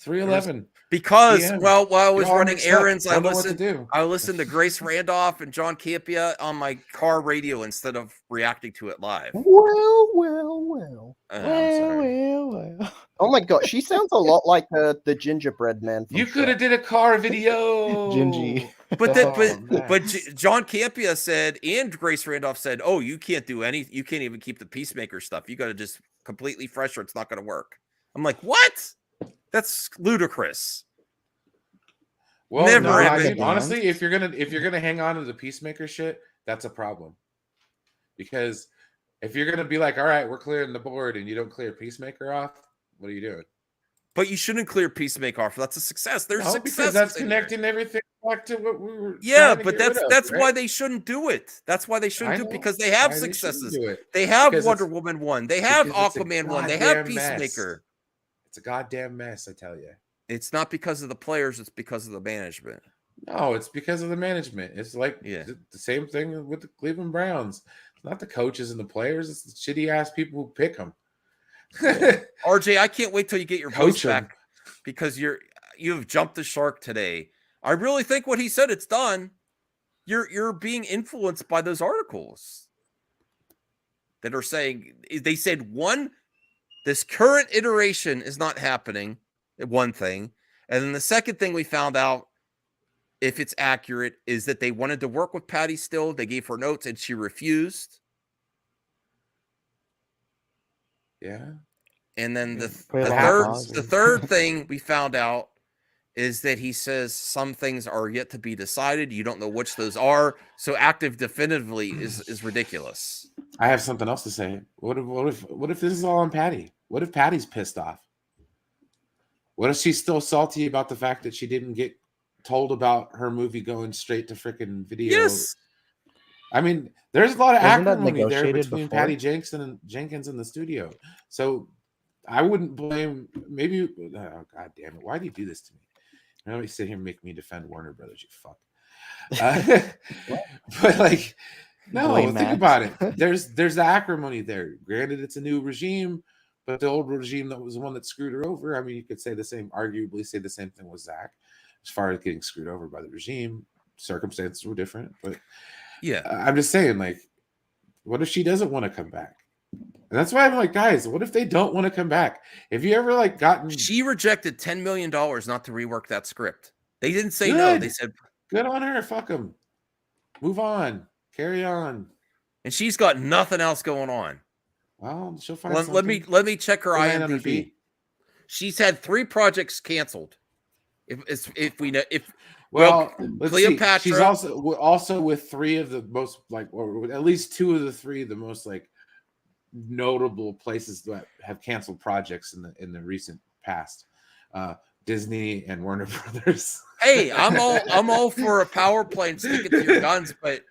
3:11. Because PM. while I was You're all running mixed up. errands, Don't know what to do. I listened to Grace Randolph and John Campia on my car radio instead of reacting to it live. Well. I'm sorry. Well. Oh my god, she sounds a lot like the gingerbread man. You could have did a car video. Gingy. But John Campia said, and Grace Randolph said, "Oh, you can't do you can't even keep the Peacemaker stuff. You got to just completely fresh, or it's not going to work." I'm like, what? That's ludicrous. Well, Never no, I happened. mean, honestly, if you're gonna hang on to the Peacemaker shit, that's a problem. Because if you're gonna be like, all right, we're clearing the board, and you don't clear Peacemaker off, what are you doing? But you shouldn't clear Peacemaker off. That's a success. There's No, success because that's connecting everything back to what we were. Yeah, trying to but get rid of, that's right? why they shouldn't do it. That's why they shouldn't I do it know because they have why they shouldn't successes. do it. They have Because Wonder it's- Woman 1. They have because it's a Aquaman 1. They have goddamn mess. Peacemaker. It's a goddamn mess, I tell you. It's not because of the players. It's because of the management. No, it's because of the management. It's like the same thing with the Cleveland Browns. It's not the coaches and the players. It's the shitty ass people who pick them. RJ, I can't wait till you get your voice Coach 'em. back because you've jumped the shark today. I really think what he said, it's done. You're being influenced by those articles that are saying they said this current iteration is not happening. One thing, and then the second thing we found out, if it's accurate, is that they wanted to work with Patty still. They gave her notes and she refused. Yeah. And then the happens. third thing we found out is that he says some things are yet to be decided. You don't know which those are. So active definitively is ridiculous. I have something else to say. What if this is all on Patty? What if Patty's pissed off? What if she's still salty about the fact that she didn't get told about her movie going straight to freaking video? Yes. I mean, there's a lot of Wasn't that acrimony there negotiated between before? Patty Jenkins in the studio. So I wouldn't blame. Maybe. Oh, God damn it! Why do you do this to me? Let me sit here and make me defend Warner Brothers. You fuck. But like, no, Blame think Max. about it. There's the acrimony there. Granted, it's a new regime, but the old regime that was the one that screwed her over. I mean, you could arguably say the same thing with Zach, as far as getting screwed over by the regime. Circumstances were different, but yeah, I'm just saying, like, what if she doesn't want to come back? And that's why I'm like, guys, what if they don't want to come back? If you ever like gotten, she rejected $10 million not to rework that script. They didn't say no. They said good on her. Fuck them. Move on. Carry on. And she's got nothing else going on. Well, she'll find. Let me check her Land on her IMDb. feet. She's had 3 projects canceled. If we know Well, let's see. Cleopatra. She's also with 3 of the most or at least 2 of the 3 the most notable places that have canceled projects in the recent past. Disney and Warner Brothers. Hey, I'm all for a power play and sticking to your guns, but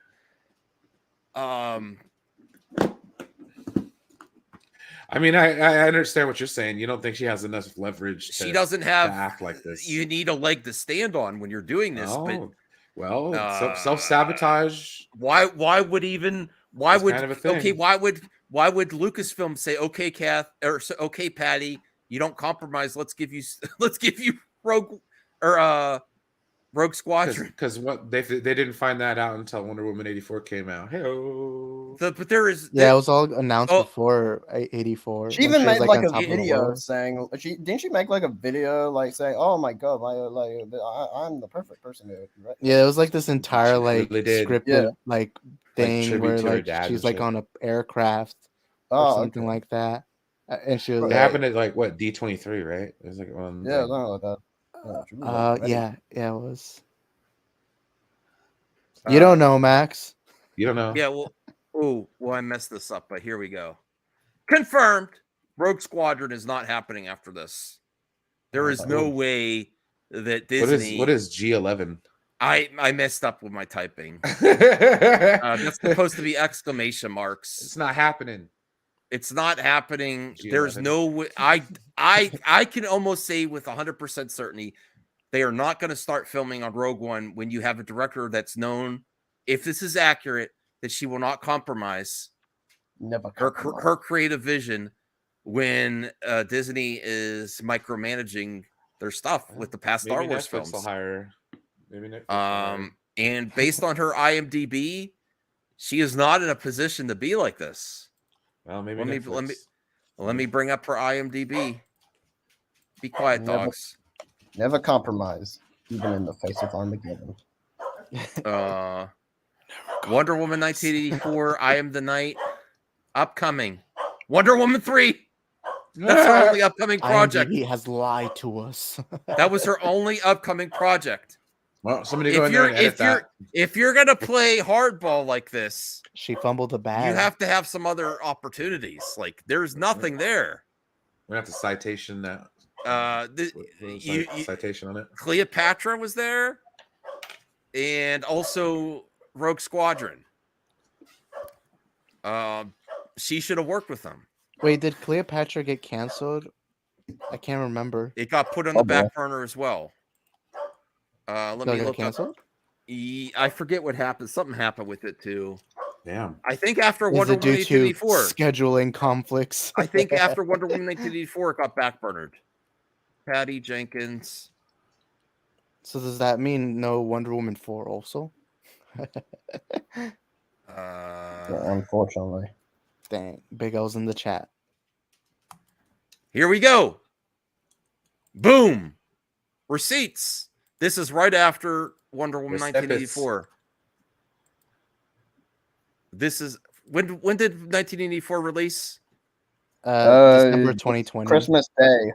I mean, I understand what you're saying. You don't think she has enough leverage. She doesn't have to act like this. You need a leg to stand on when you're doing this. Oh, well, self-sabotage. Why would kind of a thing. Okay? Why would Lucasfilm say okay, okay, Patty, you don't compromise. Let's give you Rogue Squadron. Because what they didn't find that out until Wonder Woman 84 came out. But there is it was all announced before 84. She even made was, like on a top of the video world. saying didn't she make like a video like saying, "Oh my god, I'm the perfect person to." Right? Yeah, it was like this entire really did. scripted thing tribute where to her like dad she's and like shit. on an aircraft or Oh, something like that, and she was It like, happened at D23, right? It was like on. Yeah, something like that. yeah, it was. You don't know, Max. You don't know. Yeah, well, I messed this up, but here we go. Confirmed. Rogue Squadron is not happening after this. There is no way that Disney. What is G11? I messed up with my typing. That's supposed to be exclamation marks. It's not happening. It's not happening. There's G11. no way. I can almost say with 100% certainty they are not going to start filming on Rogue One when you have a director that's known, if this is accurate, that she will not compromise her creative vision when Disney is micromanaging their stuff with the past Star Wars Netflix films. will hire. Maybe Netflix will hire. And based on her IMDb, she is not in a position to be like this. Well, maybe let me bring up her IMDb. Be quiet, dogs. Never compromise, even in the face of Armageddon. Wonder Woman 1984, I Am the Night, upcoming. Wonder Woman 3. That's her only upcoming project. IMDb has lied to us. That was her only upcoming project. Well, somebody go in there and edit that. If you're gonna play hardball like this, she fumbled the bag. You have to have some other opportunities. Like there's nothing there. We have to citation that. Citation on it. Cleopatra was there, and also Rogue Squadron. She should have worked with them. Wait, did Cleopatra get canceled? I can't remember. It got put on the back burner as well. Let me look canceled? up. I forget what happened. Something happened with it too. Damn. I think after Is Wonder it Woman due to 1984, scheduling conflicts. I think after Wonder Woman 1984, it got backburnered. Patty Jenkins. So does that mean no Wonder Woman 4 also? Unfortunately. Dang, Big L's in the chat. Here we go. Boom. Receipts. This is right after Wonder Woman 1984. This is when did 1984 release? December 2020. Christmas Day.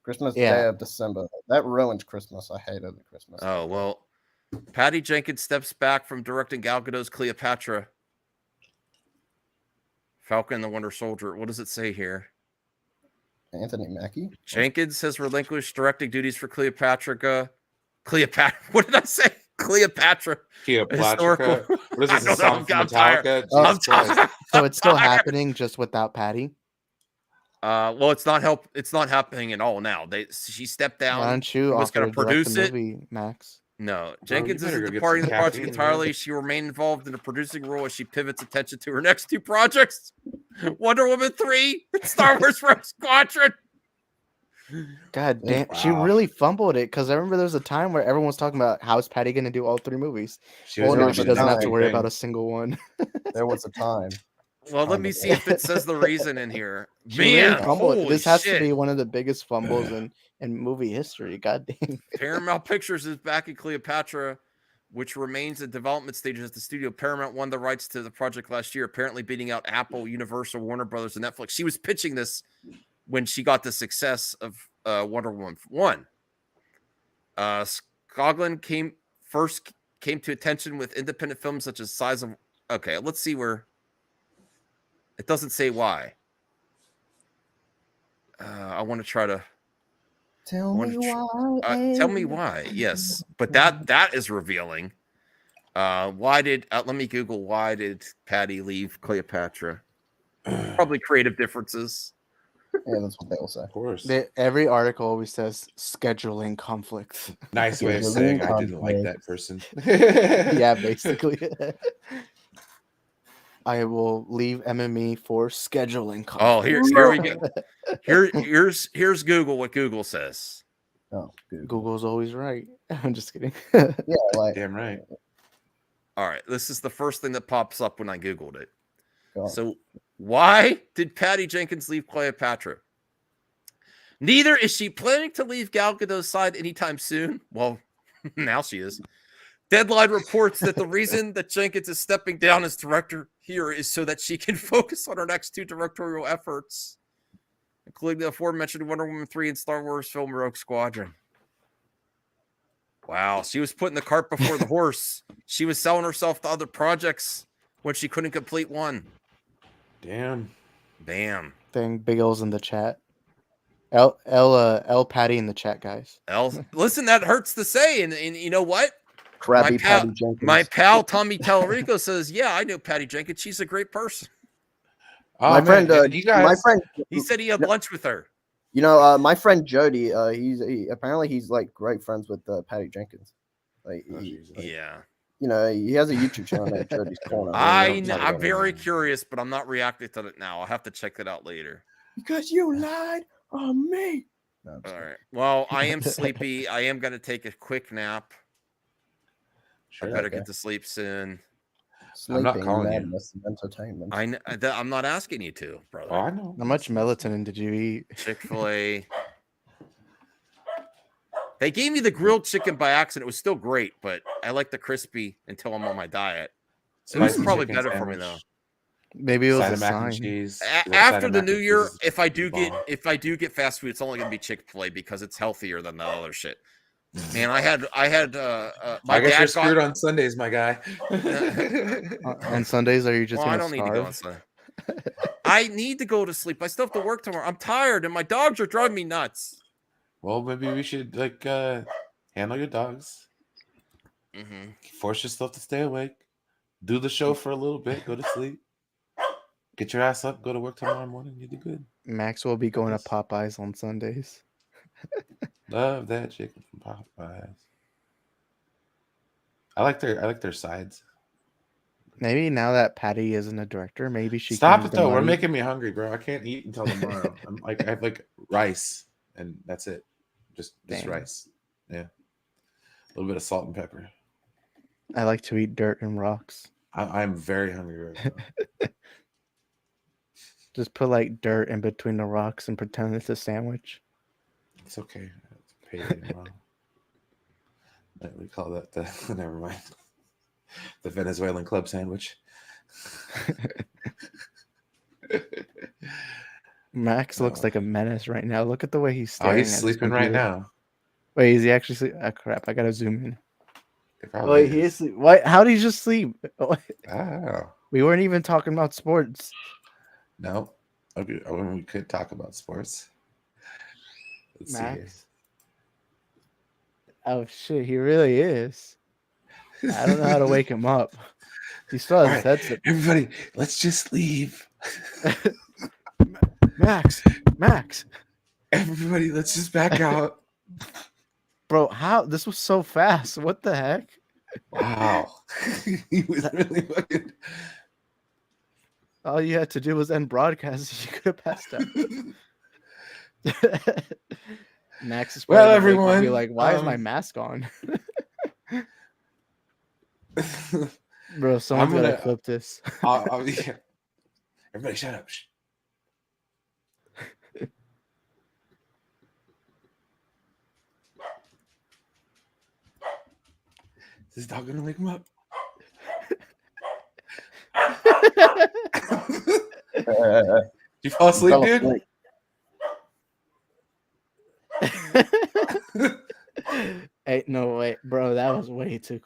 Christmas Day of December. That ruined Christmas. I hated the Christmas. Oh, well. Patty Jenkins steps back from directing Gal Gadot's Cleopatra. Falcon and the Winter Soldier. What does it say here? Anthony Mackie. Jenkins has relinquished directing duties for Cleopatra. What did I say? Cleopatra. Cleopatra. What is this? I'm tired. So it's still happening, just without Patty. Well, it's not happening at all now. She stepped down. Why don't you was going to produce it, movie, Max? No, Jenkins isn't departing the project entirely. She remained involved in a producing role as she pivots attention to her next two projects: Wonder Woman 3, Star Wars Rogue Squadron. God damn, she really fumbled it because I remember there was a time where everyone was talking about how's Patty going to do all three movies. Well, now she doesn't have to worry about a single one. There was a time. Well, let me see if it says the reason in here. Man, really this has to be one of the biggest fumbles in movie history. God dang. Paramount Pictures is backing Cleopatra, which remains in development stages at the studio. Paramount won the rights to the project last year, apparently beating out Apple, Universal, Warner Brothers, and Netflix. She was pitching this when she got the success of Wonder Woman 1. Skoglund came to attention with independent films such as Size of... Okay, let's see where... It doesn't say why. I want to try to... Tell me why. Yes, but that is revealing. Why did let me Google why did Patty leave Cleopatra? Probably creative differences. Yeah, that's what they will say. Of course. Every article always says scheduling conflicts. Nice way of saying I didn't like that person. Yeah, basically. I will leave MME for scheduling conflicts. Oh, here we go. Here's Google. What Google says. Oh, Google's always right. I'm just kidding. Yeah, like damn right. All right, this is the first thing that pops up when I Googled it. So, why did Patty Jenkins leave Cleopatra? Neither is she planning to leave Gal Gadot's side anytime soon. Well, now she is. Deadline reports that the reason that Jenkins is stepping down as director here is so that she can focus on her next two directorial efforts, including the aforementioned Wonder Woman 3 and Star Wars film Rogue Squadron. Wow, she was putting the cart before the horse. She was selling herself to other projects when she couldn't complete one. Damn. Thing Big L's in the chat. L Patty in the chat, guys. Listen, that hurts to say, and you know what? Crabby Patty Jenkins. My pal Tommy Tallarico says, "Yeah, I know Patty Jenkins. She's a great person." My friend, he said he had lunch with her. You know, my friend Jody. Apparently he's like great friends with Patty Jenkins. Like, yeah. You know, he has a YouTube channel named Jody's Corner. I'm very curious, but I'm not reacting to it now. I'll have to check it out later. Because you lied on me. No, all right. Well, I am sleepy. I am going to take a quick nap. Sure, I better get to sleep soon. Sleeping, I'm not calling madness, and entertainment. I'm not asking you to, brother. Oh, I know. How much melatonin did you eat? Chick-fil-A. They gave me the grilled chicken by accident. It was still great, but I like the crispy until I'm on my diet. It was probably better for me though. Maybe it was a mac and sign. cheese. After the new year, if I do get fast food, it's only gonna be Chick-fil-A because it's healthier than the other shit. Man, I had my I guess dad you're screwed on Sundays, my guy. On Sundays, are you just I gonna don't need to go on starve? Sunday. I need to go to sleep. I still have to work tomorrow. I'm tired, and my dogs are driving me nuts. Well, maybe we should handle your dogs. Force yourself to stay awake. Do the show for a little bit. Go to sleep. Get your ass up. Go to work tomorrow morning. You do good. Max will be going to Popeyes on Sundays. Love that chicken from Popeyes. I like their sides. Maybe now that Patty isn't a director, maybe she Stop can it use the though. We're money- making me hungry, bro. I can't eat until tomorrow. I have like rice and that's it. Just Damn. rice. Yeah. A little bit of salt and pepper. I like to eat dirt and rocks. I'm very hungry right now. Just put like dirt in between the rocks and pretend it's a sandwich. It's okay. It's payday tomorrow. We call that the never mind. The Venezuelan club sandwich. Max looks like a menace right now. Look at the way he's Oh, staring. he's at his sleeping right computer. now. Wait, is he actually sleep? Oh, crap! I gotta zoom in. probably Wait, he is sleep. What? How did he just sleep? Oh. We weren't even talking about sports. No. Okay. We could talk about sports. Let's see here. Max. Oh shit, he really is. I don't know how to wake him up. He still has his headset. Everybody, let's just leave. Max. Everybody, let's just back out. Bro, how this was so fast? What the heck? Wow. He was really fucking. All you had to do was end broadcast. You could have passed out. Max is Well, probably everyone, be like, why is my mask on? Bro, someone's gonna clip this. Yeah. Everybody, shut up. Shh. Is this dog gonna wake him up? Did you fall asleep, dude? Hey, no, wait, bro, that was way too